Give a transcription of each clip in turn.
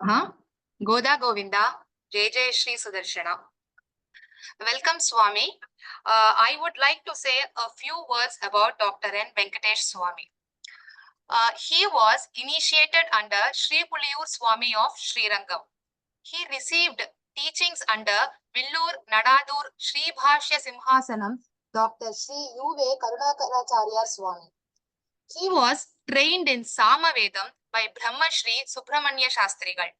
Goda Govinda, Jai Jai Shri Sudarshana. Welcome, Swami. I would like to say a few words about Dr. N. Venkatesh Swami. He was initiated under Sri Puliyur Swami of Srirangam. He received teachings under Villur Nadadur Sri Bhashya Simhasanam, Dr. Sri U.V. Karunakaracharya Swami. He was trained in Samavedam by Brahma Shri Subramanya Shastrigal.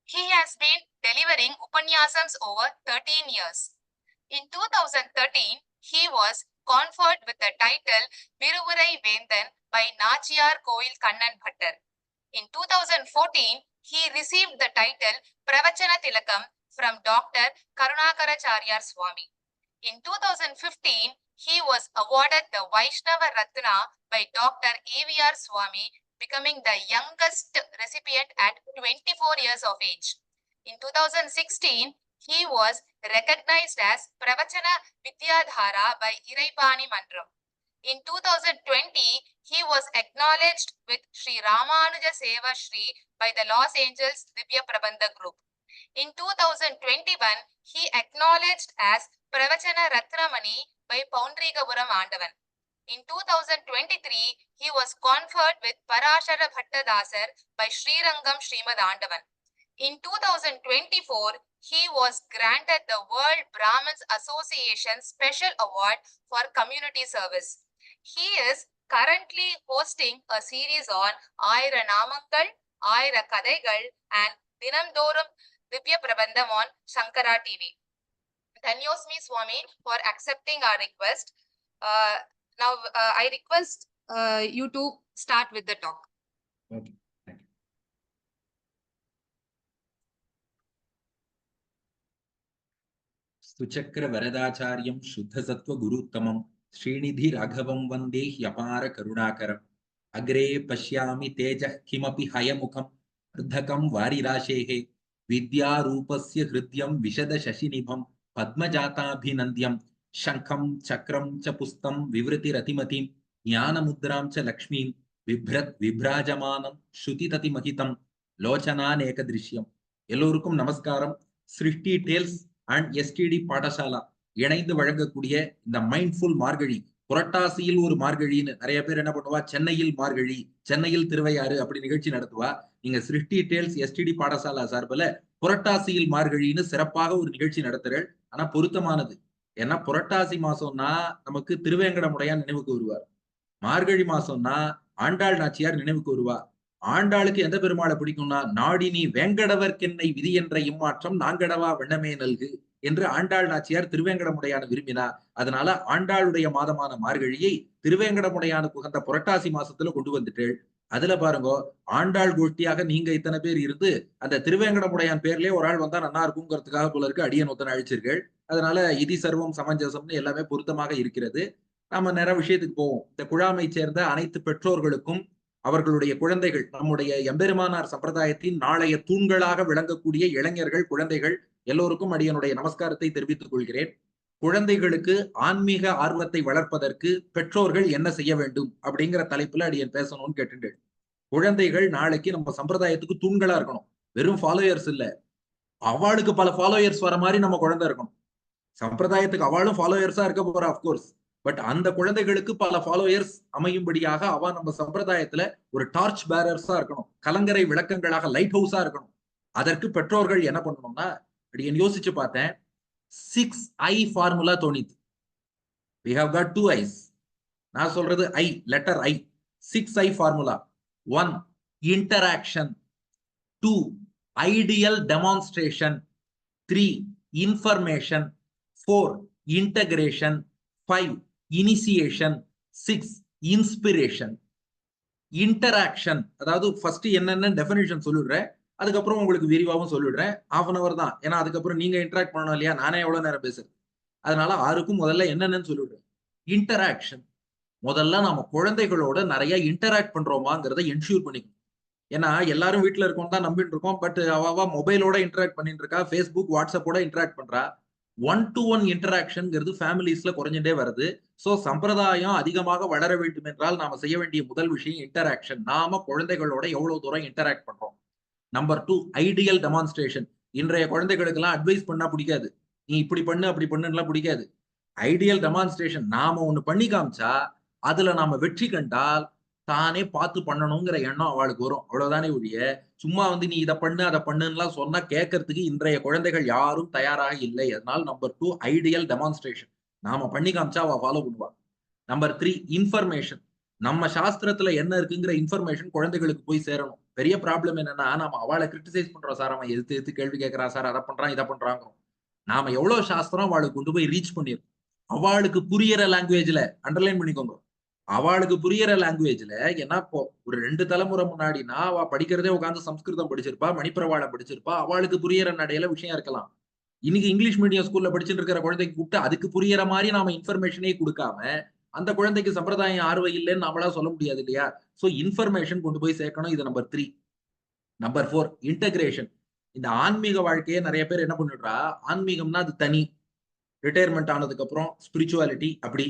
He has been delivering Upanyasams over 13 years. In 2013, he was conferred with the title Viruvurai Vendan by Nachiyar Koil Kannan Bhattar. In 2014, he received the title Pravachana Tilakam from Dr. Karunakaracharya Swami. In 2015, he was awarded the Vaishnava Ratna by Dr. A.V.R. Swami, becoming the youngest recipient at 24 years of age. In 2016, he was recognized as Pravachana Vidyadhara by Iraipani Mandram. In 2020, he was acknowledged with Sri Ramanuja Seva Shri by the Los Angeles Divya Prabandha Group. In 2021, he acknowledged as Pravachana Ratnamani by Poundrigapuram Andavan. In 2023, he was conferred with Parashara Bhattadasar by Srirangam Srimad Andavan. In 2024, he was granted the World Brahmins Association Special Award for Community Service. He is currently hosting a series on Ayra Namangal, Ayra Kadaigal and Dinamdoram Divya Prabandham on Shankara TV. Dhanyosmi Swami for accepting our request. Now I request you to start with the talk. Okay. Thank you. Stuchakra Varadacharyam Shuddha Sattva Guruttamam Srinidhi Raghavam Vande Hyapara Karunakaram Agre Pashyami Tejah Kimapi Hayamukham Ardhakam Varirashehe Vidya Rupasya Hridyam Vishada Shashinibham Padmajata Abhinandyam Shankam Chakram Chapustam Vivriti Ratimatim Jnana Mudram Cha Lakshmim Vibhrat Vibhrajamanam Shruti Tati Mahitam Lochana Nekadrishyam Elorukum Namaskaram Srishti Tales and STD Patasala இணைந்து வழங்கக்கூடிய இந்த mindful மார்கழி புரட்டாசியில் ஒரு மார்கழின்னு நிறைய பேர் என்ன பண்ணுவா சென்னையில் மார்கழி சென்னையில் திருவையாறு அப்படி நிகழ்ச்சி நடத்துவா நீங்க சிருஷ்டி டேல்ஸ் எஸ்டிடி பாடசாலா சார்பில் புரட்டாசியில் மார்கழின்னு சிறப்பாக ஒரு நிகழ்ச்சி நடத்துறேன் ஆனா பொருத்தமானது ஏன்னா புரட்டாசி மாசம்னா நமக்கு திருவேங்கடமுடையான் நினைவுக்கு வருவார் மார்கழி மாசம்னா ஆண்டாள் நாச்சியார் நினைவுக்கு வருவார் ஆண்டாளுக்கு எந்த பெருமாளை பிடிக்கும்னா நாடினி வேங்கடவர்க்கென்னை விதி என்ற இம்மாற்றம் நாங்கடவா வெண்ணமே நல்கு என்று ஆண்டாள் நாச்சியார் திருவேங்கடமுடையான விரும்பினார் அதனால ஆண்டாளுடைய மாதமான மார்கழியை திருவேங்கடமுடையானுக்கு உகந்த புரட்டாசி மாசத்துல கொண்டு வந்துட்டேள் அதுல பாருங்க ஆண்டாள் கோஷ்டியாக நீங்க இத்தனை பேர் இருந்து அந்த திருவேங்கடமுடையான் பேர்லயே ஒரு ஆள் வந்தா நல்லா இருக்குங்கிறதுக்காக போல இருக்கு அடியன் ஒத்தனை அழிச்சிருக்கள் அதனால இதி சர்வம் சமஞ்சசம்னு எல்லாமே பொருத்தமாக இருக்கிறது நாம நிறைய விஷயத்துக்கு போவோம் இந்த குழாமை சேர்ந்த அனைத்து பெற்றோர்களுக்கும் அவர்களுடைய குழந்தைகள் நம்முடைய எம்பெருமானார் சம்பிரதாயத்தின் நாளைய தூண்களாக விளங்கக்கூடிய இளைஞர்கள் குழந்தைகள் எல்லோருக்கும் அடியனுடைய நமஸ்காரத்தை தெரிவித்துக் கொள்கிறேன் குழந்தைகளுக்கு ஆன்மீக ஆர்வத்தை வளர்ப்பதற்கு பெற்றோர்கள் என்ன செய்ய வேண்டும் அப்படிங்கிற தலைப்புல அடியன் பேசணும்னு கேட்டுட்டேன் குழந்தைகள் நாளைக்கு நம்ம சம்பிரதாயத்துக்கு தூண்களா இருக்கணும் வெறும் ஃபாலோயர்ஸ் இல்ல அவளுக்கு பல ஃபாலோயர்ஸ் வர மாதிரி நம்ம குழந்தை இருக்கணும் சம்பிரதாயத்துக்கு அவளும் ஃபாலோயர்ஸா இருக்க போறா அப்கோர்ஸ் பட் அந்த குழந்தைகளுக்கு பல ஃபாலோயர்ஸ் அமையும்படியாக அவ நம்ம சம்பிரதாயத்துல ஒரு டார்ச் பேரர்ஸா இருக்கணும் கலங்கரை விளக்கங்களாக லைட் ஹவுஸா இருக்கணும் அதற்கு பெற்றோர்கள் என்ன பண்ணணும்னா அப்படி யோசிச்சு பார்த்தேன் 6I ஃபார்முலா தோணிது we have got 2 I's நான் சொல்றது I letter I 6I formula 1 interaction 2 ideal demonstration 3 information 4 integration 5 initiation 6 inspiration interaction அதாவது ஃபர்ஸ்ட் என்னென்ன டெஃபினிஷன் சொல்லிடுறேன் அதுக்கப்புறம் உங்களுக்கு விரிவாகவும் சொல்லிடுறேன் ½ தான் ஏன்னா அதுக்கப்புறம் நீங்க இன்டராக்ட் பண்ணணும் இல்லையா நானே எவ்வளவு நேரம் பேசுறேன் அதனால ஆருக்கும் முதல்ல என்னென்னு சொல்லிடுறேன் இன்டராக்ஷன் முதல்ல நாம குழந்தைகளோட நிறைய இன்டராக்ட் பண்றோமாங்கிறத என்ஷூர் பண்ணிக்கணும் ஏன்னா எல்லாரும் வீட்டுல இருக்கோம் தான் நம்பிட்டு இருக்கோம் பட் அவ மொபைலோட இன்டராக்ட் பண்ணிட்டு இருக்கா ஃபேஸ்புக் வாட்ஸ்அப்போட இன்டராக்ட் பண்றா 1-to-1 இன்டராக்ஷன்ங்கிறது ஃபேமிலிஸ்ல குறைஞ்சுட்டே வருது சோ சம்பிரதாயம் அதிகமாக வளர வேண்டும் என்றால் நாம செய்ய வேண்டிய முதல் விஷயம் இன்டராக்ஷன் நாம குழந்தைகளோட எவ்வளவு தூரம் இன்டராக்ட் பண்றோம் நம்பர் 2 ஐடியல் டெமான்ஸ்ட்ரேஷன். இன்றைய குழந்தைகளுக்கெல்லாம் அட்வைஸ் பண்ணா பிடிக்காது. நீ இப்படி பண்ணு அப்படி பண்ணுலாம் பிடிக்காது. ஐடியல் டெமான்ஸ்ட்ரேஷன் நாம ஒண்ணு பண்ணி காமிச்சா அதுல நாம வெற்றி கண்டால் தானே பார்த்து பண்ணணுங்கிற எண்ணம் அவளுக்கு வரும். அவ்வளவுதானே ஒழிய சும்மா வந்து நீ இதை பண்ணு அதை பண்ணுன்னுலாம் சொன்னா கேட்கறதுக்கு இன்றைய குழந்தைகள் யாரும் தயாராக இல்லை. அதனால நம்பர் 2 ஐடியல் டெமான்ஸ்ட்ரேஷன். நாம பண்ணி காமிச்சா அவ ஃபாலோ பண்ணுவா. Number 3 information. நம்ம சாஸ்திரத்துல என்ன இருக்குங்கிற இன்ஃபர்மேஷன் குழந்தைகளுக்கு போய் சேரணும். பெரிய ப்ராப்ளம் என்னன்னா நாம அவளை கிரிட்டிசைஸ் பண்றோம் சார், அவன் எதிர்த்து எதிர்த்து கேள்வி கேட்கிறா சார், அதை பண்றான் இதை பண்றாங்கிறோம். நாம எவ்வளவு சாஸ்திரம் அவளுக்கு கொண்டு போய் ரீச் பண்ணிருக்கோம். அவளுக்கு புரியற லாங்குவேஜ்ல அண்டர்லைன் பண்ணிக்கோங்க. அவளுக்கு புரியற லாங்குவேஜ்ல ஏன்னா இப்போ ஒரு 2 தலைமுறை முன்னாடினா அவ படிக்கிறதே உட்கார்ந்து சம்ஸ்கிருதம் படிச்சிருப்பா, மணிப்பிரவாளம் படிச்சிருப்பா, அவளுக்கு புரியற நடையில விஷயம் இருக்கலாம். இன்னைக்கு இங்கிலீஷ் மீடியம் ஸ்கூல்ல படிச்சுட்டு இருக்கிற குழந்தைக்கு கூப்பிட்டு அதுக்கு புரியற மாதிரி நாம இன்ஃபர்மேஷனே கொடுக்காம அந்த குழந்தைக்கு சம்பிரதாயம் ஆர்வம் இல்லைன்னு நம்மளா சொல்ல முடியாது இல்லையா? சோ இன்ஃபர்மேஷன் கொண்டு போய் சேர்க்கணும். இது நம்பர் 3. Number 4 integration. இந்த ஆன்மீக வாழ்க்கையை நிறைய பேர் என்ன பண்ணிடுறா, ஆன்மீகம்னா அது தனி, ரிட்டையர்மெண்ட் ஆனதுக்கு அப்புறம் ஸ்பிரிச்சுவாலிட்டி அப்படி,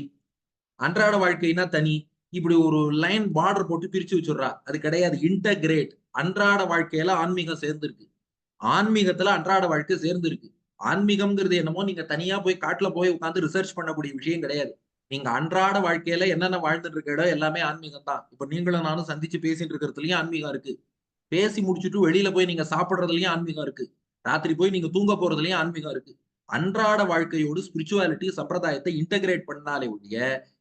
அன்றாட வாழ்க்கைனா தனி, இப்படி ஒரு லைன் பார்டர் போட்டு பிரிச்சு வச்சுடுறா. அது கிடையாது. இன்டகிரேட். அன்றாட வாழ்க்கையில ஆன்மீகம் சேர்ந்து இருக்கு, ஆன்மீகத்துல அன்றாட வாழ்க்கை சேர்ந்து இருக்கு. ஆன்மீகம்ங்கிறது என்னமோ நீங்க தனியா போய் காட்டுல போய் உட்கார்ந்து ரிசர்ச் பண்ணக்கூடிய விஷயம் கிடையாது. நீங்க அன்றாட வாழ்க்கையில என்னென்ன வாழ்ந்துட்டு இருக்க இடம் எல்லாமே ஆன்மீகம் தான். இப்ப நீங்களும் நானும் சந்திச்சு பேசிட்டு இருக்கிறதுலயும் ஆன்மீகம் இருக்கு. பேசி முடிச்சுட்டு வெளியில போய் நீங்க சாப்பிடுறதுலயும் ஆன்மீகம் இருக்கு. ராத்திரி போய் நீங்க தூங்க போறதுலயும் ஆன்மீகம் இருக்கு. அன்றாட வாழ்க்கையோடு ஸ்பிரிச்சுவாலிட்டி சம்பிரதாயத்தை இன்டகிரேட் பண்ணாலே ஒழிய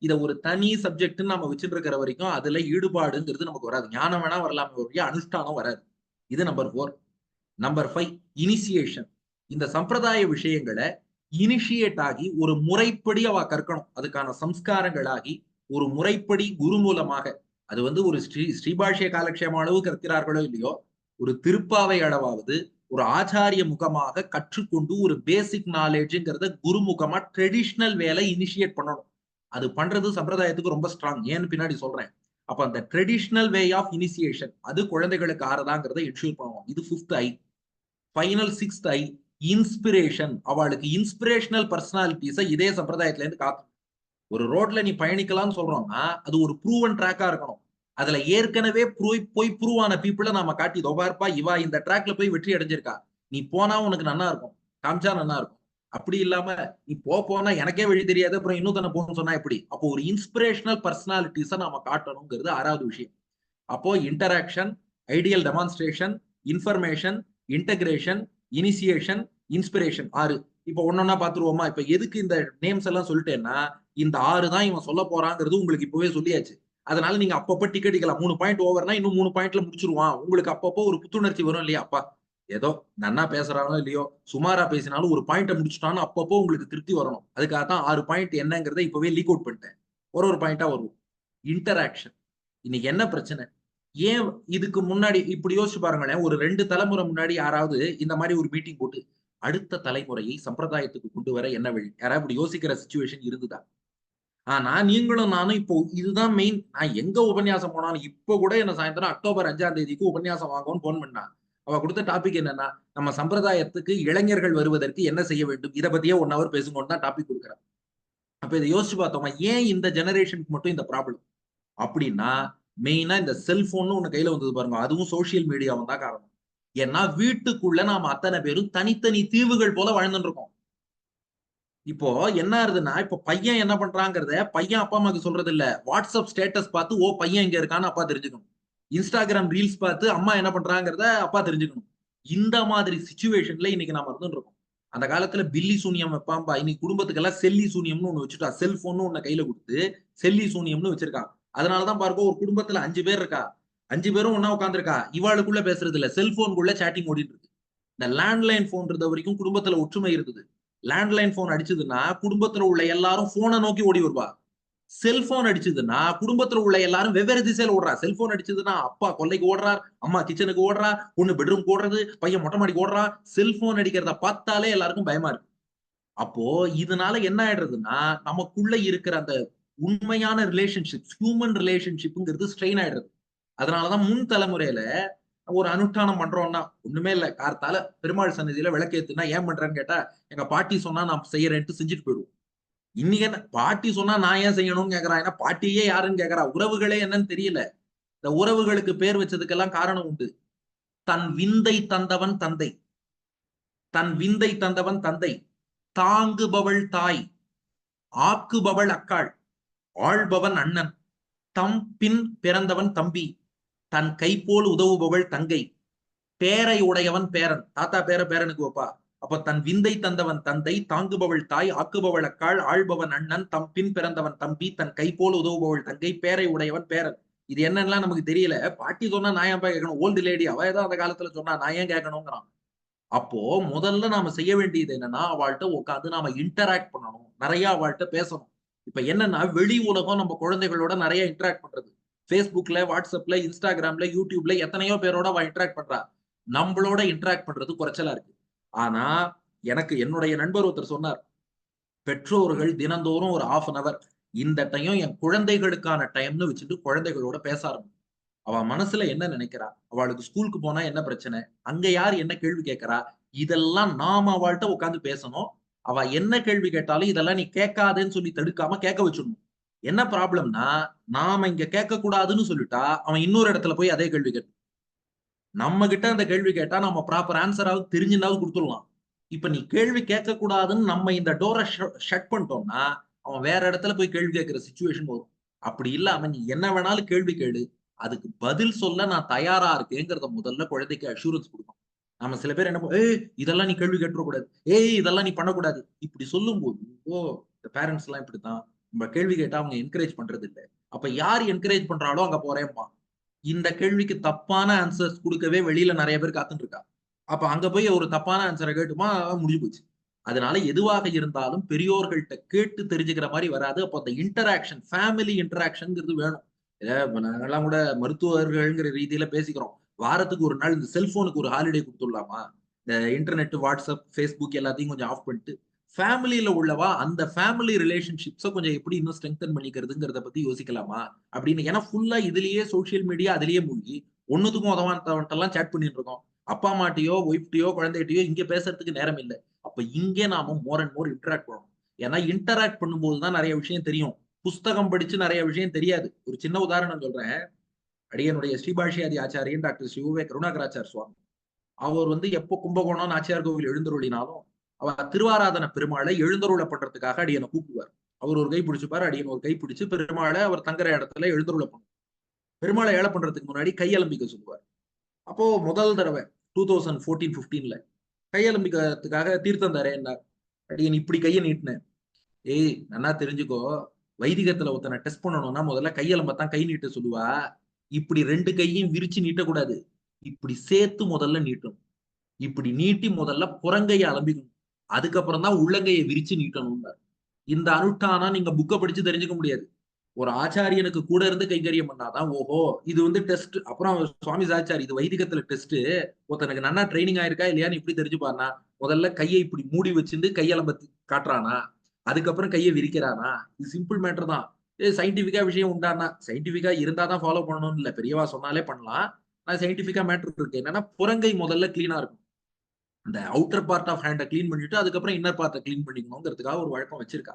இதை ஒரு தனி சப்ஜெக்ட் நம்ம வச்சுட்டு இருக்கிற வரைக்கும் அதுல ஈடுபாடுங்கிறது நமக்கு வராது. ஞானம் வேணா வரலாமே ஒழிய அனுஷ்டானம் வராது. இது நம்பர் 4. Number 5 initiation. இந்த சம்பிரதாய விஷயங்களை இனிஷியேட் ஆகி ஒரு முறைப்படி அவ கற்கணும். அதுக்கான சம்ஸ்காரங்களாகி ஒரு முறைப்படி குரு மூலமாக, அது வந்து ஒரு ஸ்ரீபாஷ்ய காலக்ஷேம அளவு கற்கிறார்களோ இல்லையோ, ஒரு திருப்பாவை அளவாவது ஒரு ஆச்சாரிய முகமாக கற்றுக்கொண்டு ஒரு பேசிக் நாலேஜ்ங்கிறத குருமுகமா ட்ரெடிஷனல் வேலை இனிஷியேட் பண்ணணும். அது பண்றது சம்பிரதாயத்துக்கு ரொம்ப ஸ்ட்ராங். ஏன்னு பின்னாடி சொல்றேன். அப்ப அந்த ட்ரெடிஷனல் வே ஆஃப் இனிஷியேஷன் அது குழந்தைகளுக்கு ஆறதாங்கிறத என்ஷூர் பண்ணுவோம். இது 5th ஐ. ஃபைனல் 6th ஐ இன்ஸ்பிரேஷன். அவளுக்கு இன்ஸ்பிரேஷனல் பர்சனாலிட்டிஸை இதே சம்பிரதாயத்துல இருந்து காக்கணும். ஒரு ரோட்ல நீ பயணிக்கலாம்னு சொல்றோம்னா அது ஒரு ப்ரூவன் ட்ராக்கா இருக்கணும். அதுல ஏற்கனவே போய் ப்ரூவ் ஆன பீப்புளை நாம காட்டி பார்ப்பா இவா இந்த ட்ராக்ல போய் வெற்றி அடைஞ்சிருக்கா, நீ போனா உனக்கு நல்லா இருக்கும், காமிச்சா நல்லா இருக்கும். அப்படி இல்லாம நீ போனா எனக்கே வழி தெரியாது அப்புறம் இன்னும் தானே போகணும்னு சொன்னா எப்படி? அப்போ ஒரு இன்ஸ்பிரேஷனல் பர்சனாலிட்டிஸை நாம காட்டணுங்கிறது 6வது விஷயம். அப்போ interaction, ideal demonstration, information, integration, initiation, inspiration 6. இப்போ ஒன்னொன்னா பாத்துருவோமா? இப்ப எதுக்கு இந்த நேம்ஸ் எல்லாம் சொல்லிட்டேன்னா இந்த 6 தான் இவன் சொல்ல போறாங்கிறது உங்களுக்கு இப்பவே சொல்லியாச்சு. அதனால நீங்க அப்பப்ப டிக்கெட் அடிக்கலாம். 3 பாயிண்ட் ஓவர்னா இன்னும் 3 பாயிண்ட்ல முடிச்சிருவான். உங்களுக்கு அப்பப்போ ஒரு புத்துணர்ச்சி வரும் இல்லையா? அப்பா ஏதோ நன்னா பேசுறானோ இல்லையோ, சுமாரா பேசினாலும் ஒரு பாயிண்ட முடிச்சுட்டான்னு அப்பப்போ உங்களுக்கு திருப்தி வரணும். அதுக்காக தான் 6 பாயிண்ட் என்னங்கிறத இப்பவே லீக் அவுட் பண்ணிட்டேன். ஒரு பாயிண்டா வரும். இன்டராக்ஷன். இன்னைக்கு என்ன பிரச்சனை? ஏன் இதுக்கு முன்னாடி இப்படி யோசிச்சு பாருங்களேன். ஒரு 2 தலைமுறை முன்னாடி யாராவது இந்த மாதிரி ஒரு மீட்டிங் போட்டு அடுத்த தலைமுறையை சம்பிரதாயத்துக்கு கொண்டு வர என்ன வழி? யாராவது இப்படி யோசிக்கிற சிச்சுவேஷன் இருந்துதா? ஆனா நீங்களும் நானும் இப்போ இதுதான் மெயின். நான் எங்க உபன்யாசம் போனாலும் இப்ப கூட என்ன சாயந்தரம் அக்டோபர் 5ஆம் தேதிக்கு உபன்யாசம் வாங்கன்னு போன் பண்ணா. அவ கொடுத்த டாபிக் என்னன்னா நம்ம சம்பிரதாயத்துக்கு இளைஞர்கள் வருவதற்கு என்ன செய்ய வேண்டும், இதை பத்தியே 1 hour பேசுங்கன்னு தான் டாபிக் கொடுக்குறேன். அப்ப இதை யோசிச்சு பார்த்தோமா, ஏன் இந்த ஜெனரேஷனுக்கு மட்டும் இந்த ப்ராப்ளம் அப்படின்னா மெயினா இந்த செல்போன் ஒண்ணு கையில வந்தது பாருங்க, அதுவும் சோசியல் மீடியாவும் தான் காரணம். ஏன்னா வீட்டுக்குள்ள நாம அத்தனை பேரும் தனித்தனி தீவுகள் போல வாழ்ந்துட்டு இருக்கோம். இப்போ என்ன ஆகுதுன்னா இப்ப பையன் என்ன பண்றாங்கிறத பையன் அப்பா அம்மாக்கு சொல்றது இல்ல. வாட்ஸ்அப் ஸ்டேட்டஸ் பார்த்து ஓ பையன் இங்க இருக்கான்னு அப்பா தெரிஞ்சுக்கணும். இன்ஸ்டாகிராம் ரீல்ஸ் பார்த்து அம்மா என்ன பண்றாங்கிறத அப்பா தெரிஞ்சுக்கணும். இந்த மாதிரி சிச்சுவேஷன்ல இன்னைக்கு நாம இருந்துட்டு இருக்கோம். அந்த காலத்துல பில்லி சூனியம் வைப்பாம்பா, இன்னைக்கு குடும்பத்துக்கெல்லாம் செல்லி சூனியம்னு ஒண்ணு வச்சுட்டா. செல்போன் ஒண்ணு கையில கொடுத்து செல்லி சூனியம்னு வச்சிருக்கான். அதனாலதான் பாருங்க ஒரு குடும்பத்துல 5 பேர் இருக்கா, 5 பேரும் ஒன்னா உட்காந்துருக்கா, இவாளுக்குள்ள பேசுறது இல்ல, செல்போனுக்குள்ள சாட்டிங் ஓடிட்டு இருக்கு. இந்த லேண்ட்லைன் போன் இருந்த வரைக்கும் குடும்பத்துல ஒற்றுமை இருந்தது. லேண்ட்லைன் போன் அடிச்சதுன்னா குடும்பத்துல உள்ள எல்லாரும் போனை நோக்கி ஓடி வருவா. செல்போன் அடிச்சதுன்னா குடும்பத்துல உள்ள எல்லாரும் வெவ்வேறு திசையில ஓடுறா. செல்போன் அடிச்சதுன்னா அப்பா கொல்லைக்கு ஓடுறார், அம்மா கிச்சனுக்கு ஓடுறா, பொண்ணு பெட்ரூம் ஓடுறது, பையன் மொட்டை மாடிக்கு ஓடுறா. செல்போன் அடிக்கிறத பார்த்தாலே எல்லாருக்கும் பயமா இருக்கு. அப்போ இதனால என்ன ஆயிடுறதுன்னா நமக்குள்ள இருக்கிற அந்த உண்மையான ரிலேஷன்ஷிப், ஹியூமன் ரிலேஷன்ஷிப்ங்கிறது ஸ்ட்ரெயின் ஆயிடுறது. அதனாலதான் முன் தலைமுறையில ஒரு அனுஷ்டானம் பண்றோம்னா ஒண்ணுமே இல்ல, கார்த்தால பெருமாள் சன்னதியில விளக்கேத்துனா ஏன் பண்றேன்னு கேட்டா எங்க பாட்டி சொன்னா நான் செய்யறேன்ட்டு செஞ்சுட்டு போயிடுவோம். இன்னைக்கு என்ன பாட்டி சொன்னா நான் ஏன் செய்யணும்னு கேக்குறா. ஏன்னா பாட்டியே யாருன்னு கேக்குறா. உறவுகளே என்னன்னு தெரியல. இந்த உறவுகளுக்கு பேர் வச்சதுக்கெல்லாம் காரணம் உண்டு. தன் விந்தை தந்தவன் தந்தை, தன் விந்தை தந்தவன் தந்தை, தாங்குபவள் தாய், ஆக்குபவள் அக்காள், ஆள்பவன் அண்ணன், தம் பின் பிறந்தவன் தம்பி, தன் கைபோல் உதவுபவள் தங்கை, பேரை உடையவன் பேரன். தாத்தா பேரனுக்கு வைப்பா. அப்ப தன் விந்தை தந்தவன் தந்தை, தாங்குபவள் தாய், ஆக்குபவள் அக்காள், ஆள்பவன் அண்ணன், தம் பின் பிறந்தவன் தம்பி, தன் கை போல் உதவுபவள் தங்கை, பேரை உடையவன் பேரன். இது என்னன்னா நமக்கு தெரியல. பாட்டி சொன்னா நான் ஏன் கேட்கணும்? ஓல்டு லேடி அவ ஏதோ அந்த காலத்துல சொன்னா நான் ஏன் கேட்கணுங்கிறான். அப்போ முதல்ல நாம செய்ய வேண்டியது என்னன்னா, அவள்கிட்ட உட்காந்து நாம இன்டராக்ட் பண்ணணும், நிறைய அவள்கிட்ட பேசணும். இப்ப என்னன்னா, வெளி உலகம் நம்ம குழந்தைகளோட நிறைய இன்டராக்ட் பண்றது. ஃபேஸ்புக்ல, வாட்ஸ்அப்ல, இன்ஸ்டாகிராம்ல, யூடியூப்ல எத்தனையோ பேரோட அவ இன்டராக்ட் பண்றா. நம்மளோட இன்டராக்ட் பண்றது குறைச்சலா இருக்கு. ஆனா எனக்கு என்னுடைய நண்பர் ஒருத்தர் சொன்னார், பெற்றோர்கள் தினந்தோறும் ஒரு 1/2 hour இந்த டைம் என் குழந்தைகளுக்கான டைம்னு வச்சுட்டு குழந்தைகளோட பேச ஆரம்பிக்கும். அவ மனசுல என்ன நினைக்கிறா, அவளுக்கு ஸ்கூலுக்கு போனா என்ன பிரச்சனை, அங்க யார் என்ன கேள்வி கேட்கிறா, இதெல்லாம் நாம அவள்கிட்ட உட்கார்ந்து பேசணும். அவ என்ன கேள்வி கேட்டாலும் இதெல்லாம் நீ கேட்காதேன்னு சொல்லி தடுக்காம கேட்க வச்சிடணும். என்ன ப்ராப்ளம்னா, நாம இங்க கேட்க கூடாதுன்னு சொல்லிட்டா அவன் இன்னொரு இடத்துல போய் அதே கேள்வி கேட்பான். நம்ம கிட்ட அந்த கேள்வி கேட்டா நம்ம ப்ராப்பர் ஆன்சராவது தெரிஞ்சிருந்தாவது கொடுத்துடலாம். இப்ப நீ கேள்வி கேட்க கூடாதுன்னு நம்ம இந்த டோரை ஷட் பண்ணிட்டோம்னா அவன் வேற இடத்துல போய் கேள்வி கேட்கிற சிச்சுவேஷன் வரும். அப்படி இல்லாம நீ என்ன வேணாலும் கேள்வி கேளு, அதுக்கு பதில் சொல்ல நான் தயாரா இருக்கேங்கிறத முதல்ல குழந்தைக்கு அஷூரன்ஸ் கொடுக்கணும். நம்ம சில பேர் என்ன ஏய் இதெல்லாம் நீ கேள்வி கேட்டுற கூடாது, ஏய் இதெல்லாம் நீ பண்ணக்கூடாது, இப்படி சொல்லும் போது இந்த பேரண்ட்ஸ் எல்லாம் இப்படித்தான், நம்ம கேள்வி கேட்டா அவங்க என்கரேஜ் பண்றது இல்லை. அப்ப யார் என்கரேஜ் பண்றாளோ அங்க போறேன்ப்பா. இந்த கேள்விக்கு தப்பான ஆன்சர்ஸ் கொடுக்கவே வெளியில நிறைய பேர் காத்துட்டு இருக்கா. அப்ப அங்க போய் ஒரு தப்பான ஆன்சரை கேட்டுமா முடிஞ்சு போச்சு. அதனால எதுவாக இருந்தாலும் பெரியோர்கள்ட்ட கேட்டு தெரிஞ்சுக்கிற மாதிரி வராது. அப்போ அந்த இன்டராக்ஷன், ஃபேமிலி இன்டராக்ஷன்ங்கிறது வேணும். நாங்கெல்லாம் கூட மருத்துவர்கள்ங்கிற ரீதியில பேசிக்கிறோம். வாரத்துக்கு ஒரு நாள் இந்த செல்போனுக்கு ஒரு ஹாலிடே கொடுத்துடலாமா? இந்த இன்டர்நெட், வாட்ஸ்அப், ஃபேஸ்புக் எல்லாத்தையும் கொஞ்சம் ஆஃப் பண்ணிட்டு ஃபேமிலியில உள்ளவா அந்த ஃபேமிலி ரிலேஷன்ஷிப்ஸை கொஞ்சம் எப்படி இன்னும் ஸ்ட்ரெங்தன் பண்ணிக்கிறதுங்கிறத பத்தி யோசிக்கலாமா அப்படின்னு. ஏன்னா ஃபுல்லா இதுலயே சோசியல் மீடியா அதுலயே மூழ்கி ஒண்ணுத்துக்கும் உதவான்ட்டெல்லாம் சேட் பண்ணிட்டு இருக்கோம். அப்பா அம்மாட்டையோ ஒய்ஃப்டையோ குழந்தைகிட்டயோ இங்க பேசுறதுக்கு நேரம் இல்லை. அப்ப இங்கே நாம மோர் அண்ட் மோர் இன்டராக்ட் பண்ணணும். ஏன்னா இன்டராக்ட் பண்ணும்போது தான் நிறைய விஷயம் தெரியும். புஸ்தகம் படிச்சு நிறைய விஷயம் தெரியாது. ஒரு சின்ன உதாரணம் சொல்றேன். அடியனுடைய ஸ்ரீபாஷியாதி ஆச்சாரியன் டாக்டர் ஸ்ரீ கருணாகராச்சார் சுவாமி, அவர் எப்போ கும்பகோணம் நாச்சியார் கோவில் எழுந்தருளினாலும் அவர் திருவாராதன பெருமாளை எழுந்தருளை பண்றதுக்காக அடியனை கூப்பிடுவார். அவர் ஒரு கை பிடிச்சுப்பாரு, அடியன் ஒரு கை பிடிச்சு பெருமாளை அவர் தங்குற இடத்துல எழுந்தருளை பண்ணுவார். பெருமாளை ஏழை பண்றதுக்கு முன்னாடி கையலம்பிக்க சொல்லுவார். அப்போ முதல் தடவை 2014-15 கையலம்பிக்கிறதுக்காக தீர்த்தம் தரேன்னார். அடியன் இப்படி கையை நீட்டினேன். ஏய் நல்லா தெரிஞ்சுக்கோ, வைதிகத்துல ஒருத்தனை டெஸ்ட் பண்ணணும்னா முதல்ல கையலம்பத்தான் கை நீட்ட சொல்லுவா. இப்படி 2 கையும் விரிச்சு நீட்டக்கூடாது, இப்படி சேர்த்து முதல்ல நீட்டணும். இப்படி நீட்டி முதல்ல புறங்கையை அலம்பிக்கணும், அதுக்கப்புறம் தான் உள்ளங்கையை விரிச்சு நீட்டணும். இந்த அனுஷ்டானம் நீங்க புக்கை படிச்சு தெரிஞ்சுக்க முடியாது. ஒரு ஆச்சாரியனுக்கு கூட இருந்து கைங்கரியம் பண்ணாதான் ஓஹோ இது டெஸ்ட். அப்புறம் சுவாமி சாச்சாரி இது வைதிகத்துல டெஸ்ட், ஒருத்தனுக்கு நல்லா ட்ரைனிங் ஆயிருக்கா இல்லையான்னு இப்படி தெரிஞ்சுப்பாருனா முதல்ல கையை இப்படி மூடி வச்சிருந்து கையலம்பத்தி காட்டுறானா, அதுக்கப்புறம் கையை விரிக்கிறானா. இது சிம்பிள் மேட்டர் தான். சயின்டிபிக்கா விஷயம் உண்டானா சயின்டிபிக்கா இருந்தா தான் ஃபாலோ பண்ணணும்னு இல்ல, பெரியவா சொன்னாலே பண்ணலாம். நான் சயின்டிபிக்கா மேட்டர் இருக்கு. என்னன்னா புறங்கை முதல்ல கிளீனா இருக்கும். அந்த அவுட்டர் பார்ட் ஆஃப் ஹேண்டை கிளீன் பண்ணிட்டு அதுக்கப்புறம் இன்னர் பார்ட்டை கிளீன் பண்ணிக்கணுங்கிறதுக்காக ஒரு வழக்கம் வச்சிருக்கா.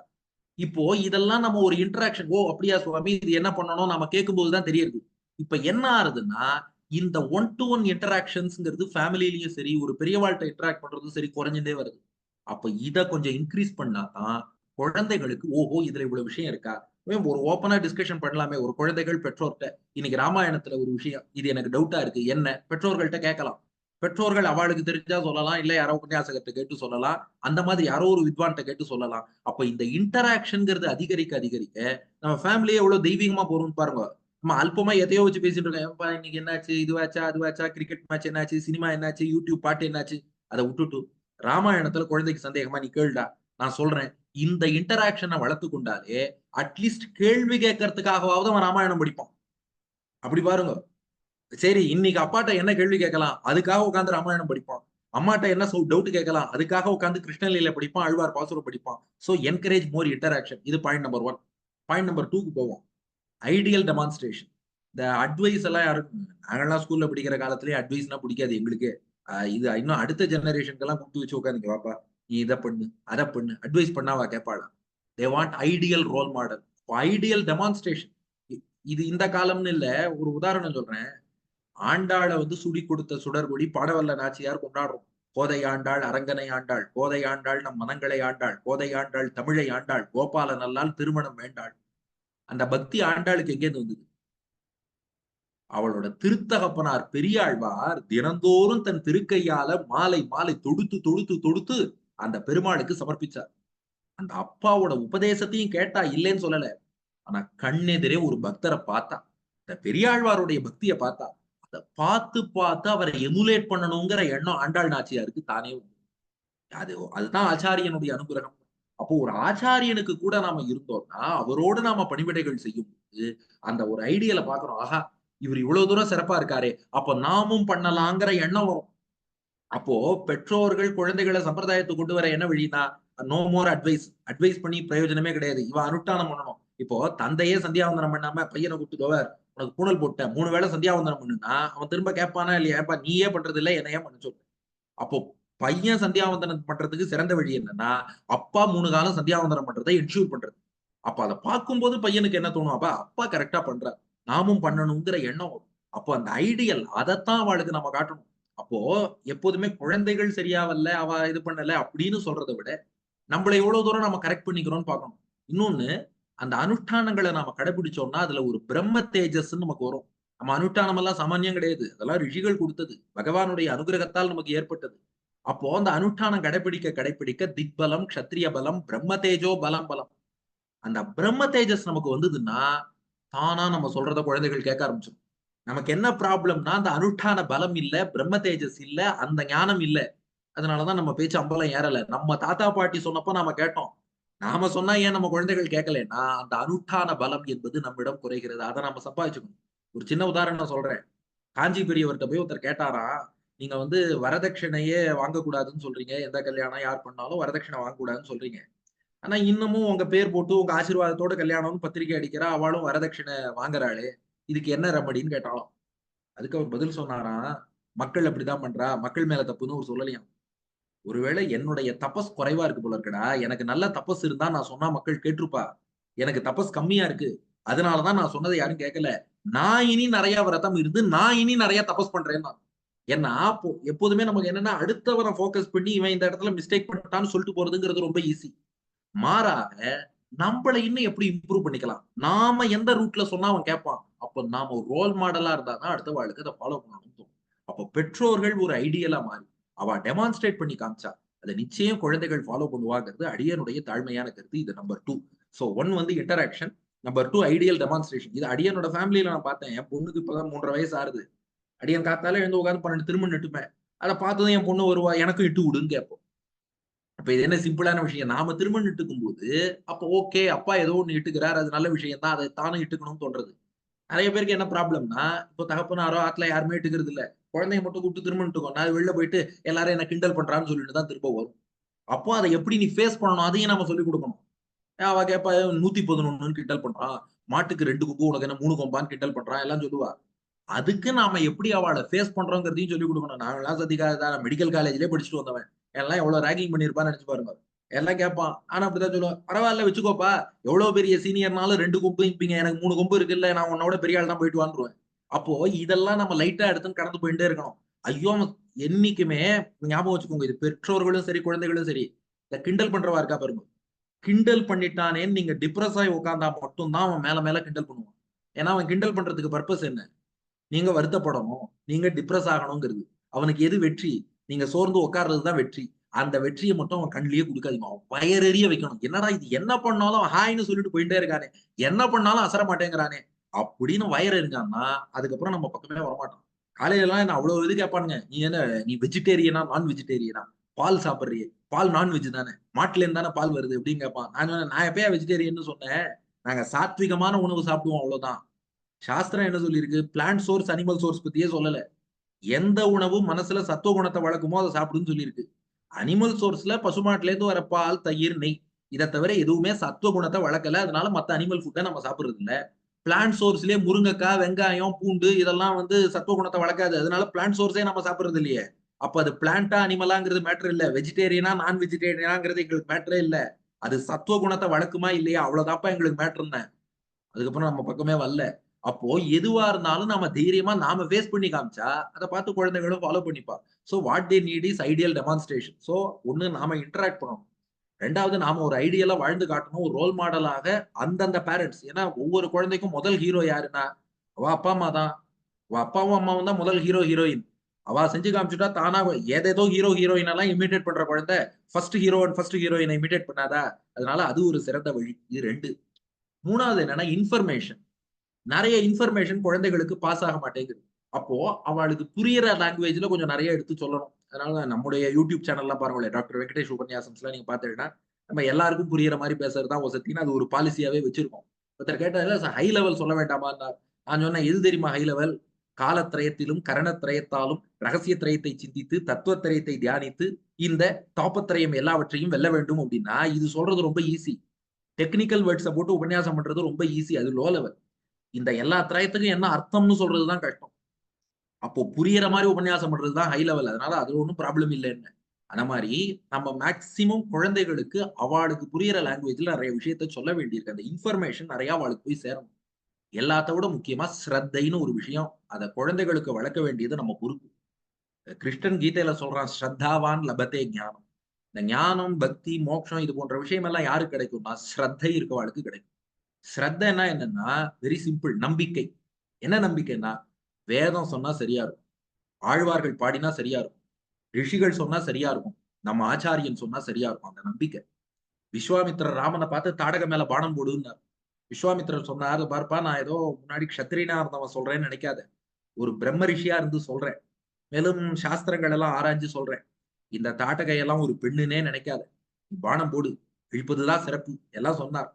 இப்போ இதெல்லாம் நம்ம ஒரு இன்டராக்ஷன், ஓ அப்படியா சுவாமி இது என்ன பண்ணணும் நம்ம கேட்கும்போது தான் தெரியுது. இப்ப என்ன ஆறுதுன்னா, இந்த 1-to-1 இன்டராக்ஷன்ஸ்ங்கிறது ஃபேமிலிலயும் சரி, ஒரு பெரியவாழ்கிட்ட இன்டராக்ட் பண்றதும் சரி குறைஞ்சுட்டே வருது. அப்ப இத கொஞ்சம் இன்க்ரீஸ் பண்ணாதான் குழந்தைகளுக்கு ஓஹோ இதுல இவ்வளவு விஷயம் இருக்கா, ஒரு ஓப்பனா டிஸ்கஷன் பண்ணலாமே. ஒரு குழந்தைகள் பெற்றோர்கிட்ட இன்னைக்கு ராமாயணத்துல ஒரு விஷயம் இது எனக்கு டவுட்டா இருக்கு என்ன பெற்றோர்கள்ட்ட கேட்கலாம். பெற்றோர்கள் அவளுக்கு தெரிஞ்சா சொல்லலாம், இல்ல யாரோ உபன்யாசகர்கிட்ட கேட்டு சொல்லலாம், அந்த மாதிரி யாரோ ஒரு வித்வான்கிட்ட கேட்டு சொல்லலாம். அப்ப இந்த இன்டராக்ஷன்ங்கிறது அதிகரிக்க அதிகரிக்க நம்ம ஃபேமிலியே எவ்வளவு தெய்வீகமா போறோம்னு பாருங்க. நம்ம அல்பமா எதையோ வச்சு பேசிட்டு இருக்கோம், இன்னைக்கு என்னாச்சு, இதுவாச்சா அதுவாச்சா, கிரிக்கெட் மேட்ச் என்னாச்சு, சினிமா என்னாச்சு, யூடியூப் பாட்டு என்னாச்சு, அதை விட்டுட்டு ராமாயணத்துல குழந்தைக்கு சந்தேகமா நீ கேளுடா, நான் சொல்றேன். இந்த இன்டராக்ஷனை வளர்த்து கொண்டாலே அட்லீஸ்ட் கேள்வி கேட்கறதுக்காகவாவது அவன் ராமாயணம் படிப்பான். அப்படி பாருங்க. சரி இன்னைக்கு அப்பாட்ட என்ன கேள்வி கேட்கலாம், அதுக்காக உட்காந்து ராமாயணம் படிப்பான். அம்மாட்ட என்ன டவுட் கேட்கலாம், அதுக்காக உட்காந்து கிருஷ்ணலீலை படிப்பான், ஆழ்வார் பாசுரம் படிப்பான். சோ என்கரேஜ் மோர் இன்டராக்ஷன். இது பாயிண்ட் நம்பர் 1. பாயிண்ட் நம்பர் 2க்கு போவோம். Ideal demonstration. இந்த அட்வைஸ் எல்லாம் யாருக்கும், நாங்கெல்லாம் ஸ்கூல்ல படிக்கிற காலத்திலேயே அட்வைஸ்னா பிடிக்காது எங்களுக்கு. இது இன்னும் அடுத்த ஜெனரேஷனுக்கு எல்லாம் கூப்பிட்டு வச்சு உட்காந்து வாப்பா நீ இதை பண்ணு அதை பண்ணு அட்வைஸ் பண்ணாவா கேட்பாளா. They want ideal role model, ideal demonstration. இது இந்த காலம்னு இல்ல, ஒரு உதாரணம் சொல்றேன். ஆண்டாளை வந்து சுடி கொடுத்த சுடர்கொடி பாடவல்ல நாச்சியார் கொண்டாடுறோம். கோதை ஆண்டாள், அரங்கனை ஆண்டாள், கோதை ஆண்டாள் நம் மனங்களை ஆண்டாள், கோதை ஆண்டாள் தமிழை ஆண்டாள், கோபால நல்லால் திருமணம் வேண்டாள். அந்த பக்தி ஆண்டாளுக்கு எங்கேருந்து வந்தது? அவளோட திருத்தகப்பனார் பெரியாழ்வார் தினந்தோறும் தன் திருக்கையால மாலை மாலை தொடுத்து தொடுத்து தொடுத்து அந்த பெருமாளுக்கு சமர்ப்பிச்சார். அந்த அப்பாவோட உபதேசத்தையும் கேட்டா, இல்லைன்னு சொல்லல. ஆனா கண்ணெதிரே ஒரு பக்தரை பார்த்தா, இந்த பெரியாழ்வாருடைய பக்தியை பார்த்தா, அதை பார்த்து பார்த்து அவரை எமுலேட் பண்ணணுங்கிற எண்ணம் ஆண்டாள் நாச்சியாருக்கு தானே உண்டு. அதுதான் ஆச்சாரியனுடைய அனுகிரகம். அப்போ ஒரு ஆச்சாரியனுக்கு கூட நாம இருந்தோம்னா, அவரோடு நாம பணிவிடைகள் செய்யும் போது அந்த ஒரு ஐடியலை பாக்குறோம். ஆஹா, இவர் இவ்வளவு தூரம் சிறப்பா இருக்காரே, அப்ப நாமும் பண்ணலாங்கிற எண்ணம் வரும். அப்போ பெற்றோர்கள் குழந்தைகளை சம்பிரதாயத்துக்கு கொண்டு வர என்ன வழினா, நோ மோர் அட்வைஸ் பண்ணி பிரயோஜனமே கிடையாது. இவன் அனுஷ்டானம் பண்ணணும். இப்போ தந்தையே சந்தியாவந்தனம் பண்ணாம பையனை கூப்பிட்டு, உனக்கு பூணல் போட்டேன் 3 வேளை சந்தியாவந்தனம் பண்ணுனா, அவன் திரும்ப கேட்பானா இல்லையா, ஏப்பா நீயே பண்றது இல்ல என்னையே பண்ண சொல்லு. அப்போ பையன் சந்தியாவந்தனம் பண்றதுக்கு சிறந்த வழி என்னன்னா, அப்பா 3 காலம் சந்தியாவந்தனம் பண்றதை என்ஷூர் பண்றது. அப்ப அதை பார்க்கும்போது பையனுக்கு என்ன தோணும், அப்பா கரெக்டா பண்றார், நாமும் பண்ணணுங்கிற எண்ணம் வரும். அப்போ அந்த ஐடியல் அதைத்தான் அவளுக்கு நம்ம காட்டணும். அப்போ எப்போதுமே குழந்தைகள் சரியா வரல, அவ இது பண்ணல அப்படின்னு சொல்றதை விட, நம்மள எவ்வளவு தூரம் நம்ம கரெக்ட் பண்ணிக்கிறோம்னு பார்க்கணும். இன்னொன்னு, அந்த அனுஷ்டானங்களை நாம கடைபிடிச்சோம்னா அதுல ஒரு பிரம்ம தேஜஸ் நமக்கு வரும். நம்ம அனுஷ்டானம் எல்லாம் சாமானியம் கிடையாது. அதெல்லாம் ரிஷிகள் கொடுத்தது, பகவானுடைய அனுகிரகத்தால் நமக்கு ஏற்பட்டது. அப்போ அந்த அனுஷ்டானம் கடைபிடிக்க திக்பலம், க்ஷத்ரிய பலம், பிரம்ம தேஜோ பலம் பலம். அந்த பிரம்ம தேஜஸ் நமக்கு வந்ததுன்னா தானா நம்ம சொல்றத குழந்தைகள் கேட்க ஆரம்பிச்சிடும். நமக்கு என்ன ப்ராப்ளம்னா, அந்த அனுஷ்டான பலம் இல்ல, பிரம்ம தேஜஸ் இல்ல, அந்த ஞானம் இல்ல. அதனாலதான் நம்ம பேச்சு அம்பலம் ஏறல. நம்ம தாத்தா பாட்டி சொன்னப்ப நாம கேட்டோம். நாம சொன்னா ஏன் நம்ம குழந்தைகள் கேட்கலன்னா, அந்த அனுஷ்டான பலம் என்பது நம்மிடம் குறைகிறது. அதை நம்ம சம்பாதிச்சுக்கணும். ஒரு சின்ன உதாரணம் சொல்றேன். காஞ்சி பெரியவர்கிட்ட போய் ஒருத்தர் கேட்டாராம், நீங்க வந்து வரதட்சணையே வாங்கக்கூடாதுன்னு சொல்றீங்க. எந்த கல்யாணம் யார் பண்ணாலும் வரதட்சணை வாங்கக்கூடாதுன்னு சொல்றீங்க. ஆனா இன்னமும் உங்க பேர் போட்டு உங்க ஆசீர்வாதத்தோட கல்யாணம்னு பத்திரிக்கை அடிக்கிறா, அவளும் வரதட்சணை வாங்குறாளே, இதுக்கு என்ன ரெமடின்னு கேட்டாலும். அதுக்கு அவர் பதில் சொன்னாராம், மக்கள் அப்படிதான் பண்றா, மக்கள் மேல தப்புன்னு அவர் சொல்லலையாம். ஒருவேளை என்னுடைய தபஸ் குறைவா இருக்கு போல இருக்குடா, எனக்கு நல்ல தபஸ் இருந்தா நான் சொன்னா மக்கள் கேட்டிருப்பா. எனக்கு தபஸ் கம்மியா இருக்கு, அதனாலதான் நான் சொன்னதை யாரும் கேட்கல. நான் இனி நிறைய விரதம் இருந்து நான் இனி நிறைய தபஸ் பண்றேன்னா. ஏன்னா எப்போதுமே நமக்கு என்னன்னா, அடுத்தவரை போக்கஸ் பண்ணி இவன் இந்த இடத்துல மிஸ்டேக் பண்ணிட்டான்னு சொல்லிட்டு போறதுங்கிறது ரொம்ப ஈஸி. மாறாக நம்மள இன்னும் எப்படி இம்ப்ரூவ் பண்ணிக்கலாம், நாம எந்த ரூட்ல சொன்னா அவன் கேட்பான். அப்ப நாம ஒரு ரோல் மாடலா இருந்தாதான் அடுத்த வாழ்க்கை அதை ஃபாலோ பண்ணணும் தோணும். அப்ப பெற்றோர்கள் ஒரு ஐடியலா மாறி அவ டெமான்ஸ்ட்ரேட் பண்ணி காமிச்சா அதை நிச்சயம் குழந்தைகள் ஃபாலோ பண்ணுவாங்கிறது அடியனுடைய தாழ்மையான கருத்து. இது நம்பர் 2. சோ 1 வந்து இன்டராக்ஷன், நம்பர் 2 ஐடியல் டெமான்ஸ்ட்ரேஷன். இது அடியனோட ஃபேமிலியில நான் பார்த்தேன். என் பொண்ணுக்கு இப்பதான் 3.5 வயசு ஆறுது. அடியன் காத்தால எழுந்து உட்காந்து 12 திரும்ப நட்டுப்பேன். அதை பார்த்ததும் என் பொண்ணு வருவா, எனக்கும் இட்டு விடுன்னு கேட்போம். அப்ப இது என்ன சிம்பிளான விஷயம். நாம திருமணம் இட்டுக்கும் போது அப்ப ஓகே, அப்பா ஏதோ ஒண்ணு இட்டுக்கிறார், அது நல்ல விஷயம் தான், அதை தானும் இட்டுக்கணும்னு தோன்றது. நிறைய பேருக்கு என்ன ப்ராப்ளம்னா, இப்போ தகப்பனாரோ ஆத்துல யாருமே இட்டுக்கிறது இல்ல, குழந்தைய மட்டும் கூப்பிட்டு திருமணம் இட்டுக்கோம், நான் வெளில போயிட்டு எல்லாரும் என்ன கிண்டல் பண்றான்னு சொல்லிட்டு தான் திரும்ப வரும். அப்போ அதை எப்படி நீ ஃபேஸ் பண்ணணும் அதையும் நம்ம சொல்லிக் கொடுக்கணும். அவ கேப்பா, 111 கிண்டல் பண்றான், மாட்டுக்கு 2 கொம்பு உனக்கு என்ன 3 கொம்பான்னு கிண்டல் பண்றான் எல்லாம் சொல்லுவா. அதுக்கு நாம எப்படி அவளை ஃபேஸ் பண்றோங்கிறதையும் சொல்லிக் கொடுக்கணும். நான் எல்லாம் சதிகாரதான், மெடிக்கல் காலேஜ்லயே படிச்சுட்டு வந்தவன், எல்லாம் எவ்வளவு ரேகிங் பண்ணிருப்பான்னு நினைச்சு பாருங்க. எல்லாம் கேட்பான், ஆனா அப்படிதான் சொல்லுவான், பரவாயில்ல வச்சுக்கோப்பா, எவ்வளவு பெரிய சீனியர்னாலும் 2 கொம்பு இருப்பீங்க, எனக்கு 3 கொம்பு இருக்குல்ல, நான் உன்னோட பெரிய ஆள் தான் போயிட்டு வந்துருவேன். அப்போ இதெல்லாம் நம்ம லைட்டா எடுத்துன்னு கடந்து போயிட்டே இருக்கணும். ஐயோ, என்னைக்குமே ஞாபகம் வச்சுக்கோங்க, இது பெற்றோர்களும் சரி குழந்தைகளும் சரி, இந்த கிண்டல் பண்றவா இருக்கா பாருங்க, கிண்டல் பண்ணிட்டானேன்னு நீங்க டிப்ரெஸ் ஆகி உட்கார்ந்தா மட்டும்தான் அவன் மேல மேல கிண்டல் பண்ணுவான். ஏன்னா அவன் கிண்டல் பண்றதுக்கு பர்பஸ் என்ன, நீங்க வருத்தப்படணும், நீங்க டிப்ரெஸ் ஆகணுங்கிறது. அவனுக்கு எது வெற்றி, நீங்க சோர்ந்து உட்கார்றதுதான் வெற்றி. அந்த வெற்றியை மட்டும் அவன் கண்ணிலேயே கொடுக்காதீங்க, அவன் வயறெறிய வைக்கணும். என்னடா இது, என்ன பண்ணாலும் ஹாய்னு சொல்லிட்டு போயிட்டே இருக்கானே, என்ன பண்ணாலும் அசர மாட்டேங்கிறானே அப்படின்னு வயர் இருக்கான்னா, அதுக்கப்புறம் நம்ம பக்கமே வரமாட்டான். காலையில எல்லாம் என்ன அவ்வளவு இது கேட்பானுங்க, நீ என்ன, நீ வெஜிடேரியனா நான் வெஜிடேரியனா, பால் சாப்பிடுறியே, பால் நான்வெஜ் தானே, மாட்டுல இருந்து தானே பால் வருது அப்படின்னு கேட்பான். நான் எப்பயா வெஜிடேரியன் சொன்னேன், நாங்க சாத்விகமான உணவு சாப்பிடுவோம் அவ்வளவுதான். சாஸ்திரம் என்ன சொல்லியிருக்கு, பிளான்ட் சோர்ஸ் அனிமல் சோர்ஸ் பத்தியே சொல்லல. எந்த உணவு மனசுல சத்துவ குணத்தை வளர்க்குமோ அதை சாப்பிடுன்னு சொல்லியிருக்கு. அனிமல் சோர்ஸ்ல பசுமாட்டுல இருந்து வர பால், தயிர், நெய், இதை தவிர எதுவுமே சத்துவ குணத்தை வளர்க்கல. அதனால மத்த அனிமல் ஃபுட்டை நம்ம சாப்பிடுறது இல்ல. பிளான்ட் சோர்ஸ்லயே முருங்கைக்காய், வெங்காயம், பூண்டு இதெல்லாம் வந்து சத்துவ குணத்தை வளர்க்காது. அதனால பிளான்ட் சோர்ஸே நம்ம சாப்பிடுறது இல்லையே. அப்ப அது பிளான்டா அனிமலாங்கிறது மேட்டர் இல்ல, வெஜிடேரியனா நான் வெஜிடேரியனாங்கிறது எங்களுக்கு மேட்டரே இல்ல. அது சத்துவ குணத்தை வளர்க்குமா இல்லையா, அவ்வளவுதாப்பா எங்களுக்கு மேட்டர். அதுக்கப்புறம் நம்ம பக்கமே வரல. அப்போ எதுவா இருந்தாலும் நாம தைரியமா நாம ஃபேஸ் பண்ணி காமிச்சா, அத பார்த்து குழந்தைகளும் ஃபாலோ பண்ணிப்பா. So what they need is ideal demonstration. So ஒண்ணு நாம இன்டராக்ட் பண்ணணும். 2வது நாம ஒரு ஐடியலா வாழ்ந்து காட்டணும். ஒரு ரோல் மாடலாக அந்தந்த பேரண்ட்ஸ். ஏன்னா ஒவ்வொரு குழந்தைக்கும் முதல் ஹீரோ யாருன்னா, அவ அப்பா, அம்மா தான். அவ அப்பாவும், அம்மாவும் தான் முதல் ஹீரோ, ஹீரோயின். அவ செஞ்சு காமிச்சுட்டா தானா ஏதேதோ ஹீரோ, ஹீரோயின் எல்லாம் இமிட்டேட் பண்ற குழந்தை, ஃபர்ஸ்ட் ஹீரோ அண்ட் ஃபர்ஸ்ட் ஹீரோயின இமிட்டேட் பண்ணாதா? அதனால அது ஒரு சிறந்த வழி. இது 2. 3வது என்னன்னா இன்ஃபர்மேஷன். நெறைய இன்ஃபர்மேஷன் குழந்தைகளுக்கு பாஸ் ஆக மாட்டேங்குது. அப்போ அவளுக்கு புரியிற லாங்குவேஜ்ல கொஞ்சம் நெறைய எடுத்து சொல்லணும். அதனால நம்முடைய யூடியூப் சேனல்லாம் பாருங்களேன், டாக்டர் வெங்கடேஷ் உபன்யாசம்ஸ்லாம் நீங்க பார்த்தீங்கன்னா, நம்ம எல்லாருக்கும் புரியிற மாரி பேசுறது தான் வசதின்னு அது ஒரு பாலிசியாவே வச்சிருக்கோம். ஒருத்தர் கேட்டாரு, "ஹை லெவல் சொல்ல வேண்டாமான்னார்." நான் சொன்னேன், "எது தெரியுமா ஹை லெவல்? காலத்திரயத்திலும், கரணத்திரயத்தாலும் ரகசிய திரயத்தை சிந்தித்து, தத்துவத்திரயத்தை தியானித்து, இந்த தாபத்திரயம் எல்லாவற்றையும் வெல்ல வேண்டும்." அப்படின்னா, இது சொல்றது ரொம்ப ஈஸி. டெக்னிக்கல் வேர்ட்ஸ போட்டு உபன்யாசம் பண்றது ரொம்ப ஈஸி. அது லோ லெவல். இந்த எல்லா திரயத்துக்கும் என்ன அர்த்தம்னு சொல்றது தான் கஷ்டம். அப்போ புரியிற மாரி உபன்யாசம் பண்றது தான் ஹை லெவல். அதனால அதுல ஒண்ணும் ப்ராப்ளம் இல்லன்னு. அந்த மாரி நம்ம மேக்ஸிமம் குழந்தைகளுக்கு அவாளுக்கு புரியிற லாங்குவேஜ்ல நெறைய விஷயத்த சொல்ல வேண்டியிருக்கு. அந்த இன்ஃபர்மேஷன் நெறைய அவளுக்கு போய் சேரணும். எல்லாத்த விட முக்கியமா ஸ்ரத்தைன்னு ஒரு விஷயம். அத குழந்தைகளுக்கு வளர்க்க வேண்டியது நம்ம பொறுப்பு. கிருஷ்ணன் கீதையில சொல்றான், "ஸ்ரத்தாவான் லபதே ஞானம்." இந்த ஞானம், பக்தி, மோட்சம் இது போன்ற விஷயம் எல்லாம் யாருக்கு கிடைக்கும்னா, ஸ்ரத்தை இருக்கவாளுக்கு கிடைக்கும். ஸ்ரத்தைன்னா என்னன்னா, வெரி சிம்பிள் நம்பிக்கை. என்ன நம்பிக்கைன்னா, வேதம் சொன்னா சரியா இருக்கும். ஆழ்வார்கள் பாடினா சரியா இருக்கும். ரிஷிகள் சொன்னா சரியா இருக்கும். நம்ம ஆச்சாரியன் சொன்னா சரியா இருக்கும். அந்த நம்பிக்கை. விஸ்வாமித்திரர் ராமன பார்த்து தாடக மேல பானம் போடுன்னார். விஸ்வாமித்திரர் சொன்னாரு, "பாருப்பா நான் ஏதோ முன்னாடி க்ஷத்திரியனா இருந்தவன் சொல்றேன்னு நினைக்காத. ஒரு பிரம்ம ரிஷியா இருந்து சொல்றேன். மேலும் சாஸ்திரங்கள் எல்லாம் ஆராய்ஞ்சு சொல்றேன். இந்த தாட்டகை எல்லாம் ஒரு பெண்ணுன்னே நினைக்காத. நீ பானம் போடு. இழுப்பதுதான் சிறப்பு." எல்லாம் சொன்னார்.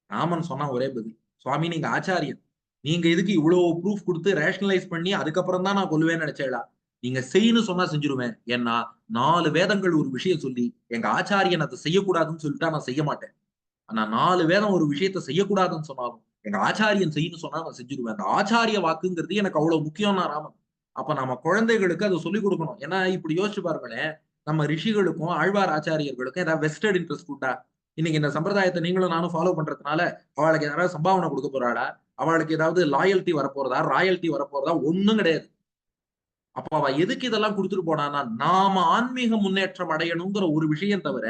ராமன் சொன்ன ஒரே பதில், "சுவாமி நீங்க ஆச்சாரியன். நீங்க எதுக்கு இவ்ளோ ப்ரூஃப் குடுத்து ரேஷனலைஸ் பண்ணி அதுக்கப்புறம் தான் நான் கொல்லுவேன்னு நெனச்சேளா? நீங்க செய்ன்னு சொன்னா செஞ்சுருவேன். ஏன்னா 4 வேதங்கள் ஒரு விஷயம் சொல்லி, எங்க ஆச்சாரியன் அத செய்யக்கூடாதுன்னு சொல்லிட்டா நான் செய்ய மாட்டேன். ஆனா 4 வேதம் ஒரு விஷயத்த செய்யக்கூடாதுன்னு சொன்னாலும், எங்க ஆச்சாரியன் செய்ன்னு சொன்னா நான் செஞ்சுருவேன். அந்த ஆச்சாரிய வாக்குங்கிறது எனக்கு அவ்வளவு முக்கியம்னா ராமன். அப்ப நம்ம குழந்தைகளுக்கு அத சொல்லிக் குடுக்கணும். ஏன்னா இப்படி யோசிச்சு பாருங்களேன், நம்ம ரிஷிகளுக்கும், ஆழ்வார் ஆச்சாரியர்களுக்கும் ஏதாவது வெஸ்டட் இன்ட்ரெஸ்ட் உண்டா? இன்னைக்கு இந்த சம்பிரதாயத்த நீங்களும் நானும் ஃபாலோ பண்றதுனால, அவளுக்கு யாராவது சம்பாவனை குடுக்க போறாளா? அவளுக்கு ஏதாவது லாயல்டி வரப்போறதா? ராயல்டி வரப்போறதா? ஒண்ணும் கிடையாது. அப்ப அவ எதுக்கு இதெல்லாம் குடுத்துட்டு போனான்னா, நாம ஆன்மீக முன்னேற்றம் அடையணுங்கிற ஒரு விஷயம் தவிர,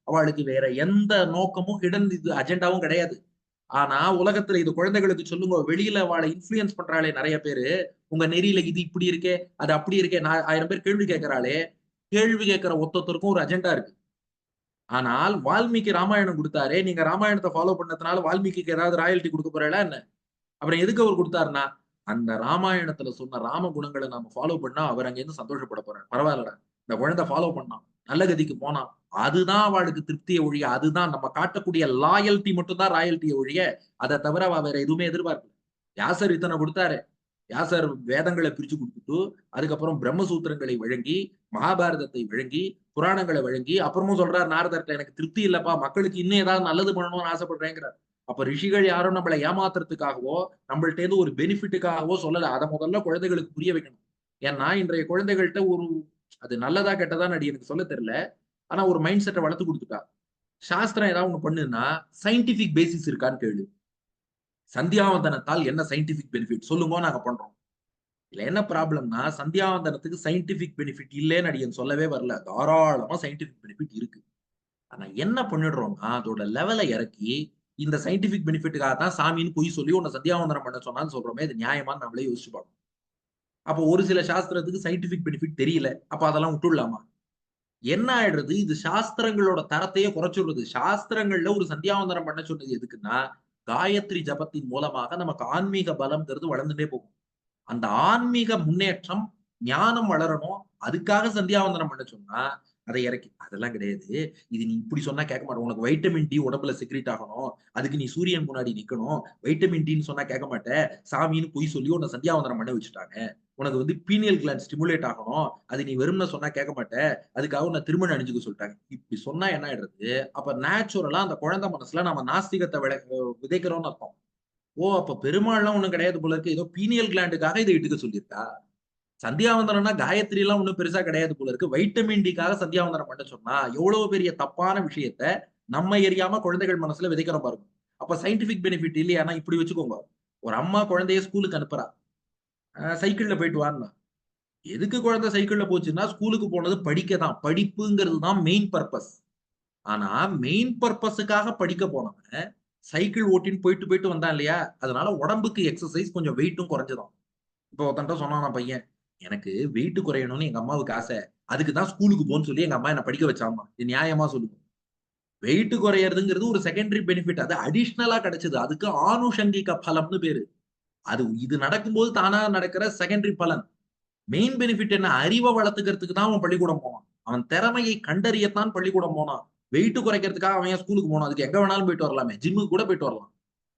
அவளுக்கு வேற எந்த நோக்கமும் ஹிடன் இது அஜெண்டாவும் கிடையாது. ஆனா, உலகத்துல இது குழந்தைகளுக்கு சொல்லுங்க. வெளியில அவள இன்ஃப்ளூயன்ஸ் பண்றாளே நெறைய பேரு. உங்க நெறியில இது இப்படி இருக்கே, அது அப்படி இருக்கே. நான் 1000 பேர் கேள்வி கேட்கிறாளே, கேள்வி கேட்கிற ஒருத்தருக்கும் ஒரு அஜெண்டா இருக்கு. ஆனால் வால்மீகி ராமாயணம் குடுத்தாரே, நீங்க ராமாயணத்த ஃபாலோ பண்ணதுனால வால்மீகிக்கு ஏதாவது ராயல்டி குடுக்க போறீங்களா என்ன? அப்புறம் எதுக்கு அவர் குடுத்தாருன்னா, அந்த ராமாயணத்துல சொன்ன ராம குணங்கள நாம ஃபாலோ பண்ணா, அவர் அங்கேருந்து சந்தோஷப்பட போறார். பரவாயில்லடா. இந்த குழந்தை ஃபாலோ பண்ணான். நல்ல கதிக்கு போனான். அதுதான் அவளுக்கு திருப்தியே ஒழிய, அதுதான் நம்ம காட்டக்கூடிய லாயல்டி மட்டும் தான் ராயல்டியே ஒழிய, அத தவிர அவ வேற எதுவுமே எதிர்பார்க்கல. வியாசர் இத்தன குடுத்தாரே. வியாசர் வேதங்கள பிரிச்சு குடுத்துட்டு, அதுக்கப்புறம் பிரம்மசூத்திரங்களை வழங்கி, மகாபாரதத்தை வழங்கி, புராணங்கள வழங்கி, அப்புறமும் சொல்றார் நாரதர்ட்ட, "எனக்கு திருப்தி இல்லப்பா. மக்களுக்கு இன்னும் ஏதாவது நல்லது பண்ணணும்னு ஆசைப்படுறேங்கிறார்." அப்ப ரிஷிகள் யாரும் நம்மள ஏமாத்துறதுக்காகவோ, நம்மள்ட்டேருந்து ஒரு பெனிஃபிட்டுக்காகவோ சொல்லல. அத முதல்ல குழந்தைகளுக்கு புரிய வைக்கணும். ஏன்னா, இன்றைய குழந்தைகள்ட்ட ஒரு அது நல்லதா, கெட்டதான்னு எனக்கு சொல்ல தெரியல. ஆனா ஒரு மைண்ட் செட்ட வளர்த்து குடுத்துட்டா. சாஸ்திரம் ஏதாவது ஒண்ணு பண்ணுன்னா, சயன்டிஃபிக் பேசிஸ் இருக்கான்னு கேளு. சந்தியாவந்தனத்தால் என்ன சயன்டிஃபிக் பெனிஃபிட்? சொல்லுங்க நாங்க பண்றோம். இதுல என்ன ப்ராப்ளம்னா, சந்தியாவந்தனத்துக்கு சயன்டிஃபிக் பெனிஃபிட் இல்லன்னு அடியேன் சொல்லவே வரல. தாராளமா சயன்டிஃபிக் பெனிஃபிட் இருக்கு. ஆனா என்ன பண்ணிடுறோம்னா, அதோட லெவல இறக்கி, இந்த சயன்டிஃபிக் பெனிஃபிட்டுக்காக தான் சாமின்னு பொய் சொல்லி உன்ன சந்தியாவந்தனம் பண்ண சொன்னான்னு சொல்றோமே, இது நியாயமான்னு நம்மளே யோசிச்சு பார்க்கணும். அப்போ ஒரு சில சாஸ்திரத்துக்கு சயன்டிஃபிக் பெனிஃபிட் தெரியல. அப்ப அதெல்லாம் விட்டுடலாமா? என்ன ஆயிடுறது? இது சாஸ்திரங்களோட தரத்தையே குறைச்சுடுது. சாஸ்திரங்கள்ல ஒரு சந்தியாவந்தனம் பண்ண சொன்னது எதுக்குன்னா, காயத்ரி ஜபத்தின் மூலமாக நமக்கு ஆன்மீக பலம்ங்கிறது வளர்ந்துட்டே போகும். அந்த ஆன்மீக முன்னேற்றம், ஞானம் வளரணும். அதுக்காக சந்தியாவந்தனம் பண்ண சொன்னா, அத இறக்கி அதெல்லாம் கிடையாது. இது நீ இப்படி சொன்னா கேட்க மாட்ட. உனக்கு வைட்டமின் டி உடம்புல செக்ரீட் ஆகணும். அதுக்கு நீ சூரியன் முன்னாடி நிக்கணும். வைட்டமின் டின்னு சொன்னா கேட்க மாட்ட. சாமின்னு பொய் சொல்லி உன்ன சந்தியாவந்தனம் பண்ண வச்சுட்டாங்க. உனக்கு வந்து பீனியல் கிளாண்ட் ஸ்டிமுலேட் ஆகணும். அது நீ வெறுமனே சொன்னா கேட்க மாட்ட. அதுக்காக உன்ன திருமணம் அணிஞ்சுக்க சொல்ட்டாங்க. இப்படி சொன்னா என்ன ஆயிடுறது? அப்ப நேச்சுரலா அந்த குழந்தை மனசுல நம்ம நாஸ்திகத்த விதைக்கிறோம்னு அர்த்தம். ஓ! அப்ப பெருமாள்லாம் ஒண்ணும் கிடையாது போல இருக்கு. ஏதோ பீனியல் கிளாண்டுக்காக இத எடுக்க சொல்லியிருக்கா? சந்தியாவந்தனம்னா காயத்ரிலாம் ஒண்ணும் பெருசா கிடையாது போல இருக்கு. வைட்டமின் டிக்காக சந்தியாவந்தனம் பண்ண சொன்னா, எவ்வளவு பெரிய தப்பான விஷயத்த நம்ம எரியாம குழந்தைகள் மனசுல விதைக்கிறோம் பாருங்க. அப்ப சயன்டிஃபிக் பெனிஃபிட் இல்லையான்னா இப்படி வச்சுக்கோங்க. ஒரு அம்மா குழந்தைய ஸ்கூலுக்கு அனுப்புறா. சைக்கிள்ல போயிட்டு வான்னா. எதுக்கு குழந்தை சைக்கிள்ல போச்சுன்னா, ஸ்கூலுக்கு போனது படிக்க தான். படிப்புங்கிறது தான் மெயின் பர்ப்பஸ். ஆனா, மெயின் பர்ப்பஸுக்காக படிக்க போனவன், சைக்கிள் ஓட்டின்னு போயிட்டு, போயிட்டு வந்தான் இல்லையா? அதனால உடம்புக்கு எக்சர்சைஸ் கொஞ்சம் வெயிட்டும் குறைஞ்சுதாம். இப்போ ஒருத்தன்ட்ட சொன்னானாம் பையன், "எனக்கு வெயிட் குறையணும்னு எங்க அம்மாவுக்கு ஆசை. அதுக்கு தான் ஸ்கூலுக்கு போன்னு சொல்லி எங்க அம்மா என்ன படிக்க வச்சாம்மா." இது நியாயமா சொல்லுங்க? வெயிட் குறையறதுங்கிறது ஒரு செகண்டரி பெனிஃபிட். அது அடிஷனலா கிடைச்சது. அதுக்கு ஆனுஷங்கிக பலம்னு பேரு. அது இது நடக்கும்போது தானா நடக்கிற செகண்டரி பலன். மெயின் பெனிஃபிட் என்ன? அறிவ வளர்த்துக்கிறதுக்கு தான் அவன் பள்ளிக்கூடம் போனான். அவன் திறமையை கண்டறியத்தான் பள்ளிக்கூடம் போனான். வெயிட் குறைக்கிறதுக்காக அவன் ஏன் ஸ்கூலுக்கு போனான்? அதுக்கு எங்க வேணாலும் போயிட்டு வரலாமே. ஜிம்முக்கு கூட போயிட்டு வரலாம்.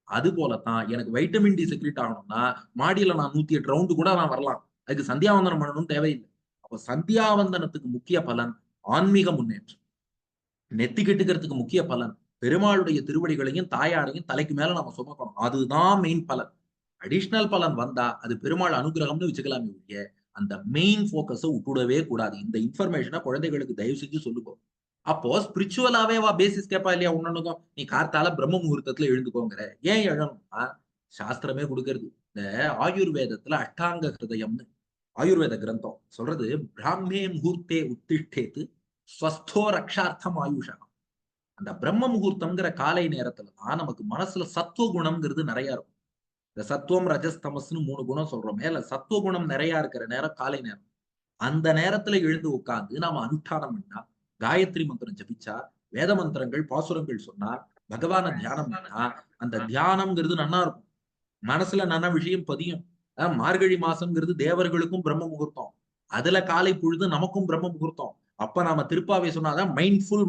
அது போல தான் எனக்கு வைட்டமின் டி செக்ரீட் ஆகணும்னா, மாடியில நான் 108 ரவுண்டு கூட நான் வரலாம். அதுக்கு சந்தியாவந்தனம் பண்ணணும்னு தேவையில்ல. அப்ப சந்தியாவந்தனத்துக்கு முக்கிய பலன் ஆன்மீக முன்னேற்றம். நெத்திக்கெட்டுக்கிறதுக்கு முக்கிய பலன் பெருமாளுடைய திருவடிகளையும், தாயாரையும் தலைக்கு மேல நம்ம சுமக்கணும். அதுதான் மெயின் பலன். அடிஷனல் பலன் வந்தா, அது பெருமாள் அனுக்கிரகம்னு வச்சுக்கலாமே ஒழிய, அந்த மெயின் ஃபோக்கஸ விட்டுடவே கூடாது. இந்த இன்ஃபர்மேஷன குழந்தைகளுக்கு தயவு செஞ்சு சொல்லுங்க. அப்போ ஸ்பிரிச்சுவலாவே அவ பேசிஸ் கேட்பா இல்லையா ஒண்ணொண்ணுக்கும். நீ கார்த்தால பிரம்ம முகூர்த்தத்துல எழுந்துக்கோங்கிற. ஏன் எழணும்னா, சாஸ்திரமே குடுக்கிறது. இந்த ஆயுர்வேதத்துல அஷ்டாங்க ஹிருதயம்னு ஆயுர்வேத கிரந்தம் சொல்றது, பிராஹ்மே முகூர்த்தே உத்திஷ்டேத் ஸ்வஸ்தோ ரக்ஷார்த்தம் ஆயுஷா. அந்த பிரம்ம முகூர்த்தம்ங்கிற காலை நேரத்துல தான் நமக்கு மனசுல சத்துவ குணம்ங்கிறது நிறைய இருக்கும். இந்த சத்துவம், ரஜஸ், தமஸ்ன்னு 3 குணம் சொல்றோமே, அதுல சத்துவ குணம் நிறைய இருக்கிற நேரம் காலை நேரம். அந்த நேரத்துல எழுந்து உட்கார்ந்து நாம அனுஷ்டானம் பண்ணா, காயத்ரி மந்திரம் ஜபிச்சா, வேத மந்திரங்கள், பாசுரங்கள் சொன்னா, பகவான தியானம் பண்ணா, அந்த தியானம்ங்கிறது நன்னா இருக்கும். மனசுல நல்ல விஷயம் பதியும். மார்கழி மாசம்ங்கிறது தேவர்களுக்கும் பிரம்ம முகூர்த்தம். அதுல காலை பொழுது நமக்கும் பிரம்ம முகூர்த்தம். அப்ப நாம திருப்பாவை சொன்னாதான் மைண்ட்ஃபுல்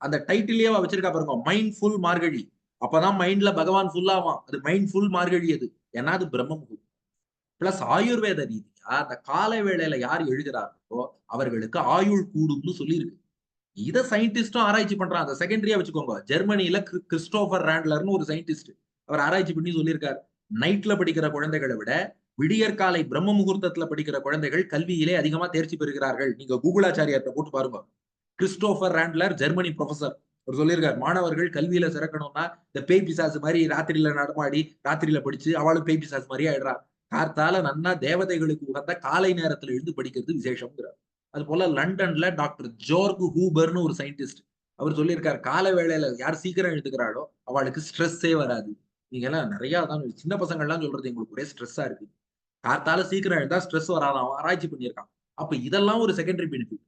அந்த டைட்டிலேயே வச்சிருக்கா பாருங்க. மைண்ட்ஃபுல் மார்கழி. அப்பதான் மைண்ட்ல பகவான் ஃபுல் ஆவான். அது மைண்ட்ஃபுல் மார்கழி அது. ஏன்னா அது பிரம்ம முகூர்த்தம். பிளஸ் ஆயுர்வேத ரீதியா அந்த காலை வேளையில யார் எழுகிறார்களோ அவர்களுக்கு ஆயுள் கூடும்னு சொல்லியிருக்கு. இத சயின்டிஸ்டும் ஆராய்ச்சி பண்றான். அத செகண்டரியா வச்சுக்கோங்க. ஜெர்மனில கிறிஸ்டோபர் ராண்ட்லர்னு ஒரு சயின்டிஸ்ட். அவர் ஆராய்ச்சி பண்ணி சொல்லியிருக்காரு. நைட்ல படிக்கிற குழந்தைகளை விட விடியற்காலை பிரம்ம முகூர்த்தத்துல படிக்கிற குழந்தைகள் கல்வியிலே அதிகமா தேர்ச்சி பெறுகிறார்கள். நீங்க கூகுளாச்சாரியார்ட்ட போட்டு பாருங்க. Christopher Randler Germany professor. அவர் சொல்லியிருக்காரு, மாணவர்கள் கல்வியில சிறக்கணும்னா இந்த பேய் பிசாசு மாதிரி ராத்திரியில நடமாடி ராத்திரியில படிச்சு அவளும் பேய் பிசாசு மாதிரியே ஆயிடுறா. கார்த்தால நன்னா தேவதைகளுக்கு உகந்த காலை நேரத்துல எழுந்து படிக்கிறது விசேஷம்ங்கிறார். அது போல லண்டன்ல டாக்டர் ஜோர்க் ஹூபர்னு ஒரு சயின்டிஸ்ட். அவர் சொல்லியிருக்காரு, கால வேளையில யார் சீக்கிரம் எழுதுகிறாளோ அவளுக்கு ஸ்ட்ரெஸ்ஸே வராது. நீங்க எல்லாம் நிறைய தான் சின்ன பசங்க எல்லாம் சொல்றது எங்களுக்கு ஒரே ஸ்ட்ரெஸ்ஸா இருக்கு. கார்த்தால சீக்கிரம் எழுந்தா ஸ்ட்ரெஸ் வராதான். அவன் ஆராய்ச்சி பண்ணியிருக்கான். அப்ப இதெல்லாம் ஒரு செகண்டரி பெனிஃபிட்.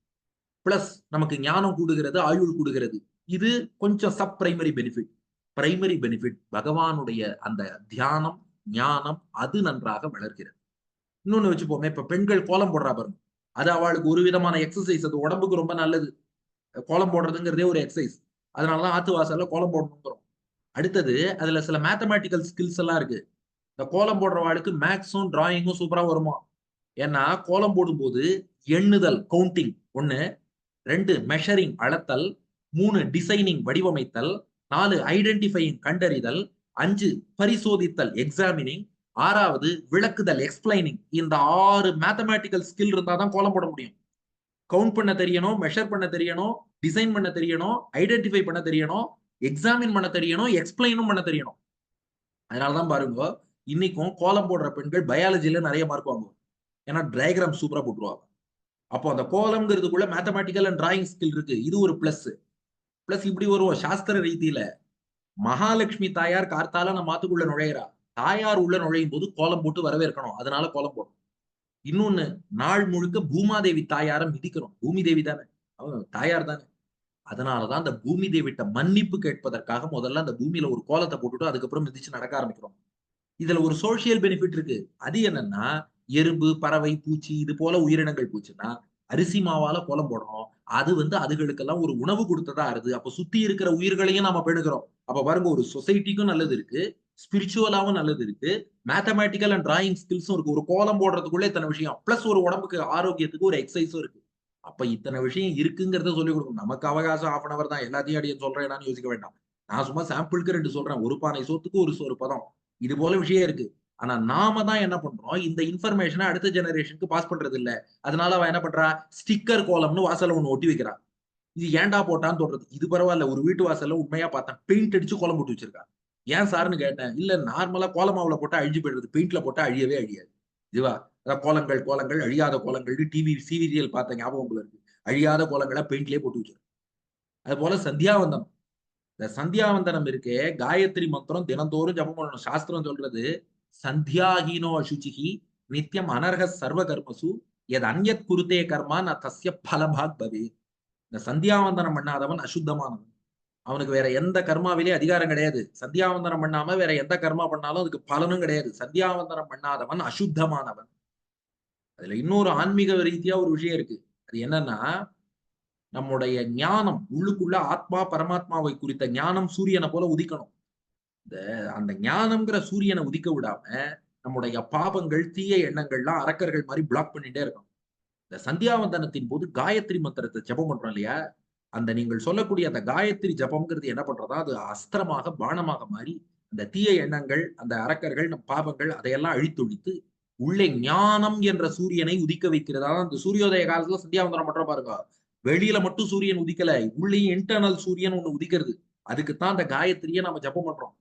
பிளஸ் நமக்கு ஞானம் கூடுகிறது, ஆயுள் கூடுகிறது. இது கொஞ்சம் sub primary benefit. Primary benefit பகவானுடைய அந்த தியானம், ஞானம் அது நன்றாக வளர்கிறது. இன்னொன்னு வச்சுப்போமே, இப்ப பெண்கள் கோலம் போடுறா பாருங்க. அது அவளுக்கு ஒரு விதமான எக்ஸசைஸ். அது உடம்புக்கு ரொம்ப நல்லது. கோலம் போடுறதுங்கிறதே ஒரு எக்ஸசைஸ். அதனாலதான் ஆத்து வாசல்ல கோலம் போடணுங்கிறோம். அடுத்தது அதுல சில மேத்தமேட்டிக்கல் ஸ்கில்ஸ் எல்லாம் இருக்கு. இந்த கோலம் போடுறவாளுக்கு மேக்ஸும் டிராயிங்கும் சூப்பரா வருமா. ஏன்னா கோலம் போடும்போது எண்ணுதல், கவுண்டிங் ஒண்ணு, 2 மெஷரிங் அளத்தல், 3 டிசைனிங் வடிவமைத்தல், 4 ஐடென்டிஃபையிங் கண்டறிதல், 5 பரிசோதித்தல் எக்ஸாமினிங், 6வது விளக்குதல் எக்ஸ்பிளைனிங். இந்த 6 மேத்தமேட்டிக்கல் ஸ்கில் இருந்தா தான் கோலம் போட முடியும். கவுண்ட் பண்ண தெரியணும், மெஷர் பண்ண தெரியணும், டிசைன் பண்ண தெரியணும், ஐடென்டிஃபை பண்ண தெரியணும், எக்ஸாமின் பண்ண தெரியணும், எக்ஸ்பிளைனும் பண்ண தெரியணும். அதனாலதான் பாருங்க, இன்னைக்கும் கோலம் போடுற பெண்கள் பயாலஜில நிறைய மார்க் வாங்குவாங்க. ஏன்னா டயகிராம் சூப்பரா போட்டுருவாங்க. அப்போ அந்த கோலம்ங்கிறதுக்குள்ள மேத்தமேட்டிக்கல் அண்ட் டிராயிங் ஸ்கில் இருக்கு. இது ஒரு பிளஸ். பிளஸ் இப்படி வருவோம் சாஸ்திர ரீதியில. மகாலட்சுமி தாயார் கார்த்தால நம்ம மாத்துக்குள்ள நுழையிறா. தாயார் உள்ள நுழையும் போது கோலம் போட்டு வரவேற்கணும். அதனால கோலம் போடணும். இன்னொன்னு, நாள் முழுக்க பூமாதேவி தாயார மிதிக்கிறோம். பூமி தேவி தானே, தாயார் தானே. அதனாலதான் அந்த பூமி தேவிட்ட மன்னிப்பு கேட்பதற்காக முதல்ல அந்த பூமியில ஒரு கோலத்தை போட்டுட்டு அதுக்கப்புறம் மிதிச்சு நடக்க ஆரம்பிக்கிறோம். இதுல ஒரு சோசியல் பெனிஃபிட் இருக்கு. அது என்னன்னா, எறும்பு, பறவை, பூச்சி இது போல உயிரினங்கள் போச்சுன்னா அரிசி மாவால கோலம் போடணும். அது அதுகளுக்கெல்லாம் ஒரு உணவு கொடுத்ததா ஆறுது. அப்ப சுத்தி இருக்கிற உயிர்களையும் நாம பேணுகிறோம். அப்ப பாருங்க, ஒரு சொசைட்டிக்கும் நல்லது இருக்கு, ஸ்பிரிச்சுவலாவும் நல்லது இருக்கு, மேத்தமேட்டிக்கல் அண்ட் டிராயிங் ஸ்கில்ஸும் இருக்கு. ஒரு கோலம் போடுறதுக்குள்ள இத்தனை விஷயம். பிளஸ் ஒரு உடம்புக்கு ஆரோக்கியத்துக்கு ஒரு எக்ஸசைஸும் இருக்கு. அப்ப இத்தனை விஷயம் இருக்குங்கிறத சொல்லிக் கொடுக்கணும். நமக்கு அவகாசம் 1/2 அன் அவர் தான். எல்லாத்தையும் அடியே சொல்றேன்னு யோசிக்க வேண்டாம். நான் சும்மா சாம்பிளுக்கு 2 சொல்றேன். ஒரு பானை சோத்துக்கு ஒரு சோறு பதம். இது போல விஷயம் இருக்கு. ஆனா நாம தான் என்ன பண்றோம், இந்த இன்ஃபர்மேஷனை அடுத்த ஜெனரேஷனுக்கு பாஸ் பண்றது இல்ல. அதனால அவ என்ன பண்றா, ஸ்டிக்கர் கோலம்னு வாசல்ல ஒண்ணு ஒட்டி வைக்கிறா. இது ஏன்டா போட்டான்னு சொல்றது. இது பரவாயில்ல, ஒரு வீட்டு வாசல்ல உண்மையா பார்த்தேன் பெயிண்ட் அடிச்சு கோலம் போட்டு வச்சிருக்கா. ஏன் சார்ன்னு கேட்டேன். இல்ல நார்மலா கோலமாவுல போட்டா அழிஞ்சு போயிடுது. பெயிண்ட்ல போட்டா அழியவே அழியாது. இதுவா? அதான் கோலங்கள், கோலங்கள் அழியாத கோலங்கள்னு டிவி சீரியல் பார்த்த ஞாபகம் போல இருக்கு. அழியாத கோலங்கள பெயிண்ட்லயே போட்டு வச்சிரும். அதுபோல சந்தியாவந்தனம். இந்த சந்தியாவந்தனம் இருக்கே, காயத்ரி மந்திரம் தினந்தோறும் ஜெபம் பண்ணணும். சாஸ்திரம் சொல்றது, "சந்தியாஹீனோ அசுச்சிஹி நித்யம் அனர்ஹ சர்வ கர்மசு யத் அன்யத் குருதே கர்மா ந தஸ்ய பலபாக் பவேத்." இந்த சந்தியாவந்தனம் பண்ணாதவன் அசுத்தமானவன். அவனுக்கு வேற எந்த கர்மாவிலே அதிகாரம் கிடையாது. சந்தியாவந்தனம் பண்ணாம வேற எந்த கர்மா பண்ணாலும் அதுக்கு பலனும் கிடையாது. சந்தியாவந்தனம் பண்ணாதவன் அசுத்தமானவன். அதுல இன்னொரு ஆன்மீக ரீதியா ஒரு விஷயம் இருக்கு. அது என்னன்னா, நம்முடைய ஞானம் உள்ளுக்குள்ள ஆத்மா, பரமாத்மாவை குறித்த ஞானம் சூரியன போல உதிக்கணும். இந்த அந்த ஞானம்ங்கிற சூரியன உதிக்க விடாம, நம்முடைய பாபங்கள், தீய எண்ணங்கள்லாம் அரக்கர்கள் மாரி பிளாக் பண்ணிட்டே இருக்கணும். இந்த சந்தியாவந்தனத்தின் போது காயத்ரி மந்திரத்த ஜெபம் பண்றோம் இல்லையா? அந்த நீங்கள் சொல்லக்கூடிய அந்த காயத்ரி ஜபம்ங்கிறது என்ன பண்றதா, அது அஸ்திரமாக, பாணமாக மாறி, அந்த தீய எண்ணங்கள், அந்த அரக்கர்கள், நம் பாவங்கள் அதையெல்லாம் அழித்தொழித்து, உள்ளே ஞானம் என்ற சூரியனை உதிக்க வைக்கிறதா, அந்த சூரியோதய காலத்துல சந்தியாவந்தனம் பண்றோம் பாருங்க. வெளியில மட்டும் சூரியன் உதிக்கல. உள்ளேயும் இன்டர்னல் சூரியன் ஒண்ணு உதிக்கிறது. அதுக்கு தான் அந்த காயத்ரியை நாம ஜெபம் பண்றோம்.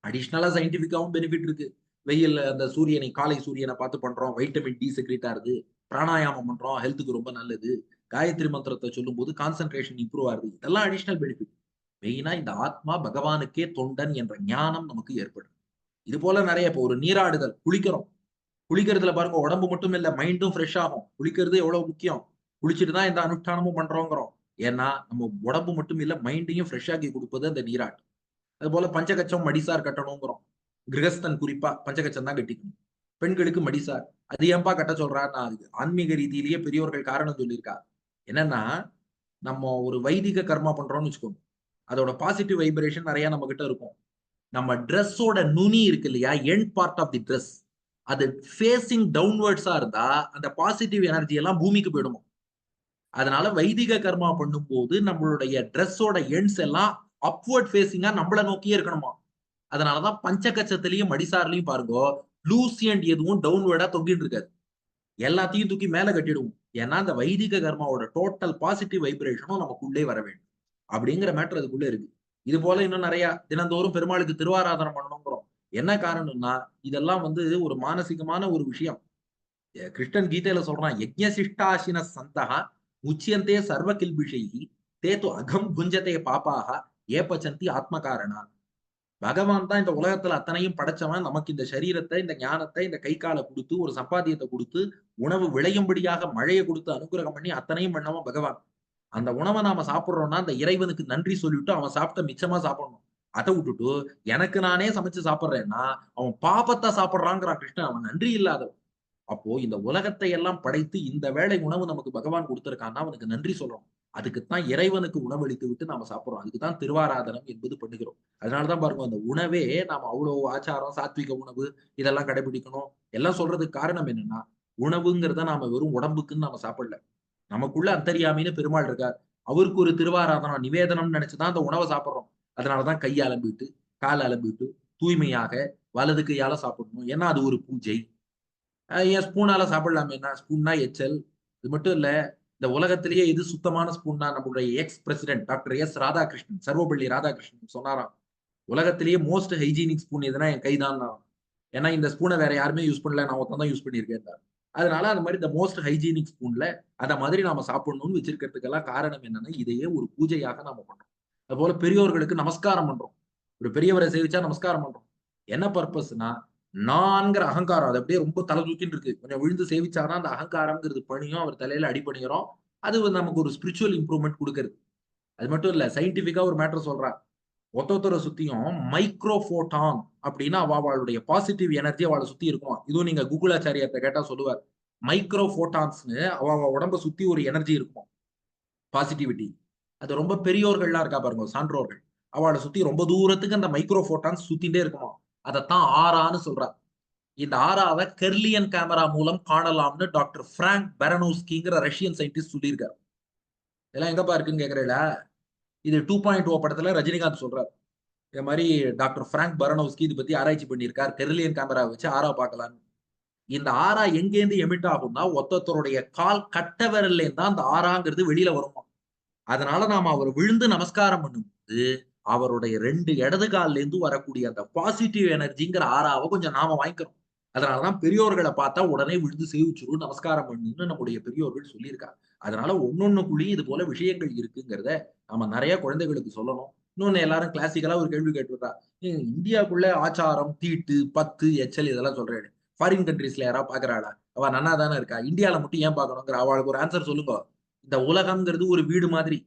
அடிஷனலா சயின்டிஃபிக்காவும் பெனிஃபிட் இருக்கு. வெயில்ல அந்த சூரியனை காலை சூரியனை பார்த்து பண்றோம். வைட்டமின் டி செக்ரீட் ஆகுது. பிராணாயாமம் பண்றோம். ஹெல்த்துக்கு ரொம்ப நல்லது. காயத்ரி மந்திரத்தை சொல்லும்போது கான்சன்ட்ரேஷன் இம்ப்ரூவ் ஆகுது. இதெல்லாம் அடிஷனல் பெனிஃபிட். மெயினா இந்த ஆத்மா பகவானுக்கே தொண்டன் என்ற ஞானம் நமக்கு ஏற்படும். இது போல நிறைய இப்போ ஒரு நீராடுதல், குளிக்கிறோம். குளிக்கிறதுல பாருங்க உடம்பு மட்டும் இல்ல மைண்டும் ஃப்ரெஷ் ஆகும். குளிக்கிறது எவ்வளவு முக்கியம். குளிச்சுட்டு தான் இந்த அனுஷ்டானமும் பண்றோங்கிறோம். ஏன்னா நம்ம உடம்பு மட்டும் இல்ல மைண்டையும் ஃப்ரெஷ் ஆக்கி கொடுப்பது அந்த நீராட்டு. அதுபோல பஞ்சகச்சம் மடிசார் கட்டணுங்கிறோம். கிரகஸ்தன் குறிப்பா பஞ்சகச்சம் தான் கட்டிக்கணும். பெண்களுக்கு மடிசார். அது ஏன்பா கட்ட சொல்றாருன்னா, அது ஆன்மீக ரீதியிலேயே பெரியோர்கள் காரணம் சொல்லியிருக்கா. என்னன்னா, நம்ம ஒரு வைதிக கர்மா பண்றோம்னு வச்சுக்கோங்க. அதோட பாசிட்டிவ் வைப்ரேஷன் நெறைய நம்ம கிட்ட இருக்கும். நம்ம டிரெஸ்ஸோட நுனி இருக்கு இல்லையா? End part of the dress. அது ஃபேசிங் டவுன்வர்ட்ஸா இருந்தா, அந்த பாசிட்டிவ் எனர்ஜி எல்லாம் பூமிக்கு போயிடுமா. அதனால வைதிக கர்மா பண்ணும்போது நம்மளுடைய டிரெஸ்ஸோட எண்ட்ஸ் எல்லாம் அப்வர்ட் ஃபேசிங்கா நம்மள நோக்கியே இருக்கணுமா. அதனாலதான் பஞ்சகச்சத்திலையும் மடிசார்லயும் பாருங்கோ, லூசியன்ட் எதுவும் டவுன்வர்டா தொங்கிட்டு இருக்காது. எல்லாத்தையும் தூக்கி மேல கட்டிடுவோம். ஏன்னா, அந்த வைதிக கர்மாவோட டோட்டல் பாசிட்டிவ் வைப்ரேஷனும் நமக்குள்ளே வர வேண்டும். அப்படிங்கிற மேட்டர் அதுக்குள்ள இருக்கு. இது போல இன்னும் நெறைய தினந்தோறும் பெருமாளுக்கு திருவாராதனம் பண்ணணுங்கிறோம். என்ன காரணம்னா, இதெல்லாம் வந்து ஒரு மானசீகமான ஒரு விஷயம். கிருஷ்ணன் கீதையில சொல்றான், "யஜ்ஞசிஷ்டாசின சந்தஹ முச்யந்தே சர்வ கில்பிஷைஹி தே து அகம் புஞ்சதே பாபாஹ ஏ பசந்தி ஆத்ம காரணா." பகவான் தான் இந்த உலகத்துல அத்தனையும் படைச்சவன். நமக்கு இந்த சரீரத்தை, இந்த ஞானத்தை, இந்த கை கால குடுத்து, ஒரு சம்பாத்தியத்த குடுத்து, உணவு விளையும்படியாக மழைய குடுத்து அனுக்கிரகம் பண்ணி அத்தனையும் பண்ணவன் பகவான். அந்த உணவ நாம சாப்பிடுறோம்னா, அந்த இறைவனுக்கு நன்றி சொல்லிட்டு அவன் சாப்பிட்ட மிச்சமா சாப்பிடணும். அத விட்டுட்டு, எனக்கு நானே சமைச்சு சாப்பிடுறேன்னா, அவன் பாபத்த சாப்பிடுறாங்கிறான் கிருஷ்ணன். அவன் நன்றி இல்லாதவன். அப்போ இந்த உலகத்தை எல்லாம் படைத்து இந்த வேளை உணவு நமக்கு பகவான் குடுத்திருக்கான்னா, அவனுக்கு நன்றி சொல்லணும். அதுக்குத்தான் இறைவனுக்கு உணவளித்து விட்டு நாம சாப்பிடுறோம். அதுக்கு தான் திருவாராதனம் என்பது பண்ணுகிறோம். அதனால தான் பாருங்க, அந்த உணவே நாம அவ்வளோ ஆச்சாரம், சாத்விக உணவு இதெல்லாம் கடைபிடிக்கணும். எல்லாம் சொல்றதுக்கு காரணம் என்னன்னா, உணவுங்கிறத நாம வெறும் உடம்புக்குன்னு நாம சாப்பிடல. நமக்குள்ள அந்தர்யாமின்னு பெருமாள் இருக்கார். அவருக்கு ஒரு திருவாராதனம், நிவேதனம்னு நெனச்சு தான் அந்த உணவ சாப்பிடுறோம். அதனால தான் கைய அலம்பிட்டு, கால அலம்பிட்டு, தூய்மையாக வலது கையால சாப்பிடணும். ஏன்னா அது ஒரு பூஜை. ஏன் ஸ்பூனால சாப்பிடலாமேன்னா, ஸ்பூன்னா எச்சல். இது மட்டும் இல்ல, இந்த உலகத்திலேயே எது சுத்தமான ஸ்பூன்னா நம்முடைய ex president doctor S. Radhakrishnan, Sarvepalli Radhakrishnan சொன்னாராம். உலகத்திலேயே மோஸ்ட் ஹைஜீனிக் ஸ்பூன் எதுனா என் கைதான்னாராம். ஏன்னா இந்த ஸ்பூன வேற யாருமே யூஸ் பண்ணல. நான் ஒருத்தன் தான் யூஸ் பண்ணியிருக்கேன்னாரு. அதனால அந்த மாரி இந்த மோஸ்ட் ஹைஜீனிக் ஸ்பூன்ல அத மாதிரி நாம சாப்பிடணும்னு வச்சிருக்கிறதுக்கெல்லாம் காரணம் என்னன்னா, இதையே ஒரு பூஜையாக நாம பண்றோம். அதுபோல பெரியோர்களுக்கு நமஸ்காரம் பண்றோம். ஒரு பெரியவரை சேவிச்சா நமஸ்காரம் பண்றோம். என்ன பர்ப்பஸ்னா, நான்ங்கிற அகங்காரம். அது அப்படியே ரொம்ப தலை தூக்கின்னு இருக்கு. கொஞ்சம் விழுந்து சேவிச்சா தான் அந்த அகங்காரம்ங்கிறது பணியும். அவர் தலையில அடிபணிகிறோம். அது வந்து நமக்கு ஒரு ஸ்பிரிச்சுவல் இம்ப்ரூவ்மென்ட் குடுக்குறது. அது மட்டும் இல்ல, சயின்டிஃபிக்கா ஒரு மேட்டர் சொல்றா. ஒருத்தர சுத்தியும் மைக்ரோ போட்டான் அப்படின்னா அவளுடைய பாசிட்டிவ் எனர்ஜி அவளை சுத்தி இருக்கும். இதுவும் நீங்க கூகுளாச்சாரியார்ட்ட கேட்டா சொல்லுவார். மைக்ரோ போட்டான்ஸ்னு அவ உடம்ப சுத்தி ஒரு எனர்ஜி இருக்கும். பாசிட்டிவிட்டி. அது ரொம்ப பெரியோர்கள்லாம் இருக்கா பாருங்க, சான்றோர்கள். அவளை சுத்தி ரொம்ப தூரத்துக்கு அந்த மைக்ரோ போட்டான்ஸ் சுத்திட்டே இருக்குமா. அதத்தான் ஆரான்னு சொல்றா. இந்த ஆராவை கெர்லியன் கேமரா மூலம் காணலாம்னு டாக்டர் பிராங்க் பெரனோஸ்கிங்கிற ரஷ்யன் சயின்டிஸ்ட் சொல்லியிருக்காரு. இதெல்லாம் எங்கப்பா இருக்குன்னு கேக்குறீங்களா? இது 2.0 படத்துல ரஜினிகாந்த் சொல்றாரு. இந்த மாதிரி டாக்டர் பிராங்க் பரனோஸ்கி இது பத்தி ஆராய்ச்சி பண்ணியிருக்கார். கெர்லியன் கேமரா வச்சு ஆரா பார்க்கலாம். இந்த ஆரா எங்கேருந்து எமிட் ஆகும்னா, ஒருத்தருடைய கால் கட்ட விரல்ல தான் அந்த ஆராங்கிறது வெளியில வருமா. அதனால நாம அவர் விழுந்து நமஸ்காரம் பண்ணும்போது அவருடைய 2 இடது கால்ல இருந்து வரக்கூடிய அந்த பாசிட்டிவ் எனர்ஜிங்கிற ஆறாவ கொஞ்சம் நாம வாங்கிக்கிறோம். அதனாலதான் பெரியோர்களை பார்த்தா உடனே விழுந்து சேவிச்சுரு நமஸ்காரம் பண்ணுன்னு நம்முடைய பெரியோர்கள் சொல்லியிருக்காங்க. அதனால ஒன்னொன்னுக்குள்ளேயும் இது போல விஷயங்கள் இருக்குங்கிறத நம்ம நிறைய குழந்தைகளுக்கு சொல்லணும். இன்னொன்னு எல்லாரும் கிளாசிக்கலா ஒரு கேள்வி கேட்டுருக்கா, இந்தியாவுக்குள்ள ஆச்சாரம், தீட்டு, பத்து, எச்சல் இதெல்லாம் சொல்றேன். ஃபாரின் கண்ட்ரீஸ்ல யாராவது பாக்குறாளா? அவ நன்னா தானே இருக்கா, இந்தியால மட்டும் ஏன் பார்க்கணுங்கிற அவளுக்கு ஒரு ஆன்சர் சொல்லுங்க. இந்த உலகம்ங்கிறது ஒரு வீடு மாதிரி.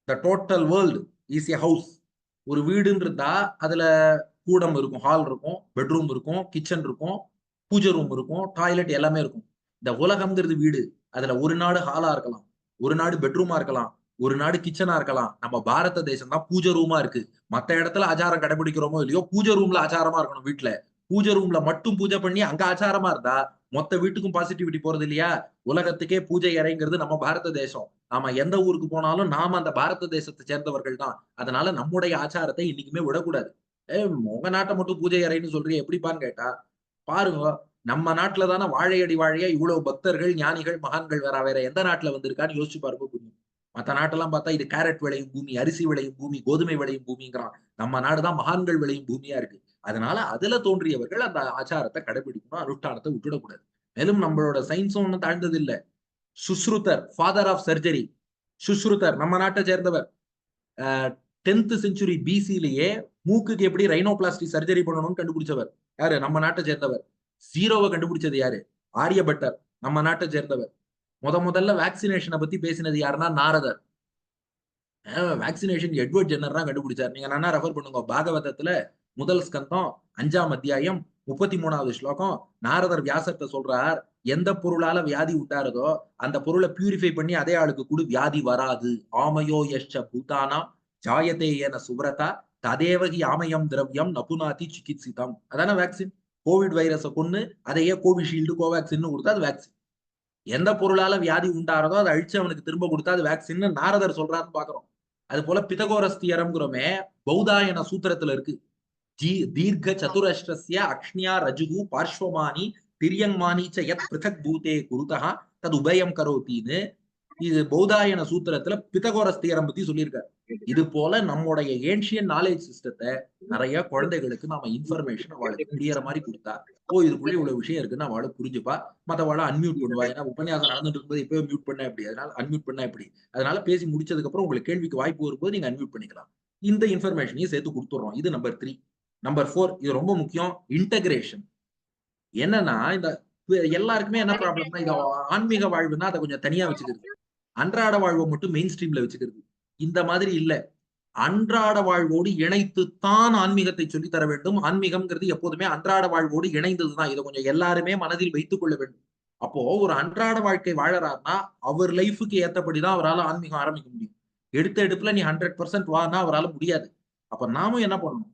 The total world is a house. ஒரு வீடுன்னு இருந்தா அதுல கூடம் இருக்கும், ஹால் இருக்கும், பெட்ரூம் இருக்கும், கிச்சன் இருக்கும், பூஜை ரூம் இருக்கும், டாய்லெட் எல்லாமே இருக்கும். இந்த உலகம்ங்கிறது வீடு. அதுல ஒரு நாடு ஹாலா இருக்கலாம், ஒரு நாடு பெட்ரூமா இருக்கலாம், ஒரு நாடு கிச்சனா இருக்கலாம். நம்ம பாரத தேசம் தான் பூஜை ரூமா இருக்கு. மத்த இடத்துல ஆச்சாரம் கடைபிடிக்கிறோமோ இல்லையோ, பூஜை ரூம்ல ஆச்சாரமா இருக்கணும் வீட்டுல. பூஜை ரூம்ல மட்டும் பூஜை பண்ணி அங்க ஆச்சாரமா இருந்தா மொத்த வீட்டுக்கும் பாசிட்டிவிட்டி போறது இல்லையா? உலகத்துக்கே பூஜை அறைங்கிறது நம்ம பாரத தேசம். நாம எந்த ஊருக்கு போனாலும் நாம அந்த பாரத தேசத்தை சேர்ந்தவர்கள் தான். அதனால நம்முடைய ஆச்சாரத்தை இன்னைக்குமே விடக்கூடாது. ஏ, உங்க நாட்டை மட்டும் பூஜை அறைன்னு சொல்றீங்க எப்படிப்பான்னு கேட்டா, பாருங்க, நம்ம நாட்டுல தானே வாழையடி வாழையா இவ்வளவு பக்தர்கள், ஞானிகள், மகான்கள் வேற வேற எந்த நாட்டுல வந்திருக்கான்னு யோசிச்சு பாருங்க புரியும். மத்த நாட்டெல்லாம் பார்த்தா இது கேரட் விளையும் பூமி, அரிசி விளையும் பூமி, கோதுமை விளையும் பூமிங்கிறான். நம்ம நாடுதான் மகான்கள் விளையும் பூமியா இருக்கு. அதனால அதுல தோன்றியவர்கள் அந்த ஆச்சாரத்தை கடைபிடிக்கணும், அனுஷ்டானத்தை விட்டுடக்கூடாது. மேலும் நம்மளோட சயின்ஸும் ஒன்னும் தாழ்ந்தது இல்ல. சுஷ்ருதர், ஃபாதர் ஆஃப் சர்ஜரி, சுஷ்ருதர் நம்ம நாட்டை சேர்ந்தவர். 10th செஞ்சுரி பிசிலேயே மூக்குக்கு எப்படி ரைனோபிளாஸ்டி சர்ஜரி பண்ணணும்னு கண்டுபிடிச்சவர் யாரு? நம்ம நாட்டை சேர்ந்தவர். ஜீரோவை கண்டுபிடிச்சது யாரு? ஆரியபட்டர், நம்ம நாட்டை சேர்ந்தவர். முதல்ல வேக்சினேஷனை பத்தி பேசினது யாருன்னா நாரதர். வேக்சினேஷன் எட்வர்ட் ஜென்னர் தான் கண்டுபிடிச்சார். நீங்க நல்லா ரெஃபர் பண்ணுங்க, பாகவதத்துல முதல் ஸ்கந்தம் 5ஆம் அத்தியாயம் 33வது ஸ்லோகம். நாரதர் வியாசத்தை சொல்றார், எந்த பொருளால வியாதி உண்டாரதோ அந்த பொருளை பியூரிஃபை பண்ணி அதே ஆளுக்கு கூட வியாதி வராது. ஆமயோ யஷ்ச பூதானா ஜாயதே என சுப்ரதா ததேவகி ஆமயம் திரவியம் நபுனாதி சிகித்சிதம். அதான வேக்சின். கோவிட் வைரஸை கொண்டு அதையே கோவிஷீல்டு, கோவேக்சின் கொடுத்தா அது வேக்சின். எந்த பொருளால வியாதி உண்டாரதோ அதை அழிச்சு அவனுக்கு திரும்ப கொடுத்தா அது வேக்சின் நாரதர் சொல்றாருன்னு பாக்குறோம். அது போல பிதகோரஸ் தியரம்ங்கிறோமே பௌதாயன சூத்திரத்துல இருக்கு. தீர்க்க சதுரஷ்டஸ்ய அக்ஷ்ணியா ரஜுகு பார்ஷ்வமானி திரியங்மானி ச யத் பிருதக் பூதே குருதா தது உபயம் கரோத்தின்னு இது பௌதாயன சூத்திரத்துல பிதகோரஸ் தியரம் பத்தி சொல்லியிருக்காரு. இது போல நம்முடைய ஏன்ஷியன் நாலேஜ் சிஸ்டத்தை நிறைய குழந்தைகளுக்கு நாம இன்ஃபர்மேஷன் அவளுக்கு புரியற மாதிரி கொடுத்தா, ஓ இதுக்குள்ளே இவ்வளவு விஷயம் இருக்குன்னு அவளை புரிஞ்சுப்பா. மத்தவாளை அன்மியூட் பண்ணுவா. ஏன்னா உபன்யாசம் நடந்துட்டு இருக்கும்போது இப்பவே மியூட் பண்ண எப்படி, அதனால அன்மியூட் பண்ண எப்படி, அதனால பேசி முடிச்சதுக்கு அப்புறம் உங்களுக்கு கேள்விக்கு வாய்ப்பு வரும்போது நீங்க அன்மியூட் பண்ணிக்கலாம். இந்த இன்ஃபர்மேஷனையும் சேர்த்து கொடுத்துறோம். இது நம்பர் 3. நம்பர் 4, இது ரொம்ப முக்கியம், இன்டகிரேஷன். என்னன்னா இந்த எல்லாருக்குமே என்ன ப்ராப்ளம்னா, இது ஆன்மீக வாழ்வுன்னா அதை கொஞ்சம் தனியா வச்சுக்கிறது, அன்றாட வாழ்வை மட்டும் மெயின் ஸ்ட்ரீம்ல வச்சுக்கிறது. இந்த மாதிரி இல்ல, அன்றாட வாழ்வோடு இணைத்துத்தான் ஆன்மீகத்தை சொல்லி தர வேண்டும். ஆன்மீகம்ங்கிறது எப்போதுமே அன்றாட வாழ்வோடு இணைந்ததுதான். இதை கொஞ்சம் எல்லாருமே மனதில் வைத்துக் கொள்ள வேண்டும். அப்போ ஒரு அன்றாட வாழ்க்கை வாழறாருன்னா அவர் லைஃபுக்கு ஏத்தபடிதான் அவரால் ஆன்மீகம் ஆரம்பிக்க முடியும். எடுத்த எடுப்புல நீ 100% வானா அவரால் முடியாது. அப்ப நாமும் என்ன பண்ணணும்,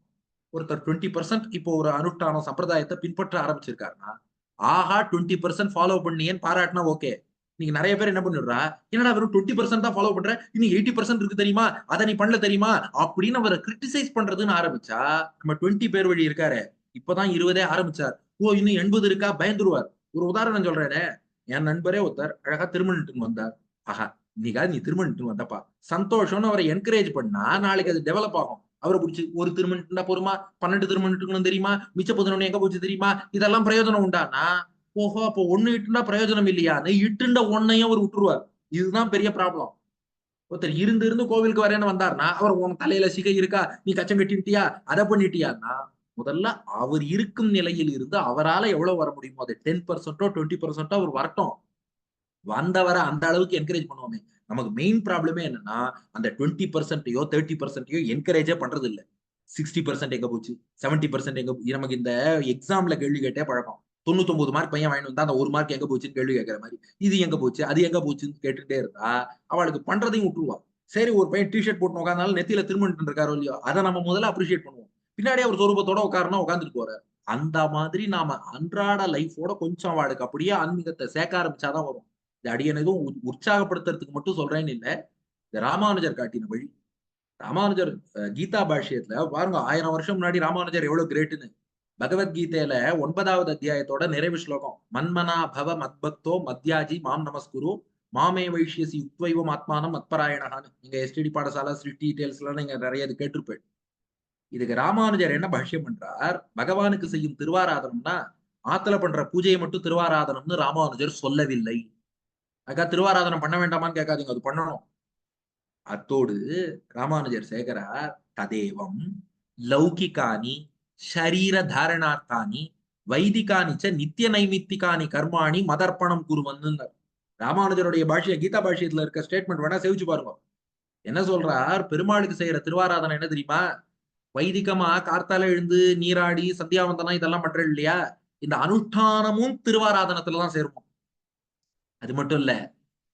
ஒருத்தர் 20% இப்போ ஒரு அனுஷ்டானம் சம்பிரதாயத்தை பின்பற்ற ஆரம்பிச்சிருக்காருன்னா, ஆஹா 20% ஃபாலோ பண்ணியேன்னு பாராட்டினா ஓகே. நீங்க நிறைய பேர் என்ன பண்ணிடுறா, என்னடா வெறும் 20% தான் ஃபாலோ பண்ற, இன்னும் 80% இருக்கு தெரியுமா, அதை நீ பண்ணல தெரியுமா அப்படின்னு அவரை கிரிட்டிசைஸ் பண்றதுன்னு ஆரம்பிச்சா, நம்ம 20 பேர் வழி இருக்காரு, இப்பதான் 20 ஆரம்பிச்சார், ஓ இன்னும் 80 இருக்கா பயந்துருவார். ஒரு உதாரணம் சொல்றேனே, என் நண்பரே ஒருத்தர் அழகா திருமணத்துக்கு வந்தார். ஆஹா இன்னைக்காவது நீ திருமணத்துக்கு வந்தப்பா சந்தோஷம்னு அவரை என்கரேஜ் பண்ணா நாளைக்கு அது டெவலப் ஆகும். அவரை பிடிச்சி ஒரு திருமணம் போருமா, 12 திருமணம் தெரியுமா, மிச்ச 11 எங்க போச்சு தெரியுமா, இதெல்லாம் பிரயோஜனம் உண்டானா, ஓஹோ அப்போ ஒண்ணு இட்டுண்டா பிரயோஜனம் இல்லையா, இட்டுண்ட ஒன்னையும் அவர் விட்டுருவார். இதுதான் பெரிய ப்ராப்ளம். ஒருத்தர் இருந்து கோவிலுக்கு வரேன்னு வந்தாருன்னா அவர் உன் தலையில சிகை இருக்கா, நீ கச்சம் கட்டிட்டியா, அதை பண்ணிட்டியான்னா, முதல்ல அவர் இருக்கும் நிலையில் இருந்து அவரால எவ்வளவு வர முடியுமோ அது 10%ஓ 20%ஓ அவர் வரட்டும். வந்தவரை அந்த அளவுக்கு என்கரேஜ் பண்ணுவோமே. நமக்கு மெயின் ப்ராப்ளமே என்னன்னா, அந்த 20%யோ 30%யோ என்கரேஜே பண்றது இல்ல. 60% எங்க போச்சு, 70% எங்க நமக்கு இந்த எக்ஸாம்ல கேள்வி கேட்டே பழக்கம். 99 மார்க் பையன் வாங்கிட்டு வந்தா அந்த 1 மார்க் எங்க போச்சுன்னு கேள்வி கேட்கிற மாதிரி, இது எங்க போச்சு, அது எங்க போச்சுன்னு கேட்டுட்டே இருந்தா அவளுக்கு பண்றதையும் விட்டுருவா. சரி ஒரு பையன் டிஷர்ட் போட்டு உட்கார்ந்தாலும் நெத்தியில திருமணம் இருக்காரோ இல்லையோ, அதை நம்ம முதல்ல அப்ரிஷியேட் பண்ணுவோம். பின்னாடியே அவர் சொரூபத்தோட உட்காருனா உட்கார்ந்துட்டு போறாரு. அந்த மாதிரி நாம அன்றாட லைஃபோட கொஞ்சம் அவளுக்கு அப்படியே ஆன்மீகத்தை சேர்க்க ஆரம்பிச்சாதான் வரும். இந்த அடியன் எதுவும் உற்சாகப்படுத்துறதுக்கு மட்டும் சொல்றேன்னு இல்ல, இந்த ராமானுஜர் காட்டின வழி. ராமானுஜர் கீதா பாஷ்யத்துல பாருங்க, 1000 வருஷம் முன்னாடி ராமானுஜர் எவ்வளவு கிரேட்னு. பகவத்கீதையில 9வது அத்தியாயத்தோட நிறைவு ஸ்லோகம், மன்மனா பவ மத்பக்தோ மத்யாஜி மாம் நமஸ்குரு மாமே வைஷ்யசி யுக்வைவம் ஆத்மானம் மத்பராயணகான்னு நீங்க எஸ்டிடி பாடசாலா சிருஷ்டி டீடைல்ஸ் எல்லாம் நீங்க நிறைய இது கேட்டிருப்பேன். இதுக்கு ராமானுஜர் என்ன பாஷ்யம் பண்றார்? பகவானுக்கு செய்யும் திருவாராதனம்னா ஆத்துல பண்ற பூஜையை மட்டும் திருவாராதனம்னு ராமானுஜர் சொல்லவில்லை. அக்கா திருவாராதனம் பண்ண வேண்டாமான்னு கேட்காதீங்க, அது பண்ணணும். அத்தோடு ராமானுஜர் சேகரார் ததேவம் லௌகிகானி ஷரீர தாரணார்த்தானி வைதிகானி ச நித்திய நைமித்திகானி கர்மாணி மதர்ப்பணம் குருவன்னு ராமானுஜருடைய பாஷ்ய கீதா பாஷ்யத்துல இருக்க ஸ்டேட்மெண்ட் வேணா சேவிச்சு பாருங்க. என்ன சொல்றார்? பெருமாளுக்கு செய்யற திருவாராதனை என்ன தெரியுமா? வைதிகமா கார்த்தால எழுந்து நீராடி சந்தியாவந்தனம் இதெல்லாம் பண்றது இல்லையா? இந்த அனுஷ்டானமும் திருவாராதனத்துலதான் சேருவோம். அது மட்டும் இல்ல,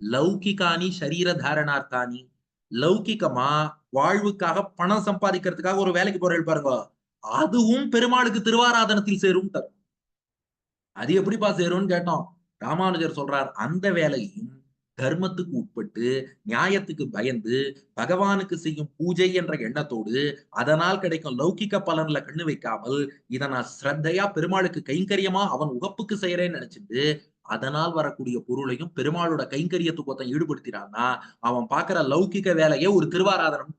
லௌகிகானி ஷரீர தாரணார்த்தானி லௌகிகமா வாழ்வுக்காக பணம் சம்பாதிக்கிறதுக்காக ஒரு வேலைக்கு போற பாருங்க, அதுவும் பெருமாளுக்கு திருவாராதனத்தில் சேரும். அது எப்படிப்பா சேரும்னு கேட்டோம். ராமானுஜர் சொல்றார், அந்த வேலையும் தர்மத்துக்கு உட்பட்டு நியாயத்துக்கு பயந்து பகவானுக்கு செய்யும் பூஜை என்ற எண்ணத்தோடு அதனால் கிடைக்கும் லௌகிக பலன்ல கண்ணு வைக்காமல் இதை நான் ஸ்ரத்தையா பெருமாளுக்கு கைங்கரியமா அவன் உகப்புக்கு செய்யறேன்னு நினைச்சிட்டு அதனால் வரக்கூடிய பொருளையும் பெருமாளோட கைங்கரியத்துக்கு ஒருத்தன் ஈடுபடுத்தினான்னா அவன் பாக்குற லௌகிக வேலையே ஒரு திருவாராதனம்.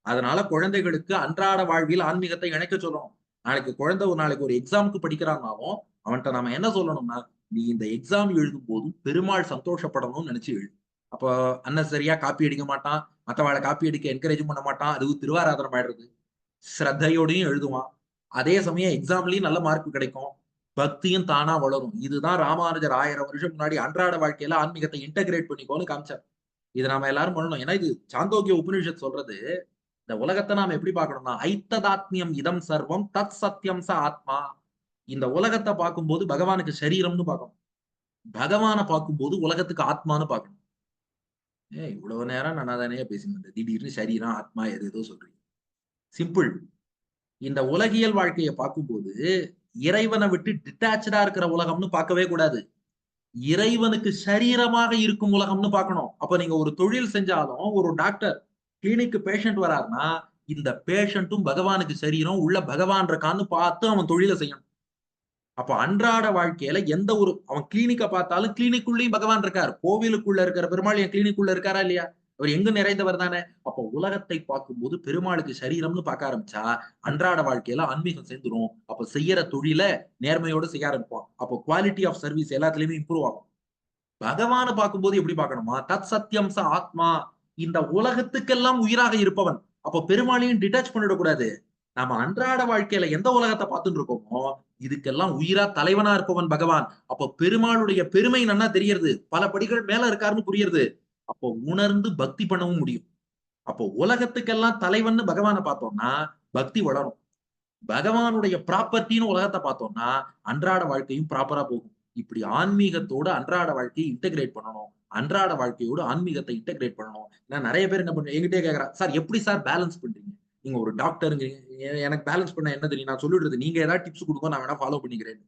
அதனால குழந்தைகளுக்கு அன்றாட வாழ்வில் ஆன்மீகத்தை இணைக்க சொல்லணும். நாளைக்கு ஒரு எக்ஸாமுக்கு படிக்கிறான்னாலும் அவன்கிட்ட நாம என்ன சொல்லணும்னா, நீ இந்த எக்ஸாம் எழுதும் போதும் பெருமாள் சந்தோஷப்படணும்னு நினைச்சு எழுது. அப்போ அன்னசரியா காப்பி அடிக்க மாட்டான், மற்றவாளை காப்பி அடிக்க என்கரேஜ் பண்ண மாட்டான், அதுவும் திருவாராதனம் ஆயிடுறது. ஸ்ரத்தையோடையும் எழுதுவான், அதே சமயம் எக்ஸாம்லயும் நல்ல மார்க் கிடைக்கும், பக்தியும் தானா வளரும். இதுதான் ராமானுஜர் 1000 வருஷம் முன்னாடி அன்றாட வாழ்க்கையில ஆன்மீகத்தை இன்டகிரேட் பண்ணிக்கோன்னு காமிச்சார். இதை நாம எல்லாரும் பண்ணணும். ஏன்னா இது சாந்தோக்கிய உபநிஷத் சொல்றது. இந்த உலகத்தை நாம எப்படி பார்க்கணும்னா, ஐத்ததாத்மியம் இதம் சர்வம் தத் சத்தியம் ச ஆத்மா. இந்த உலகத்தை பார்க்கும்போது பகவானுக்கு சரீரம்னு பார்க்கணும், பகவானை பார்க்கும்போது உலகத்துக்கு ஆத்மான்னு பார்க்கணும். இவ்வளவு நேரம் நான் தானே பேசினேன், திடீர்னு சரீரம் ஆத்மா எது ஏதோ சொல்றீங்க. சிம்பிள். இந்த உலகியல் வாழ்க்கையை பார்க்கும்போது இறைவனை விட்டு டிட்டாச்சா இருக்கிற உலகம்னு பார்க்கவே கூடாது, இறைவனுக்கு சரீரமாக இருக்கும் உலகம்னு பார்க்கணும். அப்ப நீங்க ஒரு தொழில் செஞ்சாலும், ஒரு டாக்டர் கிளினிக்கு பேஷண்ட் வராருன்னா இந்த பேஷண்ட்டும் பகவானுக்கு சரீரம் உள்ள பகவான் இருக்கான்னு பார்த்து அவன் தொழிலை செய்யணும். அப்ப அன்றாட வாழ்க்கையில எந்த ஒரு அவன் கிளினிக்க பார்த்தாலும் கிளினிக்குள்ளேயும் பகவான் இருக்கார். கோவிலுக்குள்ள இருக்கிற பெருமாள் என் கிளினிக்குள்ள இருக்காரா இல்லையா? அவர் எங்கு நிறைந்தவர் தானே. அப்ப உலகத்தை பார்க்கும்போது பெருமாளுக்கு சரீரம்னு பார்க்க ஆரம்பிச்சா அன்றாட வாழ்க்கையில ஆன்மீகம் சேர்ந்துரும். அப்ப செய்யற தொழில நேர்மையோடு செய்ய ஆரம்பிப்போம். அப்போ குவாலிட்டி ஆஃப் சர்வீஸ் எல்லாத்துலயுமே இம்ப்ரூவ் ஆகும். பகவானை பார்க்கும்போது எப்படி பார்க்கணுமா? தத் சத்தியம் ச ஆத்மா. இந்த உலகத்துக்கெல்லாம் உயிராக இருப்பவன். அப்போ பெருமாளையும் டிட்டாச் பண்ணிடக்கூடாது. நாம அன்றாட வாழ்க்கையில எந்த உலகத்தை பார்த்துட்டு இருக்கோமோ இதுக்கெல்லாம் உயிரா தலைவனா இருப்பவன் பகவான். அப்போ பெருமாளுடைய பெருமை நன்னா தெரியறது, பல படிகள் மேல இருக்காருன்னு புரியுறது. அப்போ உணர்ந்து பக்தி பண்ணவும் முடியும். அப்போ உலகத்துக்கெல்லாம் தலைவன் பகவானை பார்த்தோம்னா பக்தி வளரும். பகவானுடைய ப்ராப்பர்ட்டின்னு உலகத்தை பார்த்தோம்னா அன்றாட வாழ்க்கையும் ப்ராப்பரா போகும். இப்படி ஆன்மீகத்தோட அன்றாட வாழ்க்கையை இன்டகிரேட் பண்ணணும், அன்றாட வாழ்க்கையோட ஆன்மீகத்தை இன்டகிரேட் பண்ணணும். ஏன்னா நிறைய பேர் என்ன பண்ணுங்க, என்கிட்டே கேட்கறா, சார் எப்படி சார் பேலன்ஸ் பண்றீங்க? நீங்க ஒரு டாக்டருங்க, எனக்கு பேலன்ஸ் பண்ண என்ன தெரியும்? நான் சொல்லிடுறது, நீங்க ஏதாவது டிப்ஸ் கொடுங்க, நான் வேணா ஃபாலோ பண்ணிக்கிறேன்.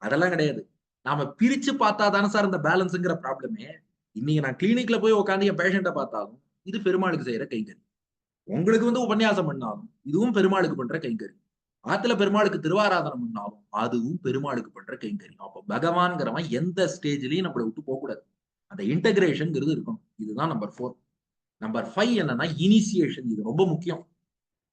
அதெல்லாம் கிடையாது. நாம பிரிச்சு பார்த்தா தானே சார் இந்த பேலன்ஸ்ங்கிற ப்ராப்ளமே. இன்னைக்கு நான் கிளினிக்ல போய் உட்காந்து என் பேஷண்ட்டை பார்த்தாலும் இது பெருமாளுக்கு செய்யற கைங்கறி. உங்களுக்கு உபன்யாசம் பண்ணாலும் இதுவும் பெருமாளுக்கு பண்ற கைங்கறி. ஆத்துல பெருமாளுக்கு திருவாராதனம் பண்ணாலும் அதுவும் பெருமாளுக்கு பண்ற கைங்கரியம். அப்ப பகவான்கிறவன் எந்த ஸ்டேஜ்லயும் நம்மளை விட்டு போக கூடாது. அந்த இன்டகிரேஷன்ங்கிறது இருக்கணும். இதுதான் நம்பர் 4. நம்பர் 5 என்னன்னா இனிஷியேஷன். இது ரொம்ப முக்கியம்.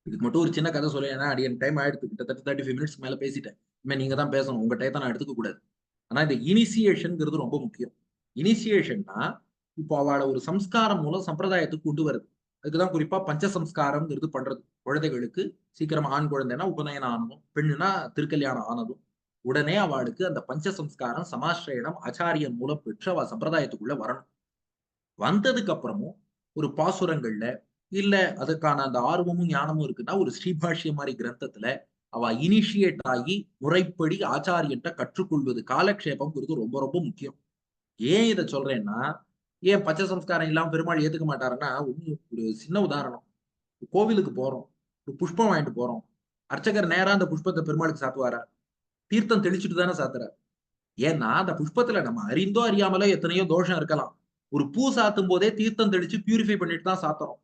இதுக்கு மட்டும் ஒரு சின்ன கதை சொல்ல, ஏன்னா அடியன் டைம் ஆயிடுத்து, கிட்டத்தட்ட 35 மினிட்ஸ் மேல பேசிட்டேன். இனிமே நீங்க தான் பேசணும், உங்க டயத்தை நான் எடுத்துக்க கூடாது. ஆனா இந்த இனிஷியேஷன்ங்கிறது ரொம்ப முக்கியம். இனிஷியேஷன்னா இப்போ அவளை ஒரு சம்ஸ்காரம் மூலம் சம்பிரதாயத்துக்கு கொண்டு வருது. அதுக்குதான் குறிப்பா பஞ்ச சம்ஸ்காரம்ங்கிறது பண்றது. குழந்தைகளுக்கு சீக்கிரமா ஆண் குழந்தைன்னா உபநயனம் ஆனதும், பெண்ணுனா திருக்கல்யாணம் ஆனதும் உடனே அவளுக்கு அந்த பஞ்ச சம்ஸ்காரம் சமாஸ்ரயணம் ஆச்சாரியன் மூலம் பெற்று அவ சம்பிரதாயத்துக்குள்ள வரணும். வந்ததுக்கு அப்புறமும் ஒரு பாசுரங்கள்ல இல்ல அதுக்கான அந்த ஆர்வமும் ஞானமும் இருக்குன்னா ஒரு ஸ்ரீபாஷ்ய மாதிரி கிரந்தத்துல அவ இனிஷியேட் ஆகி முறைப்படி ஆச்சாரியன்ட்ட கற்றுக்கொள்வது காலக்ஷேபம்ங்கிறது ரொம்ப ரொம்ப முக்கியம். ஏன் இதை சொல்றேன்னா, ஏன் பச்சை சம்ஸ்காரம் இல்லாம பெருமாள் ஏத்துக்க மாட்டாருன்னா, ஒரு சின்ன உதாரணம். கோவிலுக்கு போறோம், ஒரு புஷ்பம் வாங்கிட்டு போறோம், அர்ச்சகர் நேரா அந்த புஷ்பத்தை பெருமாளுக்கு சாத்துவாரா? தீர்த்தம் தெளிச்சுட்டு தானே சாத்துறாரு. ஏன்னா அந்த புஷ்பத்துல நம்ம அறிந்தோ அறியாமலோ எத்தனையோ தோஷம் இருக்கலாம். ஒரு பூ சாத்தும் போதே தீர்த்தம் தெளிச்சு பியூரிஃபை பண்ணிட்டு தான் சாத்துறோம்.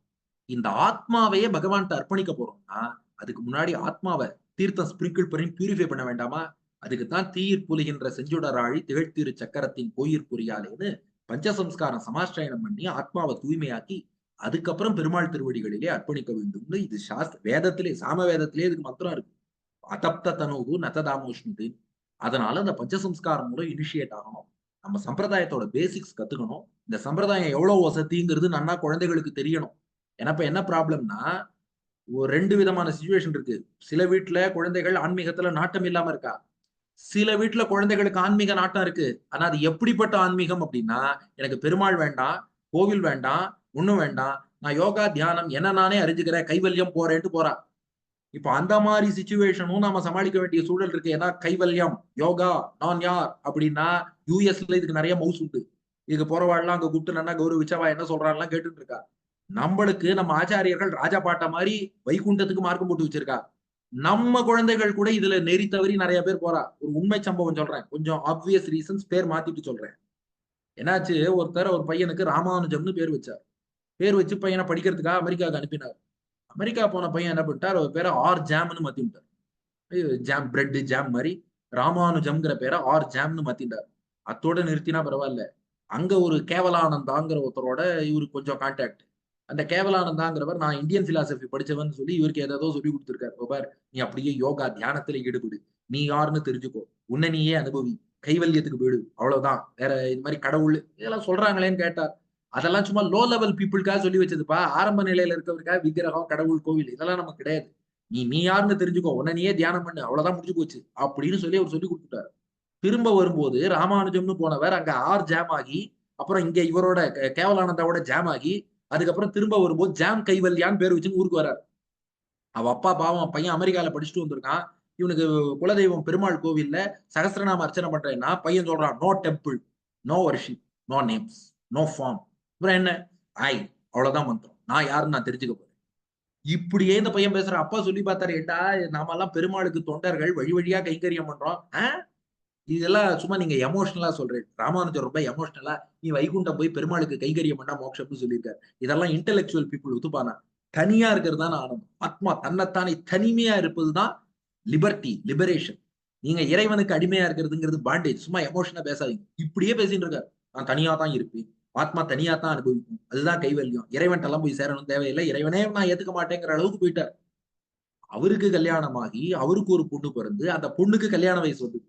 இந்த ஆத்மாவையே பகவான்கிட்ட அர்ப்பணிக்க போறோம்னா அதுக்கு முன்னாடி ஆத்மாவை தீர்த்தம் ஸ்பிரிங்கிள் பண்ணி பியூரிஃபை பண்ண வேண்டாமா? அதுக்குத்தான் தீயிற் புலிகின்ற செஞ்சுடராழி திகழ்த்திரு சக்கரத்தின் கோயிற் புரியாலேன்னு பஞ்சசம்ஸ்காரம் சமாஷ்டயனம் பண்ணி ஆத்மாவை தூய்மையாக்கி அதுக்கப்புறம் பெருமாள் திருவடிகளிலே அர்ப்பணிக்க வேண்டும்னு இது சாஸ்திர வேதத்திலே சாம வேதத்திலே இதுக்கு மந்திரம் இருக்கு. அதப்த தனோகு நததாமோஷ்ணுது. அதனால இந்த பஞ்சசம்ஸ்காரம் மூலம் இனிஷியேட் ஆகணும். நம்ம சம்பிரதாயத்தோட பேசிக்ஸ் கத்துக்கணும். இந்த சம்பிரதாயம் எவ்வளவு வசதிங்கிறது நன்னா குழந்தைகளுக்கு தெரியணும். ஏன்னா இப்ப என்ன ப்ராப்ளம்னா, ஒரு 2 விதமான சிச்சுவேஷன் இருக்கு. சில வீட்ல குழந்தைகள் ஆன்மீகத்துல நாட்டம் இல்லாம இருக்கா. சில வீட்ல குழந்தைகளுக்கு ஆன்மீக நாட்டம் இருக்கு. ஆனா அது எப்படிப்பட்ட ஆன்மீகம் அப்படின்னா, எனக்கு பெருமாள் வேண்டாம், கோவில் வேண்டாம், ஒண்ணும் வேண்டாம். நான் யோகா, தியானம் என்ன நானே அறிஞ்சுக்கிறேன், கைவல்யம் போறேன்ட்டு போறா. இப்ப அந்த மாரி சிச்சுவேஷனும் நாம சமாளிக்க வேண்டிய சூழல் இருக்கு. ஏன்னா கைவல்யம், யோகா, நான் யார் அப்படின்னா யுஎஸ்ல இதுக்கு நிறைய மவுஸ் உண்டு. இதுக்கு போறவாள்லாம் அங்க கூப்பிட்டு நல்லா கௌரவிச்சா அவ என்ன சொல்றான்லாம் கேட்டுட்டு இருக்கா. நம்மளுக்கு நம்ம ஆச்சாரியர்கள் ராஜா பாட்டா மாதிரி வைகுண்டத்துக்கு மார்க்கம் போட்டு வச்சிருக்கா. நம்ம குழந்தைகள் கூட இதுல நெறி தவறி நிறைய பேர் போறா. ஒரு உண்மை சம்பவம் சொல்றேன். கொஞ்சம் ஆப்வியஸ் ரீசன்ஸ் பேர் மாத்திட்டு சொல்றேன். என்னாச்சு, ஒரு பையனுக்கு ராமானுஜம்னு பேர் வச்சார். பேர் வச்சு பையனை படிக்கிறதுக்காக அமெரிக்காவுக்கு அனுப்பினார். அமெரிக்கா போன பையன் என்ன பண்ணிட்டார், அவர் பேரை ஆர் ஜாம்னு மாத்தி விட்டார். ஜாம் பிரெட் ஜாம் மாதிரி ராமானுஜம்ங்கிற பேரை ஆர் ஜாம்னு மாத்திட்டார். அத்தோட நிறுத்தினா பரவாயில்ல. அங்க ஒரு கேவலானந்தாங்கிற ஒருத்தரோட இவருக்கு கொஞ்சம் கான்டாக்ட். அந்த கேவலானந்தாங்கிறவர் நான் இந்தியன் பிலாசபி படிச்சவன் சொல்லி இவருக்கு ஏதோ சொல்லி கொடுத்திருக்காரு. பார், நீ அப்படியே யோகா தியானத்துல ஈடுபடு, நீ யாருன்னு தெரிஞ்சுக்கோ, உன்னை நீயே அனுபவி, கைவல்யத்துக்கு போயிடு, அவ்வளவுதான், வேற இது மாதிரி கடவுள் இதெல்லாம் சொல்றாங்களேன்னு கேட்டார். அதெல்லாம் சும்மா லோ லெவல் பீப்புளுக்காக சொல்லி வச்சதுப்பா. ஆரம்ப நிலையில இருக்கவருக்காக விக்கிரகம், கடவுள், கோவில் இதெல்லாம் நமக்கு கிடையாது. நீ யாருன்னு தெரிஞ்சுக்கோ, உன்னை நீயே தியானம் பண்ணு, அவ்வளவுதான், முடிஞ்சு போச்சு அப்படின்னு சொல்லி அவர் சொல்லி கொடுத்துட்டாரு. திரும்ப வரும்போது ராமானுஜம்னு போனவர் அங்க ஆர் ஜாம் ஆகி, அப்புறம் இங்க இவரோட கேவலானந்தாவோட ஜாம் ஆகி, அதுக்கப்புறம் திரும்ப வரும்போது ஜாம் கைவல்யான்னு பேர் வச்சுன்னு ஊருக்கு வராரு. அவ அப்பா பாவம், பையன் அமெரிக்கால படிச்சுட்டு வந்திருக்கான். இவனுக்கு குலதெய்வம் பெருமாள் கோவில்ல சகஸ்ரநாம அர்ச்சனை பண்றேன்னா பையன் சொல்றான், no temple, no worship, no names, no form. அப்புறம் என்ன, ஐ, அவ்வளவுதான் மந்திரம், நான் யாருன்னு நான் தெரிஞ்சுக்க போறேன். இப்படியே இந்த பையன் பேசுற. அப்பா சொல்லி பார்த்தாரு, ஏட்டா நாம எல்லாம் பெருமாளுக்கு தொண்டர்கள், வழி வழியா கைங்கரியம் பண்றோம். இதெல்லாம் சும்மா நீங்க எமோஷனலா சொல்றேன். ராமானுஜர் ரொம்ப எமோஷனலா நீ வைகுண்டம் போய் பெருமாளுக்கு கைங்கரியம் பண்ணா மோட்சம்னு சொல்லியிருக்காரு. இதெல்லாம் இன்டெலெக்சுவல் பீப்புள் ஒத்துப்பானா? தனியா இருக்கிறது தான் ஆனந்தம். ஆத்மா தன்னைத்தானே தனிமையா இருப்பதுதான் லிபர்ட்டி, லிபரேஷன். நீங்க இறைவனுக்கு அடிமையா இருக்கிறதுங்கிறது பாண்டேஜ். சும்மா எமோஷனா பேசாதீங்க. இப்படியே பேசிட்டு இருக்காரு. நான் தனியா தான் இருப்பேன், ஆத்மா தனியா தான் அனுபவிக்கும், அதுதான் கைவல்யம், இறைவன் எல்லாம் போய் சேரணும் தேவையில்லை, இறைவனே நான் ஏத்துக்க மாட்டேங்கிற அளவுக்கு போயிட்டார். அவருக்கு கல்யாணமாகி அவருக்கு ஒரு பொண்ணு பிறந்து அந்த பொண்ணுக்கு கல்யாண வயசு வந்து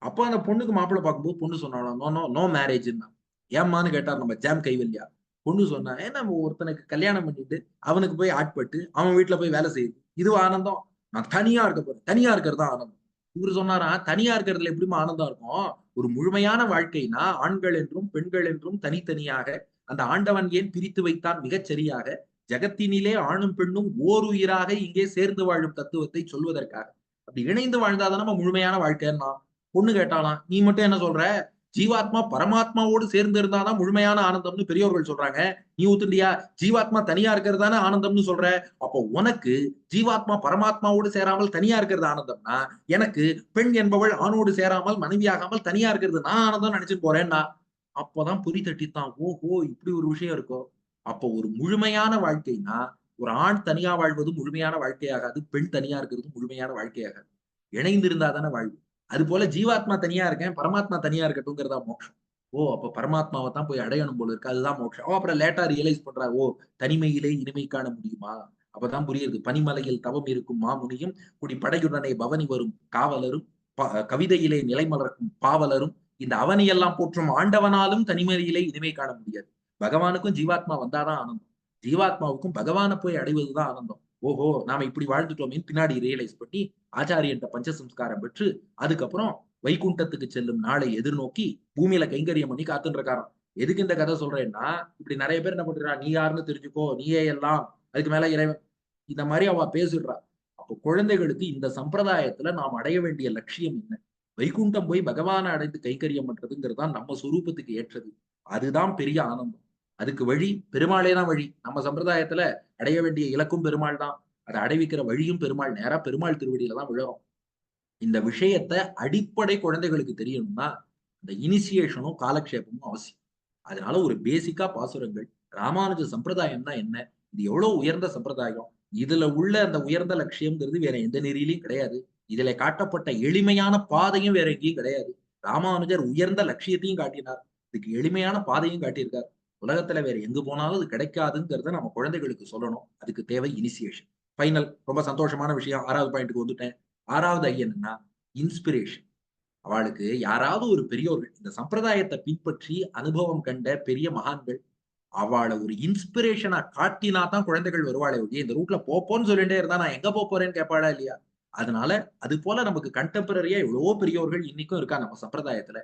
அப்ப அந்த பொண்ணுக்கு மாப்பிள்ளை பார்க்கும்போது பொண்ணு சொன்னாலும் நோ நோ நோ மேரேஜ்ன்னா. ஏம்மான்னு கேட்டார் நம்ம ஜாம் கைவல்யா. பொண்ணு சொன்னா, ஏன்னா நம்ம ஒருத்தனுக்கு கல்யாணம் பண்ணிட்டு அவனுக்கு போய் ஆட்பட்டு அவன் வீட்டுல போய் வேலை செய்யுது, இது ஆனந்தம்? நான் தனியா இருக்க போறேன், தனியா இருக்கிறது தான் ஆனந்தம். இவரு சொன்னாரா, தனியா இருக்கிறதுல எப்படிமா ஆனந்தம் இருக்கும்? ஒரு முழுமையான வாழ்க்கைனா ஆண்கள் என்றும் பெண்கள் என்றும் தனித்தனியாக அந்த ஆண்டவன் ஏன் பிரித்து வைத்தான் மிகச் சரியாக, ஜகத்தினிலே ஆணும் பெண்ணும் ஓர் உயிராக இங்கே சேர்ந்து வாழும் தத்துவத்தை சொல்வதற்காக. அப்படி இணைந்து வாழ்ந்தாதான் நம்ம முழுமையான வாழ்க்கைன்னா. பொண்ணு கேட்டாலாம், நீ மட்டும் என்ன சொல்ற, ஜீவாத்மா பரமாத்மாவோடு சேர்ந்து இருந்தாதான் முழுமையான ஆனந்தம்னு பெரியவர்கள் சொல்றாங்க, நீ ஊத்துண்டியா? ஜீவாத்மா தனியா இருக்கிறது தானே ஆனந்தம்னு சொல்ற. அப்போ உனக்கு ஜீவாத்மா பரமாத்மாவோடு சேராமல் தனியா இருக்கிறது ஆனந்தம்னா, எனக்கு பெண் என்பவள் ஆணோடு சேராமல் மனைவியாகாமல் தனியா இருக்கிறது நான் ஆனந்தம் நினைச்சுட்டு போறேன்னா. அப்பதான் புரி தட்டித்தான், ஓஹோ இப்படி ஒரு விஷயம் இருக்கும். அப்போ ஒரு முழுமையான வாழ்க்கைனா, ஒரு ஆண் தனியா வாழ்வது முழுமையான வாழ்க்கையாகாது, பெண் தனியா இருக்கிறது முழுமையான வாழ்க்கையாகாது. இணைந்து இருந்தா தானே வாழ்வு. அது போல ஜீவாத்மா தனியா இருக்கேன், பரமாத்மா தனியா இருக்கட்டும்ங்கிறதா மோட்சம். ஓ அப்ப பரமாத்மாவை தான் போய் அடையணும் போல இருக்கு, அதுதான் மோட்சம். அப்புறம் லேட்டா ரியலைஸ் பண்றாரு, ஓ தனிமையிலே இனிமை காண முடியுமா? அப்பதான் புரியுது, பனிமலையில் தவம் இருக்கும் மாமுனியும் குடி படையுடனே பவனி வரும் காவலரும் கவிதையிலே நிலைமலர்க்கும் பாவலரும் இந்த அவனியெல்லாம் போற்றும் ஆண்டவனாலும் தனிமையிலே இனிமை காண முடியாது. பகவானுக்கும் ஜீவாத்மா வந்தாதான் ஆனந்தம், ஜீவாத்மாவுக்கும் பகவானை போய் அடைவதுதான் ஆனந்தம். ஓஹோ நாம இப்படி வாழ்ந்துட்டோமே பின்னாடி ரியலைஸ் பண்ணி ஆச்சாரியன்ட்ட பஞ்சசம்ஸ்காரம் பெற்று அதுக்கப்புறம் வைகுண்டத்துக்கு செல்லும் நாளை எதிர்நோக்கி பூமியில கைங்கரியம் பண்ணி காத்துட்டு இருக்காராம். எதுக்கு இந்த கதை சொல்றேன்னா, இப்படி நிறைய பேர் என்ன பண்றா, நீ யாருன்னு தெரிஞ்சுக்கோ, நீயே எல்லாம், அதுக்கு மேல இறைவன், இந்த மாதிரி அவ பேசிடுறா. அப்போ குழந்தைகளுக்கு இந்த சம்பிரதாயத்துல நாம் அடைய வேண்டிய லட்சியம் என்ன? வைகுண்டம் போய் பகவானை அடைந்து கைங்கரியம் பண்றதுங்கிறதுதான் நம்ம சுரூபத்துக்கு ஏற்றது. அதுதான் பெரிய ஆனந்தம். அதுக்கு வழி பெருமாளே தான் வழி. நம்ம சம்பிரதாயத்துல அடைய வேண்டிய இலக்கும் பெருமாள் தான், அதை அடைவிக்கிற வழியும் பெருமாள். நேரா பெருமாள் திருவடியில தான் விழுறோம். இந்த விஷயத்த அடிப்படை குழந்தைகளுக்கு தெரியணும்னா இந்த இனிஷியேஷனும் காலக்ஷேபமும் அவசியம். அதனால ஒரு பேசிக்கா பாசுரங்கள், ராமானுஜ சம்பிரதாயம்னா என்ன, இது எவ்வளவு உயர்ந்த சம்பிரதாயம், இதுல உள்ள அந்த உயர்ந்த லட்சியம்ங்கிறது வேற எந்த நெறியிலையும் கிடையாது. இதுல காட்டப்பட்ட எளிமையான பாதையும் வேற எங்கேயும் கிடையாது. ராமானுஜர் உயர்ந்த லட்சியத்தையும் காட்டினார். இதுக்கு எளிமையான பாதையும் காட்டியிருக்காரு. உலகத்துல வேற எங்க போனாலும் அது கிடைக்காதுங்கிறத நம்ம குழந்தைகளுக்கு சொல்லணும். அதுக்கு தேவை இனிஷியேஷன். ஃபைனல் ரொம்ப சந்தோஷமான விஷயம். 6வது பாயிண்ட்க்கு வந்துட்டேன். 6வது ஐ என்னன்னா, இன்ஸ்பிரேஷன். அவளுக்கு யாராவது ஒரு பெரியோர்கள், இந்த சம்பிரதாயத்த பின்பற்றி அனுபவம் கண்ட பெரிய மகான்கள், அவள ஒரு இன்ஸ்பிரேஷனா காட்டினா தான் குழந்தைகள் வருவாளே ஒழிய, இந்த ரூட்ல போன்னு சொல்லிட்டே இருந்தா நான் எங்க போறேன்னு கேட்பாளா இல்லையா? அதனால அது போல நமக்கு கன்டெம்பரரியா எவ்வளவோ பெரியோர்கள் இன்னைக்கும் இருக்கா நம்ம சம்பிரதாயத்துல.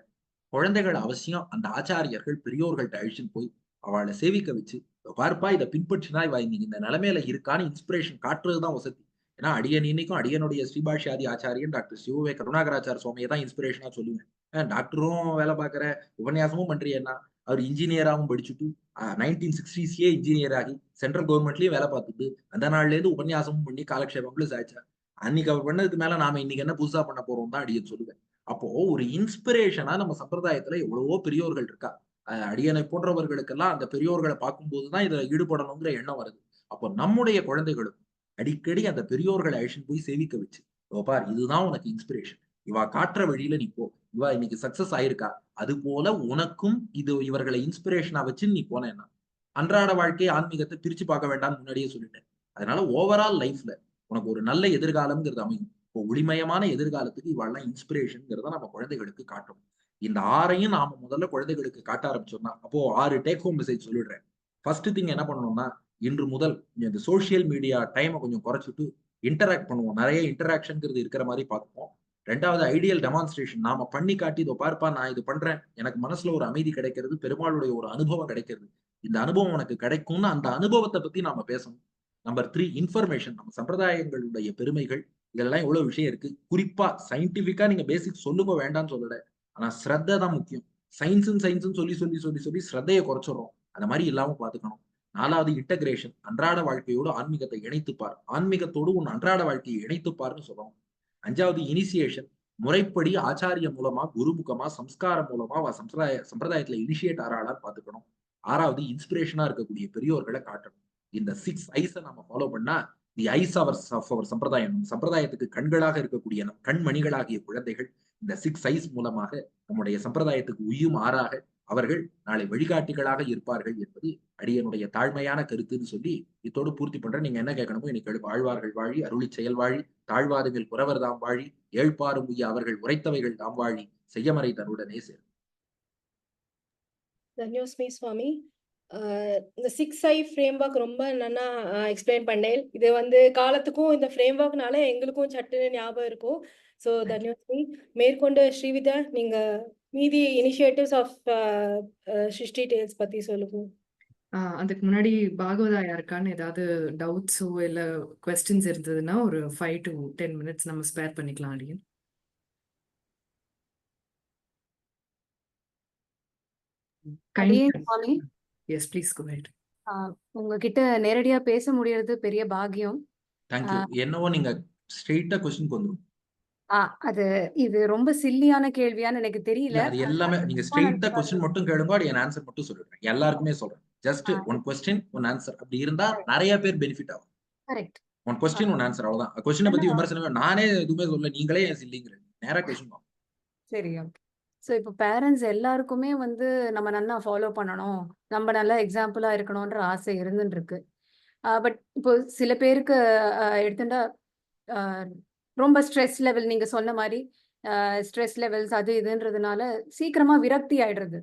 குழந்தைகள் அவசியம் அந்த ஆச்சாரியர்கள், பெரியோர்கள்ட்ட அழைச்சுன்னு போய் அவள சேவிக்க வச்சு, "இதோ பாருப்பா இத பின்பற்றினா இவ இன்னைக்கு இந்த நிலைமையில இருக்கான்னு" இன்ஸ்பிரேஷன் காட்டுறது தான் வசதி. ஏன்னா அடியேன் இன்னைக்கும் அடியனுடைய ஸ்ரீபாஷ்யாதி ஆச்சாரியன் டாக்டர் சிவவே கருணாகராச்சார சுவாமிய தான் இன்ஸ்பிரேஷனா சொல்லுவேன். டாக்டரும் வேலை பார்க்கிற, உபன்யாசமும் பண்றியேன்னா, அவர் இன்ஜினியராவும் படிச்சுட்டு 1960ஸ்லயே இன்ஜினியர் ஆகி சென்ட்ரல் கவர்மெண்ட்லயும் வேலை பார்த்துட்டு, அந்த நாள்ல இருந்து உபன்யாசமும் பண்ணி காலக்ஷேபங்களும் சாதிச்சார். அன்னைக்கு அவர் பண்ணதுக்கு மேல நாம இன்னைக்கு என்ன புதுசா பண்ண போறோம் தான் அடியேன் சொல்லுவேன். அப்போ ஒரு இன்ஸ்பிரேஷனா நம்ம சம்பிரதாயத்துல எவ்வளவோ பெரியோர்கள் இருக்கா. அடியனை போன்றவர்களுக்கெல்லாம் அந்த பெரியோர்கள பார்க்கும்போது தான் இதுல ஈடுபடணுங்கிற எண்ணம் வருது. அப்போ நம்முடைய குழந்தைகளும் அடிக்கடி அந்த பெரியோர்கள அழைச்சுன்னு போய் சேவிக்க வச்சு, "இதோ பார் இதுதான் உனக்கு இன்ஸ்பிரேஷன். இவ காட்டுற வழியில நீ போ. இவ இன்னைக்கு சக்சஸ் ஆயிருக்கா. அதுபோல உனக்கும் இது இவர்களை இன்ஸ்பிரேஷனா வச்சு நீ போனேன்னா" அன்றாட வாழ்க்கை, ஆன்மீகத்த பிரிச்சு பார்க்க வேண்டாம்னு முன்னாடியே சொல்லிட்டேன். அதனால ஓவரால் லைஃப்ல உனக்கு ஒரு நல்ல எதிர்காலம்ங்கிறது அமையும். இப்போ ஒளிமயமான எதிர்காலத்துக்கு இவாள்லாம் இன்ஸ்பிரேஷன்ங்கிறத நம்ம குழந்தைகளுக்கு காட்டணும். இந்த 6யும் நாம முதல்ல குழந்தைகளுக்கு காட்ட ஆரம்பிச்சோம்னா, அப்போ 6 டேக் ஹோம் மெசேஜ் சொல்லிடுறேன். ஃபர்ஸ்ட் திங் என்ன பண்ணணும்னா, இன்று முதல் இந்த சோசியல் மீடியா டைம கொஞ்சம் குறைச்சுட்டு இன்டராக்ட் பண்ணுவோம். நெறைய இன்டராக்ஷன்ங்கிறது இருக்கிற மாரி பார்த்துப்போம். 2வது ஐடியல் டெமான்ஸ்ட்ரேஷன். நாம பண்ணி காட்டி, "இதோ பாருப்பா நான் இது பண்றேன். எனக்கு மனசுல ஒரு அமைதி கிடைக்கிறது. பெருமாளுடைய ஒரு அனுபவம் கிடைக்கிறது. இந்த அனுபவம் உனக்கு கிடைக்கும்னு" அந்த அனுபவத்த பத்தி நாம பேசணும். Number 3 information. நம்ம சம்பிரதாயங்களுடைய பெருமைகள், இதெல்லாம் எவ்வளவு விஷயம் இருக்கு. குறிப்பா சயின்டிஃபிக்கா நீங்க பேசிக்ஸ் சொல்லுங்க வேண்டாம்னு சொல்லல. ஆனா ஸ்ரத்த தான் முக்கியம். சயின்ஸ்ன்னு சொல்லி ஸ்ரத்தைய குறைச்சுடுறோம். அந்த மாரி இல்லாம பார்த்துக்கணும். 4வது இன்டகிரேஷன். அன்றாட வாழ்க்கையோடு ஆன்மீகத்தை இணைத்துப் பார். ஆன்மீகத்தோடு உன் அன்றாட வாழ்க்கையை இணைத்துப் பார்ன்னு சொல்லணும். 5வது இனிஷியேஷன். முறைப்படி ஆச்சாரிய மூலமா, குருமுகமா, சம்ஸ்காரம் மூலமா அவ சம்பிரதாயத்துல இனிஷியேட் ஆறாளான்னு பார்த்துக்கணும். 6வது இன்ஸ்பிரேஷனா இருக்கக்கூடிய பெரியோர்கள காட்டணும். இந்த 6 ஐஸ நம்ம ஃபாலோ பண்ணா, தி ஐஸ் ஆஃப் அவர் சம்பிரதாயம். சம்பிரதாயத்துக்கு கண்களாக இருக்கக்கூடிய நம் கண்மணிகளாகிய குழந்தைகள், இந்த 6 ஐஸ் மூலமாக நம்முடைய சம்பிரதாயத்துக்கு உய்யும் ஆறாக அவர்கள் நாளை வழிகாட்டிகளாக இருப்பார்கள் என்பது அடியனுடைய தாழ்மையான கருத்துன்னு சொல்லி, இத்தோடு பூர்த்தி பண்றேன். நீங்க என்ன கேட்கணுமோ இன்னைக்கு எழுப்பு. ஆழ்வார்கள் வாழி, அருளிச் செயல் வாழி, தாழ்வாதுவில் குரவர் தாம் வாழி, ஏழ்பாரும் உய்ய அவர்கள் உரைத்தவைகள் தாம் வாழி, செய்யமறை தன்னுடனே சேர். ಧನ್ಯೋಸ್ಮಿ ಸ್ವಾಮಿ. இந்த 6 ஐ ஃப்ரேம்வொர்க் ரொம்ப நன்னா எக்ஸ்பிளைன் பண்ணேன். இது வந்து காலத்துக்கும் இந்த ஃப்ரேம்வொர்க்னால எங்களுக்கும் சட்டுன்னு ஞாபகம் இருக்கும். So thank you. தன்யோஸ்மி. மேற்கொண்டு ஸ்ரீவித்யா நீங்க மீதி இனிஷியேட்டிவ்ஸ் ஆஃப் சிருஷ்டி டேல்ஸ் பத்தி சொல்லுங்க. அதுக்கு முன்னாடி பாகவதா யாருக்கான்னு ஏதாவது டவுட்ஸோ இல்ல கொஸ்டின்ஸ் இருந்ததுன்னா ஒரு 5 to 10 minutes நம்ம ஸ்பேர் பண்ணிக்கலாம் அடியன். அடியேன் சுவாமி, எஸ் ப்ளீஸ் கோ ஹெட். உங்ககிட்ட நேரடியா பேச முடியறது பெரிய பாக்கியம். Thank you. என்னவோ நீங்க ஸ்ட்ரெயிட்டா கொஸ்டின் வந்துரும். அது இது ரொம்ப சில்லியான கேள்வியான்னு எனக்கு இல்ல தெரியல. அது எல்லாமே நீங்க ஸ்ட்ரெயிட்டா கொஸ்டின் மட்டும் கேளுங்க. என் ஆன்சர் மட்டும் சொல்லிடுறேன். எல்லாருக்குமே சொல்றேன். Just one question one answer அப்படி இருந்தா நிறைய பேர் பெனிஃபிட் ஆகும். Correct. One question one answer அவ்வளவுதான். கொஸ்டினை பத்தி விமர்சனமே நானே எதுவுமே சொல்ல, நீங்களே ஏன் சில்லிங்கிறீங்க. நேரா கொஸ்டின் வாங்க. சரி, ஓகே. ஸோ இப்போ பேரண்ட்ஸ் எல்லாருக்குமே வந்து நம்ம நல்லா ஃபாலோ பண்ணணும், நம்ம நல்லா எக்ஸாம்பிளா இருக்கணும்ன்ற ஆசை இருந்துட்டு இருக்கு. பட் இப்போ சில பேருக்கு எடுத்துட்டா ரொம்ப ஸ்ட்ரெஸ் லெவல், நீங்க சொன்ன மாதிரி ஸ்ட்ரெஸ் லெவல்ஸ் அது இதுன்றதுனால சீக்கிரமா விரக்தி ஆயிடுறது.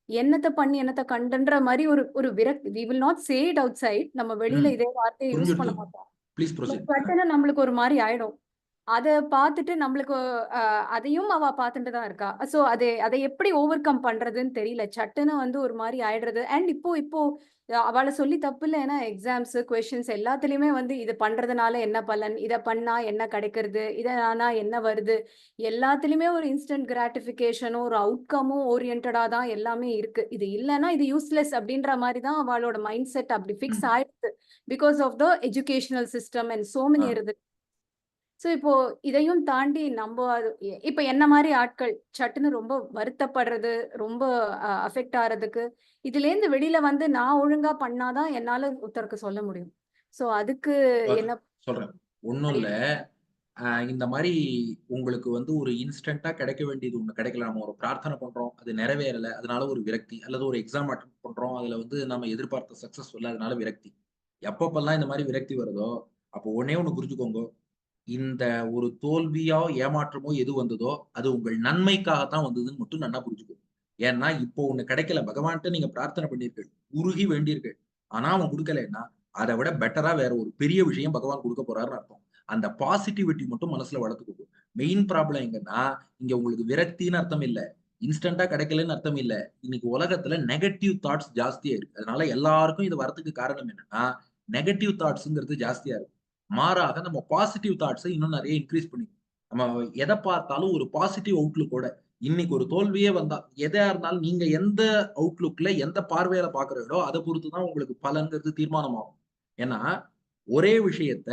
என்னத்த பண்ணி என்னத்த கண்டுன்ற மாதிரி ஒரு ஒரு விரக்தி. we will not say it outside. நம்ம வெளியில இதே வார்த்தையை யூஸ் பண்ண மாட்டோம். Please proceed. பட்டுன்னு நம்மளுக்கு ஒரு மாதிரி ஆயிடும். அத பார்த்துட்டு நம்மளுக்கு அதையும் அவ பார்த்துட்டு தான் இருக்கா. சோ அதை எப்படி ஓவர் கம் பண்றதுன்னு தெரியல. சட்டுன்னு வந்து ஒரு மாதிரி ஆயிடுறது. அண்ட் இப்போ அவளை சொல்லி தப்பு இல்லை. ஏன்னா எக்ஸாம்ஸ் கொஸ்டின்ஸ் எல்லாத்துலயுமே வந்து இது பண்றதுனால என்ன பலன், இதை பண்ணா என்ன கிடைக்கிறது, இதை ஆனா என்ன வருது, எல்லாத்துலயுமே ஒரு இன்ஸ்டன்ட் கிராட்டிபிகேஷனும் ஒரு அவுட்கமும் ஓரியன்டா தான் எல்லாமே இருக்கு. இது இல்லைன்னா இது யூஸ்லெஸ் அப்படின்ற மாதிரி தான் அவளோட மைண்ட் செட் அப்படி ஃபிக்ஸ் ஆயிடுது. Because of the educational system and so many இருக்கு. ஸோ இப்போ இதையும் தாண்டி நம்ம இப்போ என்ன மாதிரி ஆட்கள் சட்டுன்னு ரொம்ப வருத்தப்படுறது, ரொம்ப அஃபெக்ட் ஆகிறதுக்கு, இதுலேருந்து வெளியில வந்து நான் ஒழுங்கா பண்ணாதான் என்னால ஒருத்தருக்கு சொல்ல முடியும். ஸோ அதுக்கு என்ன சொல்றேன். ஒன்றும் இல்ல, இந்த மாதிரி உங்களுக்கு வந்து ஒரு இன்ஸ்டன்டா கிடைக்க வேண்டியது ஒண்ணு கிடைக்கல. நம்ம ஒரு பிரார்த்தனை பண்றோம், அது நிறைவேறல, அதனால ஒரு விரக்தி. அல்லது ஒரு எக்ஸாம் அட்டெண்ட் பண்றோம், அதுல வந்து நம்ம எதிர்பார்த்த சக்சஸ் வரல, அதனால விரக்தி. எப்பப்பெல்லாம் இந்த மாதிரி விரக்தி வருதோ, அப்போ ஒண்ணே ஒண்ணு புரிஞ்சுக்கோங்க. இந்த ஒரு தோல்வியோ, ஏமாற்றமோ எது வந்ததோ, அது உங்கள் நன்மைக்காக தான் வந்ததுன்னு மட்டும் நல்லா புரிஞ்சுக்கோங்க. ஏன்னா, இப்போ ஒண்ணு கிடைக்கல. பகவான்ட்ட நீங்க பிரார்த்தனை பண்ணீர்கள், உருகி வேண்டீர்கள். ஆனா அவன் குடுக்கலைன்னா, அத விட பெட்டரா வேற ஒரு பெரிய விஷயம் பகவான் குடுக்க போறாருன்னு அர்த்தம். அந்த பாசிட்டிவிட்டி மட்டும் மனசுல வளர்த்துக்கோங்க. மெயின் ப்ராப்ளம் எங்கன்னா, இங்க உங்களுக்கு விரக்தின்னு அர்த்தம் இல்ல. இன்ஸ்டன்ட்டா கிடைக்கலன்னு அர்த்தம் இல்ல. இன்னைக்கு உலகத்துல நெகட்டிவ் தாட்ஸ் ஜாஸ்தியா இருக்கு. அதனால எல்லாருக்கும் இது வரதுக்கு காரணம் என்னன்னா, நெகட்டிவ் தாட்ஸ்ங்கிறது ஜாஸ்தியா இருக்கு. மாறாக நம்ம பாசிட்டிவ் தாட்ஸ இன்னும் நிறைய இன்கிரீஸ் பண்ணிக்கணும். நம்ம எத பார்த்தாலும் ஒரு பாசிட்டிவ் அவுட்லுக்கோட இன்னைக்கு ஒரு தோல்வியே வந்தா, எதா இருந்தாலும் நீங்க எந்த அவுட்லுக்ல, எந்த பார்வையில பார்க்கிறீர்களோ, அத பொறுத்து தான் உங்களுக்கு பலன்கிறது தீர்மானமாகும். ஏன்னா, ஒரே விஷயத்த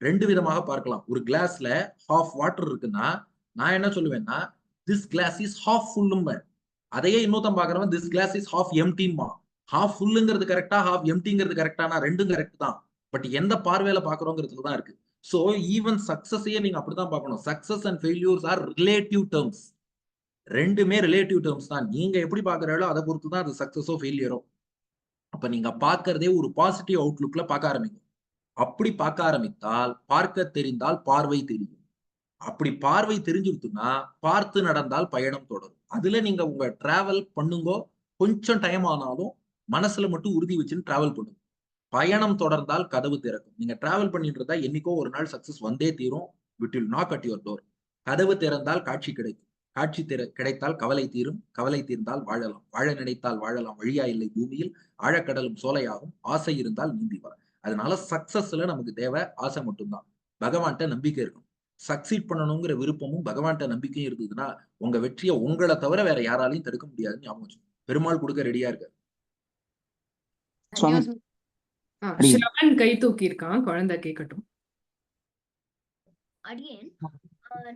2 விதமாக பார்க்கலாம். ஒரு கிளாஸ்ல ஹால்ஃப் வாட்டர் இருக்குன்னா, நான் என்ன சொல்லுவேன்னா, திஸ் கிளாஸ் இஸ் ஹால்ஃப் ஃபுல்லும்பேன். அதையே இன்னொருத்தன் பார்க்கிறவன் திஸ் கிளாஸ் இஸ் ஹால்ஃப் எம்ப்டிம்பான். ஹால்ஃப் ஃபுல்லுங்கிறது கரெக்ட்டா, ஹால்ஃப் எம்ப்டிங்கிறது கரெக்ட்டானா 2ம் கரெக்ட் தான். பட் எந்த பார்வையில பார்க்கிறோங்கிறதுல தான் இருக்கு. சோ ஈவன் சக்சஸையே நீங்க அப்படித்தான் பார்க்கணும். Success and failures are relative terms. 2மே ரிலேட்டிவ் டெர்ம்ஸ் தான். நீங்க எப்படி பார்க்கிறீர்களோ அத பொறுத்து தான் அது சக்சஸோ ஃபெயிலியரோ. அப்ப நீங்க பார்க்கிறதே ஒரு பாசிட்டிவ் அவுட்லுக்ல பார்க்க ஆரம்பிங்க. அப்படி பார்க்க ஆரம்பித்தால், பார்க்க தெரிந்தால் பார்வை தெரியும். அப்படி பார்வை தெரிஞ்சிருச்சுன்னா, பார்த்து நடந்தால் பயணம் தொடரும். அதுல நீங்க உங்க டிராவல் பண்ணுங்கோ. கொஞ்சம் டைம் ஆனாலும் மனசுல மட்டும் உறுதி வச்சுன்னு டிராவல் பண்ணுங்க. பயணம் தொடர்ந்தால் கதவு திறக்கும். நீங்க டிராவல் பண்ணிட்டு இருந்தா என்னைக்கோ ஒரு நாள் சக்சஸ் வந்தே தீரும். It will knock at your door. கதவு திறந்தால் காட்சி கிடைக்கும். காட்சி கிடைத்தால் கவலை தீரும். கவலை தீர்ந்தால் வாழலாம். வாழ நினைத்தால் வாழலாம். வழியா இல்லை பூமியில். ஆழக்கடலும் சோலையாகும். ஆசை இருந்தால் நீந்தி வா. அதனால சக்சஸ்ல நமக்கு தேவை ஆசை மட்டும்தான். பகவான்கிட்ட நம்பிக்கை இருக்கணும். சக்சீட் பண்ணணுங்கிற விருப்பமும் பகவான்கிட்ட நம்பிக்கையும் இருந்ததுன்னா, உங்க வெற்றியை உங்களை தவிர வேற யாராலையும் தடுக்க முடியாதுன்னு ஞாபகம் வச்சுக்கோங்க. பெருமாள் கொடுக்க ரெடியா இருக்காரு. சுவாமி அடி ஸ்ரவன் கை தூக்கி இருக்கான். குழந்தை கேட்கட்டும். அடியேன்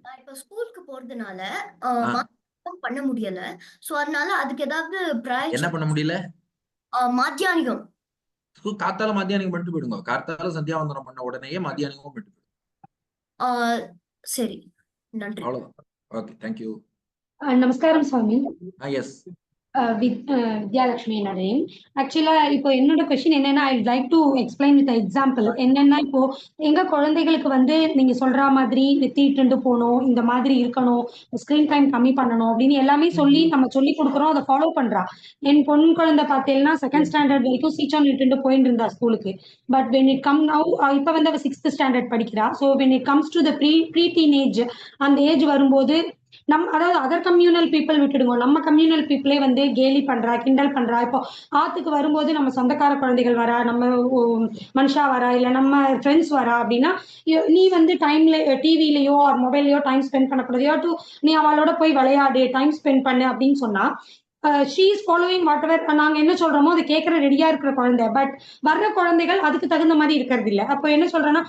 நான் இப்ப ஸ்கூலுக்கு போறதுனால ஆ, மாத்தியானிகம் பண்ண முடியல. சோ அதனால அதுக்கு ஏதாவது என்ன பிராய்ச்சித்தம் பண்ண முடியல? மாத்தியானிகம் காத்தால மத்தியானம் பண்ணிட்டு போயிடுங்க. காத்தால சந்தியாவந்தனம் பண்ண உடனேயே மத்தியானமும் பண்ணிட்டு போயிடுங்க. ஆஹ் சரி, நன்றி. அவ்வளவுதான். Okay, thank you. நமஸ்காரம் சுவாமி. எஸ். வித்யாலட்சுமி நரேன். ஆக்சுவலா இப்போ என்னோட கொஸ்டின் என்னன்னா, I like to explain with example. என்னன்னா, இப்போ எங்க குழந்தைகளுக்கு வந்து நீங்க சொல்ற மாதிரி நெத்திட்டு போகணும், இந்த மாதிரி இருக்கணும், ஸ்கிரீன் டைம் கம்மி பண்ணணும் அப்படின்னு எல்லாமே சொல்லி நம்ம சொல்லி கொடுக்குறோம், அதை ஃபாலோ பண்றா. என் பொன் குழந்தை பார்த்தீங்கன்னா 2nd ஸ்டாண்டர்ட் வரைக்கும் ஸ்விட்ச் ஆன் இட்டு போயிட்டு இருந்தா ஸ்கூலுக்கு. But when it come now, இப்ப வந்து அவ 6th ஸ்டாண்டர்ட் படிக்கிறா. So when it comes to the pre teenage, அந்த ஏஜ் வரும்போது அதாவது அதர் கம்யூனல் பீப்புள் விட்டுடுங்க, நம்ம கம்யூனல் பீப்புளே வந்து கேலி பண்றா, கிண்டல் பண்றா. இப்போ ஆத்துக்கு வரும்போது நம்ம சொந்தக்கார குழந்தைகள் வரா, நம்ம மனுஷா வரா, இல்ல நம்ம ஃப்ரெண்ட்ஸ் வரா அப்படின்னா, நீ வந்து டைம்ல டிவிலயோ ஆர் மொபைல்லயோ டைம் ஸ்பெண்ட் பண்ணக்கூடாது, டு நீ அவளோட போய் விளையாடு, டைம் ஸ்பெண்ட் பண்ணு அப்படின்னு சொன்னா, she is following what ever நாங்க என்ன சொல்றோமோ அதை கேட்கற ரெடியா இருக்கிற குழந்தை. பட் வர்ற குழந்தைகள் அதுக்கு தகுந்த மாதிரி இருக்கிறது இல்ல. அப்போ என்ன சொல்றேன்னா,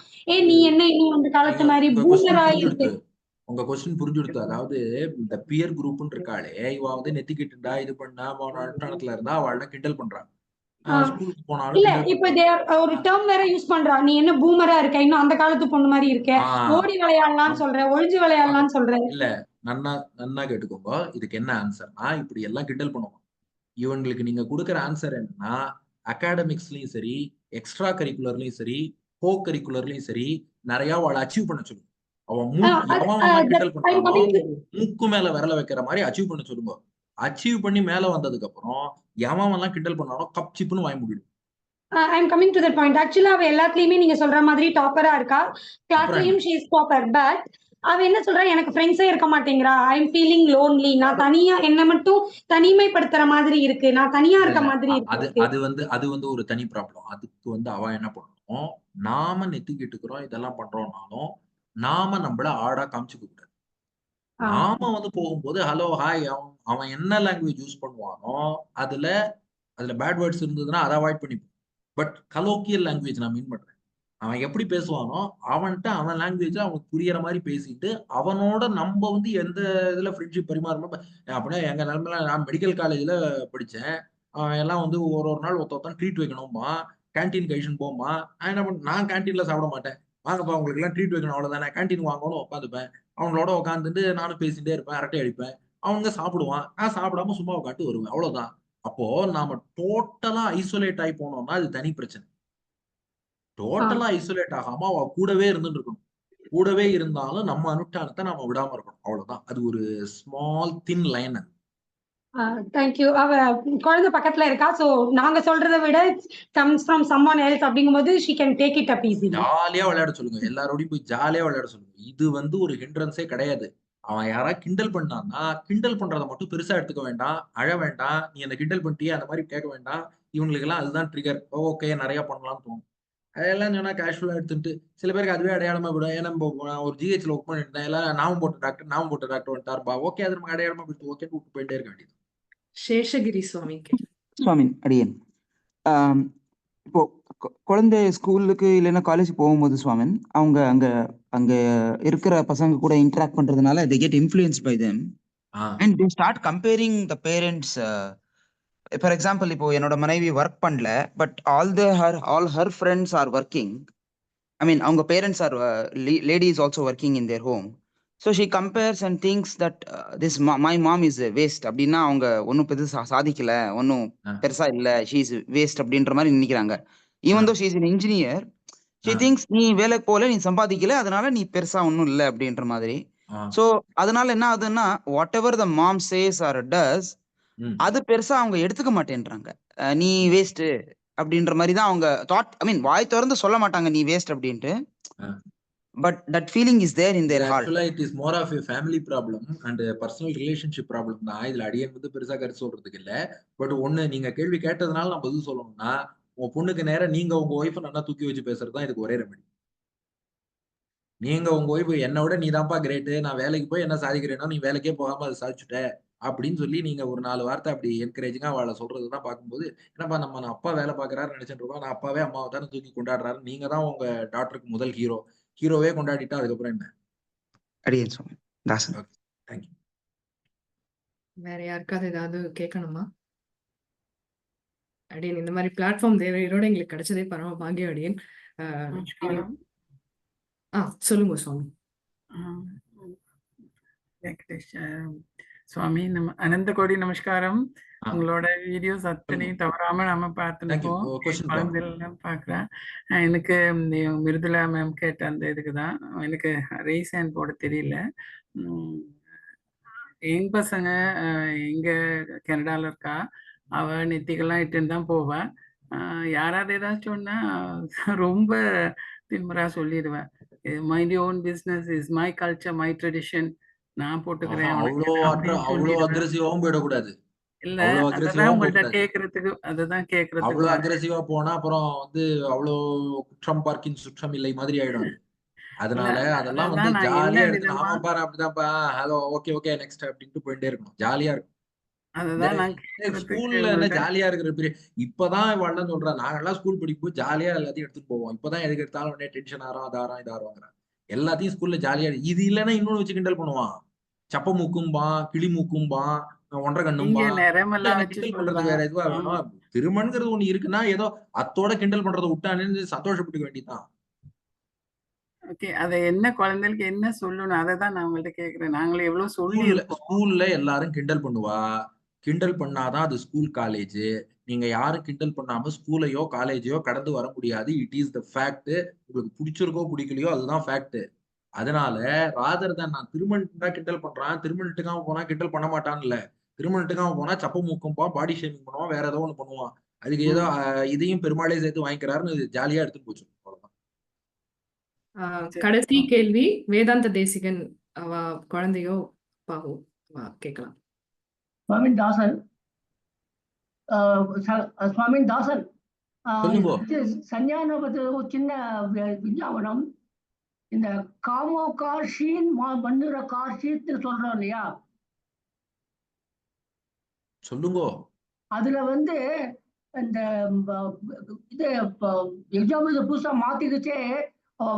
நீ என்ன இன்னும் அந்த காலத்து மாதிரி பூமரா இருக்கு. உங்க கொஸ்டின் புரிஞ்சுடுத்து. அதாவது இந்த பியர் குரூப்னு இருக்காளே, இவ வந்து நெத்திக்கிட்டுண்டா இது பண்ணா நட்டணத்துல இருந்தா அவள கிண்டல் பண்றாங்க. ஸ்கூலுக்கு போனாலும் இல்ல இப்ப ஒரு டேர்ம் வேற யூஸ் பண்றா, நீ என்ன பூமரா இருக்க, இன்னும் அந்த காலத்து பொண்ணு மாதிரி இருக்க, ஓடி விளையாடலாம்னு சொல்ற, ஒழிஞ்சு விளையாடலாம்னு சொல்ற. இல்ல, நன்னா கேட்டுக்கோங்க. இதுக்கு என்ன ஆன்சர்னா, இப்படி எல்லாம் கிண்டல் பண்ணுவோம். இவங்களுக்கு நீங்க கொடுக்குற ஆன்சர் என்னன்னா, அகாடமிக்ஸ்லயும் சரி, எக்ஸ்ட்ரா கரிக்குலர்லயும் சரி, கோ கரிக்குலர்லயும் சரி, நிறைய அவளை அச்சீவ் பண்ண சொல்லுங்க. அவன் கிண்டல் பண்றானோ மூக்கு மேல விரல வைக்கிற மாதிரி அச்சீவ் பண்ண சொல்லுங்க. அச்சீவ் பண்ணி மேல வந்ததுக்கு அப்புறம் எவன் எல்லாம் கிண்டல் பண்ணானோ கப் சிப்னு வாங்கி முடியும். I am coming to that point. Actually அவ எல்லாத்துலயுமே நீங்க சொல்ற மாதிரி டாப்பரா இருக்கா, கிளாஸ்லயும் ஷீ இஸ் டாப்பர். பட் அவ என்ன சொல்றா, எனக்கு ஃப்ரெண்ட்ஸே இருக்க மாட்டேங்கிறா, ஐ எம் ஃபீலிங் லோன்லி, நான் தனியா என்ன மட்டும் தனிமைப்படுத்துற மாதிரி இருக்கு, நான் தனியா இருக்க மாதிரி இருக்கு. அது வந்து ஒரு தனி ப்ராப்ளம். அதுக்கு வந்து அவ என்ன பண்ணணும், நாம நெத்திக்கிட்டுக்கிறோம் இதெல்லாம் பண்றோம்னாலும் நாம நம்மள ஆடா காமிச்சுக்க கூடாது. நாம வந்து போகும்போது ஹலோ ஹாய், அவன் என்ன லாங்குவேஜ் யூஸ் பண்ணுவானோ அதுல பேட் வேர்ட்ஸ் இருந்ததுன்னா அதை அவாய்ட் பண்ணிப்போம். பட் கலோக்கியல் லாங்குவேஜ் நான் மீன் பண்றேன். அவன் எப்படி பேசுவானோ அவன்கிட்ட அவன் லாங்குவேஜ்ல அவனுக்கு புரியற மாதிரி பேசிட்டு அவனோட நம்ம வந்து எந்த இதுல ஃப்ரெண்ட்ஷிப் பரிமாறணும். அப்படின்னா எங்க நிலைமையில நான் மெடிக்கல் காலேஜ்ல படிச்சேன். அவன் எல்லாம் வந்து ஒரு நாள் ஒருத்தன் ட்ரீட் வைக்கணுமா, கேன்டீன் கழிச்சுன்னு போமா. நான் கேன்டீன்ல சாப்பிட மாட்டேன். வாங்கப்பா உங்களுக்கு எல்லாம் ட்ரீட் வைக்கணும் அவ்வளவுதானே, கேன்டீன் வாங்கணும் உட்காந்துப்பேன். அவங்களோட உட்காந்துட்டு நானும் பேசிட்டே இருப்பேன், அரட்டை அடிப்பேன். அவங்க சாப்பிடுவான், நான் சாப்பிடாம சும்மா உட்காந்து வருவேன், அவ்வளவுதான். அப்போ நாம டோட்டலா ஐசோலேட் ஆகி போனோம்னா அது தனி பிரச்சனை. டோட்டலா ஐசோலேட் ஆகாம அவ கூடவே இருந்துட்டு இருக்கணும். கூடவே இருந்தாலும் நம்ம அனுஷ்டானத்தை நாம விடாம இருக்கணும், அவ்வளவுதான். அது ஒரு ஸ்மால் தின் லைன். தேங்க்யூ. அவ குழந்தை பக்கத்துல இருக்கா. சோ நாங்க சொல்றதை விட கம்ஸ் ஃப்ரம் சம்ஒன் எல்ஸ் அப்படிங்கும்போது she can take it up easily. ஜாலியா விளையாட சொல்லுங்க, எல்லாரோடையும் போய் ஜாலியா விளையாட சொல்லுங்க. இது ஒரு ஹிண்ட்ரன்ஸே கிடையாது. அவன் யாராவது கிண்டல் பண்ணான்னா கிண்டல் பண்றதை மட்டும் பெருசா எடுத்துக்க வேண்டாம், அழ வேண்டாம், நீ அந்த கிண்டல் பண்ணிட்டியே அந்த மாதிரி கேட்க வேண்டாம். இவங்களுக்கு எல்லாம் அதுதான் ட்ரிகர். ஓகே நிறைய பண்ணலாம்னு தோணும். அதெல்லாம் சொன்னா கேஷுவலா எடுத்துட்டு சில பேருக்கு அதுவே அடையாளமா விடும். ஏன்னா நான் ஒரு ஜிஹெச்ல ஒர்க் பண்ணிட்டு இருந்தேன், எல்லாம் நாமம் போட்ட டாக்டர் வந்துட்டாருப்பா, ஓகே அது நமக்கு அடையாளமா போயிட்டு ஓகே விட்டு போயிட்டே இருக்க வேண்டியது. சேஷகிரி சுவாமி சுவாமி அடியேன். இப்போ குழந்தை ஸ்கூலுக்கு இல்லைன்னா காலேஜ் போகும்போது சுவாமன் அவங்க அங்க அங்க இருக்கிற பசங்க கூட இன்டராக்ட் பண்றதுனால they get influenced by them and they start comparing the parents. For example இப்போ என்னோட மனைவி ஒர்க் பண்ணல, but all her friends are working. I mean அவங்க parents are lady is also working in their home. So she compares and thinks that this my mom is waste அப்படின்னா அவங்க ஒன்றும் பெருசா சாதிக்கல, ஒன்றும் பெருசா இல்ல, she is waste அப்படின்ற மாதிரி நினைக்கிறாங்க. even though she is an engineer, she thinks நீ வேலைக்கு போல, நீ சம்பாதிக்கல, அதனால நீ பெருசா ஒன்றும் இல்லை அப்படின்ற மாதிரி. ஸோ அதனால என்ன ஆகுதுன்னா whatever the mom says or does அது பெருசா அவங்க எடுத்துக்க மாட்டேன்றாங்க. நீ வேஸ்ட் அப்படின்ற மாதிரி தான் அவங்க தாட். ஐ மீன் வாய் திறந்து சொல்ல மாட்டாங்க நீ வேஸ்ட் அப்படின்ட்டு, but that feeling is there in their heart. Actually it is more of a family problem and a personal relationship problem தான். இதுல அடியன் பெருசா கருத்து சொல்றதுக்கு இல்ல. பட் ஒண்ணு நீங்க கேள்வி கேட்டதுனால நான் பதில் சொல்லணும்னா, உங்க பொண்ணுக்கு நேரா நீங்க உங்க ஒய்ஃபை நல்லா தூக்கி வச்சு பேசுறது தான் இதுக்கு ஒரே ரெமெடி. நீங்க உங்க ஒய்ஃபு என்னை விட நீதான்ப்பா கிரேட்டு, நான் வேலைக்கு போய் என்ன சாதிக்கிறேனோ நீ வேலைக்கே போகாம அதை சாதிச்சுட்ட அப்படின்னு சொல்லி நீங்க ஒரு 4 வார்த்தை அப்படி என்கரேஜிங்கா அவளை சொல்றதுதான் பார்க்கும்போது, என்னப்பா நம்ம அப்பா வேலை பார்க்கறாரு நினைச்சிட்டு இருக்கோம், நான் அப்பாவே அம்மாவை தானே தூக்கி கொண்டாடுறாரு, நீங்க தான் உங்க டாக்டருக்கு முதல் ஹீரோவே கொண்டாடிட்டா அதுக்கப்புறம் என்ன. அடியேன் சுவாமி தாசன். Okay thank you. வேற யாருக்காவது ஏதாவது கேட்கணுமா? அடியன் இந்த மாதிரி பிளாட்ஃபார்ம் தேவையோட எங்களுக்கு கிடைச்சதே பரம பாக்கியம் அடியன். சொல்லுங்க சுவாமி. வெங்கடேஷ் சுவாமி அனந்த கோடி நமஸ்காரம். உங்களோட வீடியோஸ் அத்தனையும் தவறாம நம்ம பார்த்துருக்கோம், குழந்தைலாம் பார்க்குறேன். எனக்கு மிருதுலா மேம் கேட்ட அந்த இதுக்கு தான் எனக்கு ரேஸ் ஹேண்ட் போட தெரியல. எங்க பசங்க இங்க கனடால இருக்கா, அவ நெத்திகள்லாம் இட்டுன்னு தான் போவேன். யாராவது ஏதாச்சும் சொன்னா ரொம்ப திமுறா சொல்லிடுவேன். Mind your own business is my culture my tradition, நான் போட்டுக்கிறேன். அவ்வளோ அக்ரெசிவாவும் போயிடக்கூடாது. இல்ல அதான் உங்கள்ட்ட கேக்குறதுக்கு, அதுதான் கேக்குறதுக்கு. அவ்வளவு அக்ரெசிவா போனா அப்புறம் அவ்வளோ குற்றம் பார்க்கின் சுற்றம் இல்லை மாதிரி ஆயிடும். அதனால அதெல்லாம் ஜாலியா எடுத்து ஆமா பாரு அப்படிதான்ப்பா, ஹலோ ஓகே ஓகே நெக்ஸ்ட் அப்படின்ட்டு போயிட்டே இருக்கணும், ஜாலியா இருக்கும். ஸ்கூல்ல என்ன ஜாலியா இருக்கிற பீரியட். இப்பதான் இவெல்லாம் சொல்றா, நாங்கெல்லாம் ஸ்கூல் படிக்கும்போது ஜாலியா எல்லாத்தையும் எடுத்துட்டு போவோம். இப்பதான் எதுக்கு எடுத்தாலும் உடனே டென்ஷன் ஆறோம், அதாரம் இதாரோங்கிறான். எல்லாத்தையும் ஸ்கூல்ல ஜாலியா. இது இல்லைன்னா இன்னொன்னு வச்சு கிண்டல் பண்ணுவான், சப்ப மூக்கும்பான், கிளி மூக்கும்பான், ஒன்றரை கண்ணும்பான். வேற இதுவா வேணும். திருமணங்கிறது ஒண்ணு இருக்குன்னா ஏதோ அத்தோட கிண்டல் பண்றதை விட்டானு சந்தோஷப்பட்டுக்க வேண்டியதான். ஓகே, அத என்ன குழந்தைகளுக்கு என்ன சொல்லணும் அததான் நான் உங்கள்ட்ட கேக்குறேன். நாங்களே எவ்வளவு சொல்லி ஸ்கூல்ல எல்லாரும் கிண்டல் பண்ணுவா, கிண்டல் பண்ணாதான் அது ஸ்கூல் காலேஜ். நீங்க யாரும் கிண்டல் பண்ணாம ஸ்கூலையோ காலேஜையோ கடந்து வர முடியாது. It is the fact. உங்களுக்கு பிடிச்சிருக்கோ பிடிக்கலையோ அதுதான் ஃபேக்ட். அதனால ராதர் தான் நான் திருமணத்துக்கு கிண்டல் பண்றான், திருமணத்துக்காக போனா கிண்டல் பண்ண மாட்டான்னு இல்ல, திருமணத்துக்காக போனா சப்ப மூக்கும்பா, பாடி ஷேமிங் பண்ணுவான், வேற ஏதோ ஒண்ணு பண்ணுவான். அதுக்கு ஏதோ இதையும் பெருமாளே சேர்த்து வாங்கிக்கிறாருன்னு ஜாலியா எடுத்து போச்சு. கடைசி கேள்வி வேதாந்த தேசிகன் அவ குழந்தையோ பாவோ கேட்கலாம். ஸ்வாமி தாசன், ஸ்வாமி தாசன் சன்னியான சின்ன விஞ்ஞாபனம். இந்த காமோ கார்ஷீன் மன்னுர கார்ஷீத் சொல்றோம் இல்லையா, சொல்லுங்க. அதுல இந்த இது எக்ஸாம்பிள் புதுசா மாத்திக்கிச்சே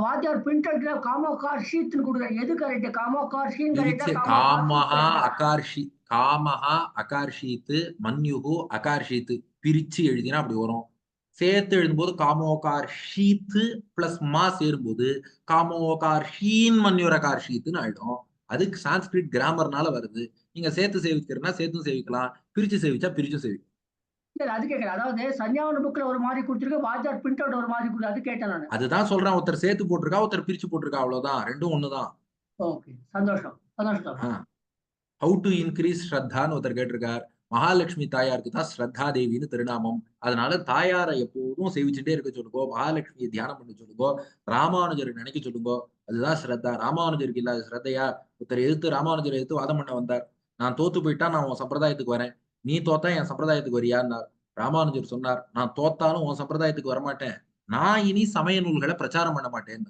வாத்தியார் பிரிண்டட்ல காமோ கார்ஷீத்னு கொடுக்குறாரு. எது கரெக்ட்? காமோ கார்ஷீன் கரெக்டா? காமஹா அகார்ஷி, காமஹா அகார்ஷீத், மன்யுஹு அகார்ஷீத் பிரிச்சு எழுதினா அப்படி வரும். சேர்த்து எழுதும்போது காமோகார் ஷீத்து பிளஸ் மா சேரும்போது காமோகார் ஷீன் மன்யூரகார் ஷீத்துன்னு ஆயிடும். அதுக்கு சான்ஸ்கிரிட் கிராமர்னால வருது. நீங்க சேர்த்து சேவிக்கிறதுனா சேர்த்தும் சேவிக்கலாம், பிரிச்சு சேவிச்சா பிரிச்சும் சேவிக்கலாம். இல்ல அது கேட்கல. அதாவது சன்யாவன புக்ல ஒரு மாதிரி கொடுத்துருக்கு, வாத்தியார் பிரிண்ட் அவுட் ஒரு மாதிரி கொடுத்து, அது கேட்டேன் நான். அதுதான் சொல்றேன், ஒருத்தர் சேர்த்து போட்டிருக்கா, ஒருத்தர் பிரிச்சு போட்டிருக்கா, அவ்வளவுதான். ரெண்டும் ஒண்ணுதான். ஓகே, சந்தோஷம் சந்தோஷம். ஹவு டு இன்க்ரீஸ் ஸ்ரத்தான்னு ஒருத்தர் கேட்டிருக்கார். மகாலட்சுமி தாயாருக்கு தான் ஸ்ரத்தா தேவின்னு திருநாமம். அதனால தாயாரை எப்போதும் சேவிச்சுட்டே இருக்க சொல்லுங்கோ, மகாலட்சுமியை தியானம் பண்ண சொல்லுங்கோ, ராமானுஜரை நினைக்க சொல்லுங்கோ. அதுதான் ஸ்ரத்தா. ராமானுஜருக்கு இல்லாத ஸ்ரத்தையா? ஒருத்தர் எதிர்த்து ராமானுஜரை எதிர்த்து வாதம் பண்ண வந்தார். நான் தோத்து போயிட்டா நான் உன் சம்பிரதாயத்துக்கு வரேன், நீ தோத்தா என் சம்பிரதாயத்துக்கு வரியான்னார். ராமானுஜர் சொன்னார், நான் தோத்தாலும் உன் சம்பிரதாயத்துக்கு வரமாட்டேன், நான் இனி சமய நூல்களை பிரச்சாரம் பண்ண மாட்டேன்.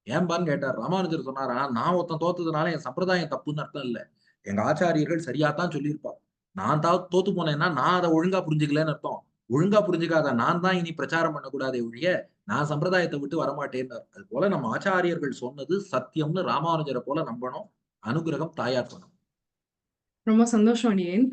ஏன்பான்னு கேட்டார். ராமானுஜர் சொன்னாரா, நான் ஒருத்தன் தோத்ததுனால என் சம்பிரதாயம் தப்புன்னு அர்த்தம் இல்லை, எங்க ஆச்சாரியர்கள் சரியாத்தான் சொல்லியிருப்பா. நான் தோத்து போனேன்னா நான் அதை ஒழுங்கா புரிஞ்சுக்கலன்னு அர்த்தம். ஒழுங்கா புரிஞ்சுக்காத நான் தான் இனி பிரச்சாரம் பண்ணக்கூடாதே ஒழிய நான் சம்பிரதாயத்தை விட்டு வரமாட்டேன்னார். அது போல நம்ம ஆச்சாரியர்கள் சொன்னது சத்தியம்னு ராமானுஜரை போல நம்பணும். அனுகிரகம் தாயார் பண்ணணும். ரொம்ப சந்தோஷம் அடியேன்.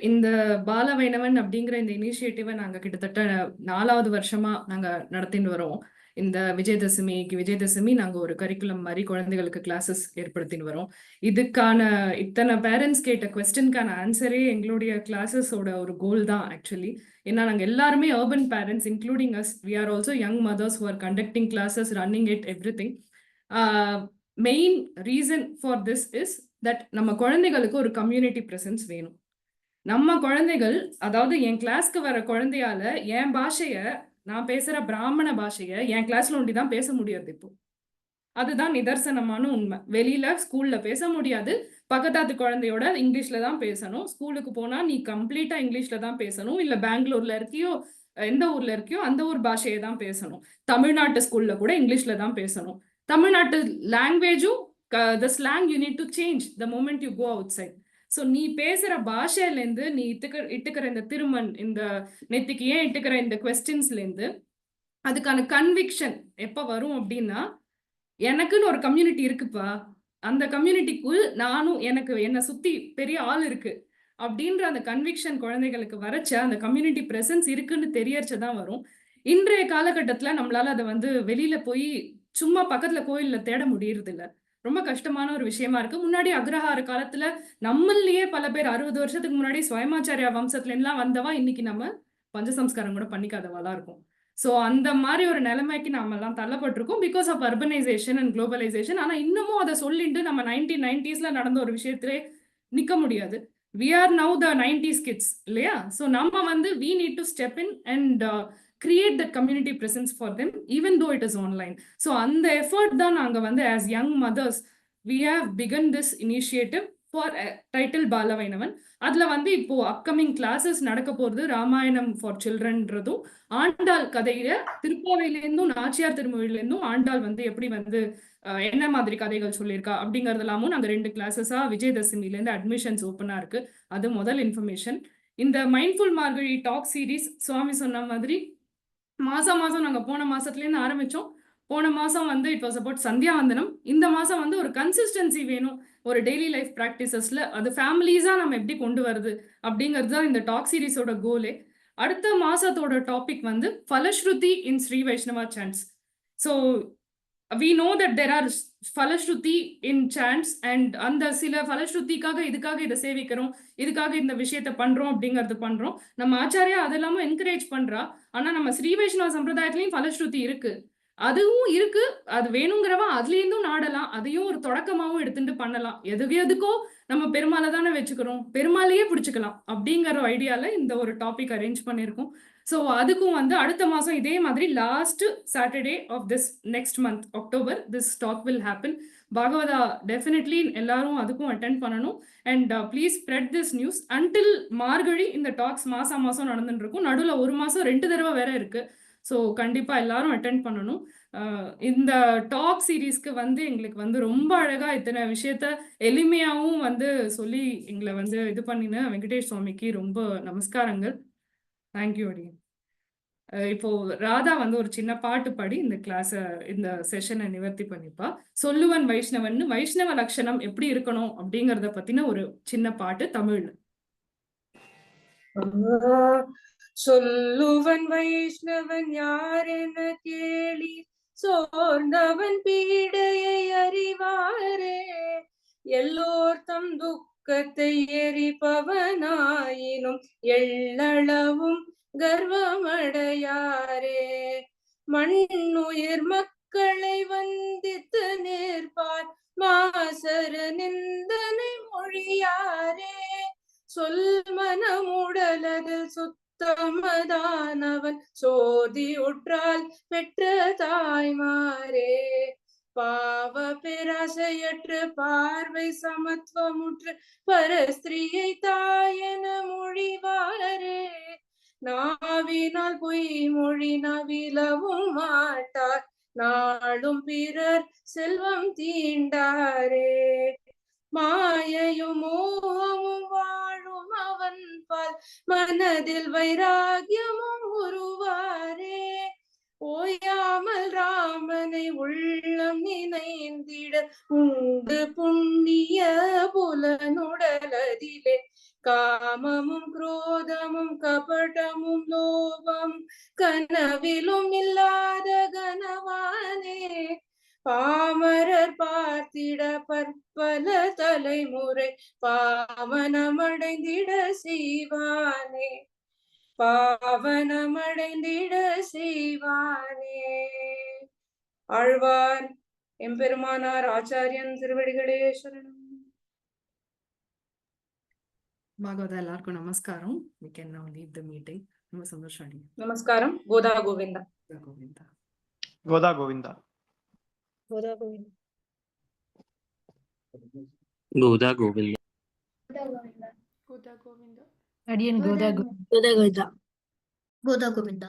இந்த பாலவைணவன் அப்படிங்கிற இந்த இனிஷியேட்டிவை நாங்க கிட்டத்தட்ட 4வது வருஷமா நாங்க நடத்திட்டு வரோம். இந்த விஜயதசமி நாங்க ஒரு கரிக்குலம் மாதிரி குழந்தைகளுக்கு கிளாஸஸ் ஏற்படுத்தின்னு வரோம். இதுக்கான இத்தனை பேரண்ட்ஸ் கேட்ட கொஸ்டின்கான ஆன்சரே எங்களுடைய கிளாஸஸோட ஒரு கோல் தான் ஆக்சுவலி. ஏன்னா நாங்க எல்லாருமே urban parents, including us, we are also young mothers who are conducting classes, running it, everything. Main reason for this is that நம்ம குழந்தைகளுக்கு ஒரு கம்யூனிட்டி ப்ரெசன்ஸ் வேணும். நம்ம குழந்தைகள், அதாவது என் கிளாஸ்க்கு வர குழந்தையால என் பாஷைய, நான் பேசுற பிராமண பாஷைய என் கிளாஸ்ல ஒண்டி தான் பேச முடியாது. இப்போ அதுதான் நிதர்சனமான உண்மை. வெளியில ஸ்கூல்ல பேச முடியாது. பக்கத்தாத்து குழந்தையோட இங்கிலீஷ்ல தான் பேசணும். ஸ்கூலுக்கு போனா நீ கம்ப்ளீட்டா இங்கிலீஷ்ல தான் பேசணும். இல்ல பெங்களூர்ல இருக்கியோ எந்த ஊர்ல இருக்கியோ அந்த ஊர் பாஷையை தான் பேசணும். தமிழ்நாட்டு ஸ்கூல்ல கூட இங்கிலீஷ்ல தான் பேசணும். தமிழ்நாட்டு லாங்குவேஜும் the slang you need to change the moment you go outside. So நீ பேசுற பாஷையிலேருந்து, நீ இட்டுக்கிற இந்த திருமண், இந்த நெத்திக்கு ஏன் இட்டுக்கிற இந்த கொஸ்டின்ஸ்லேருந்து அதுக்கான கன்விக்ஷன் எப்போ வரும் அப்படின்னா, எனக்குன்னு ஒரு கம்யூனிட்டி இருக்குப்பா, அந்த கம்யூனிட்டிக்குள் நானும், எனக்கு என்னை சுற்றி பெரிய ஆள் இருக்கு அப்படின்ற அந்த கன்விக்ஷன் குழந்தைகளுக்கு வரைச்ச அந்த கம்யூனிட்டி ப்ரெசன்ஸ் இருக்குன்னு தெரியறச்சதான் வரும். இன்றைய காலகட்டத்தில் நம்மளால அதை வெளியில போய் சும்மா பக்கத்துல கோயில்ல தேட முடியறது இல்லை. ரொம்ப கஷ்டமான ஒரு விஷயமா இருக்கு. முன்னாடி அக்ரஹார காலத்துல நம்மளையே பல பேர் 60 வருஷத்துக்கு முன்னாடி ஸ்வயமாச்சாரியா வம்சத்துல எல்லாம் வந்தவா இன்னைக்கு நம்ம பஞ்சசம்ஸ்காரம் கூட பண்ணிக்காதவாதான் இருக்கும். ஸோ அந்த மாதிரி ஒரு நிலைமைக்கு நாம எல்லாம் தள்ளப்பட்டிருக்கோம் because of urbanisation and globalisation. ஆனா இன்னமும் அதை சொல்லிட்டு நம்ம 1990s நடந்த ஒரு விஷயத்திலே நிக்க முடியாது. we are now the 90s kids இல்லையா? ஸோ நம்ம we need to step in and create that community presence for them even though it is online. So on the effort தான் நாங்க as young mothers we have begun this initiative for title பாலவைணவன். அதுல இப்போ upcoming classes நடக்க போறது Ramayanam for சில்ட்ரன்றதும், Andal கதையில திருப்பாவையிலேருந்தும் நாச்சியார் திருமொழியிலேருந்தும் ஆண்டாள் எப்படி என்ன மாதிரி கதைகள் சொல்லியிருக்கா அப்படிங்கறதெல்லாமும் நாங்க 2 கிளாஸஸா விஜயதசமிலேருந்து அட்மிஷன்ஸ் ஓப்பனா இருக்கு. அது முதல் இன்ஃபர்மேஷன். இந்த மைண்ட்ஃபுல் மார்கழி டாக் சீரீஸ் சுவாமி சொன்ன மாதிரி மாசம் நாங்க போன மாசத்துலேருந்து ஆரம்பிச்சோம். போன மாசம் இட் வாஸ் அபவுட் சந்தியாவந்தனம். இந்த மாசம் ஒரு கன்சிஸ்டன்சி வேணும் ஒரு டெய்லி லைஃப் ப்ராக்டிசஸ்ல. அது ஃபேமிலிஸா நம்ம எப்படி கொண்டு வருது அப்படிங்கிறது தான் இந்த டாக் சீரீஸோட கோலே. அடுத்த மாசத்தோட topic phalashruti in Sri Vaishnava saints. So we know that there are phalashruti in saints and அந்த சில ஃபலஸ்ருதிக்காக இதுக்காக இதை சேவிக்கிறோம், இதுக்காக இந்த விஷயத்த பண்றோம் அப்படிங்கிறது பண்றோம். நம்ம ஆச்சாரியா அதெல்லாமும் என்கரேஜ் பண்றா. ஆனா நம்ம ஸ்ரீ வைஷ்ணவ சம்பிரதாயத்திலையும் ஃபலஸ்ருதி இருக்கு, அதுவும் இருக்கு. அது வேணுங்கிறவா அதுலேருந்தும் நாடலாம், அதையும் ஒரு தொடக்கமாகவும் எடுத்துட்டு பண்ணலாம். எதுக்கோ நம்ம பெருமாளை தானே வச்சுக்கிறோம், பெருமாளையே பிடிச்சிக்கலாம் அப்படிங்கிற ஐடியால இந்த ஒரு டாபிக் அரேஞ்ச் பண்ணியிருக்கோம். ஸோ அதுக்கும் அடுத்த மாதம் இதே மாதிரி last Saturday of this next month October this talk will happen. Bhagavata definitely எல்லாரும் அதுக்கும் அட்டென்ட் பண்ணணும். And please spread this news. Until Margazhi இந்த டாக்ஸ் மாதம் நடந்துட்டு இருக்கும். நடுவில் ஒரு மாதம் 2 தடவை வேற இருக்கு. ஸோ கண்டிப்பா எல்லாரும் அட்டென்ட் பண்ணணும். இந்த டாக் சீரீஸ்க்கு எங்களுக்கு ரொம்ப அழகா இத்தனை விஷயத்த எளிமையாகவும் சொல்லி எங்களை இது பண்ணின வெங்கடேஷ் சுவாமிக்கு ரொம்ப நமஸ்காரங்கள். தேங்க்யூ அடி. இப்போ ராதா ஒரு சின்ன பாட்டு பாடி இந்த கிளாஸ இந்த செஷனை நிவர்த்தி பண்ணிப்பா. சொல்லுவன் வைஷ்ணவன், வைஷ்ணவ லட்சணம் எப்படி இருக்கணும் அப்படிங்கறத பத்தின ஒரு சின்ன பாட்டு தமிழ்ல. சொல்லுவன் வைஷ்ணவன் யாரென கேளி, சோர்ந்தவன் பீடையை அறிவாரே. எல்லோர் தம் துக்கத்தை எரிப்பவனாயினும் எள்ளளவும் கர்வமடையாரே. மண்ணுயிர் மக்களை வந்தித்து நிற்பார், மாசர நிந்தனை மொழியாரே. சொல் மனமுடலது சுத்தமதானவன், சோதி உற்றால் பெற்ற தாய்மாரே. பாவ பேராசையற்று பார்வை சமத்துவமுற்று பரஸ்திரியை தாயென மொழிவாரே. நாவினால் பொய் மொழி நவிலவும் மாட்டார், நாளும் பிறர் செல்வம் தீண்டாரே. மாயையும் மோகமும் வாழும் அவன் பால், மனதில் வைராகியமும் உருவாரே. ஓயாமல் ராமனை உள்ளம் நினைந்திட, உண்டு புண்ணிய புலனுடலதிலே. காமமும் குரோதமும் கபடமும் லோபம் கனவிலும் இல்லாத கனவானே. பாமரர் பார்த்திட பற்பல தலைமுறை, பாவனமடைந்திட செய்வானே. பாவனமடைந்திட செய்வானே. ஆழ்வார் எம்பெருமானார் ஆச்சாரியன் திருவடிகளே சரணம். பாகவதா எல்லாருக்கும் நமஸ்காரம். We can now leave the meeting. ரொம்ப சந்தோஷம் அடி. நமஸ்காரம். கோதா கோவிந்தா. கோவிந்தா. கோதா கோவிந்தா. கோதா கோவிந்தா. கோதா கோவிந்தா. கோதா கோவிந்தா. அடியன் கோதா கோதா கோவிந்தா. கோதா கோவிந்தா.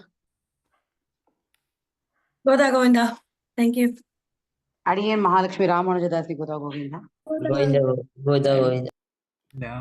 கோதா கோவிந்தா. Thank you. அடியன் மகாலட்சுமி ராமானுஜதாசி கோதா கோவிந்தா. கோவிந்தா கோவிந்தா.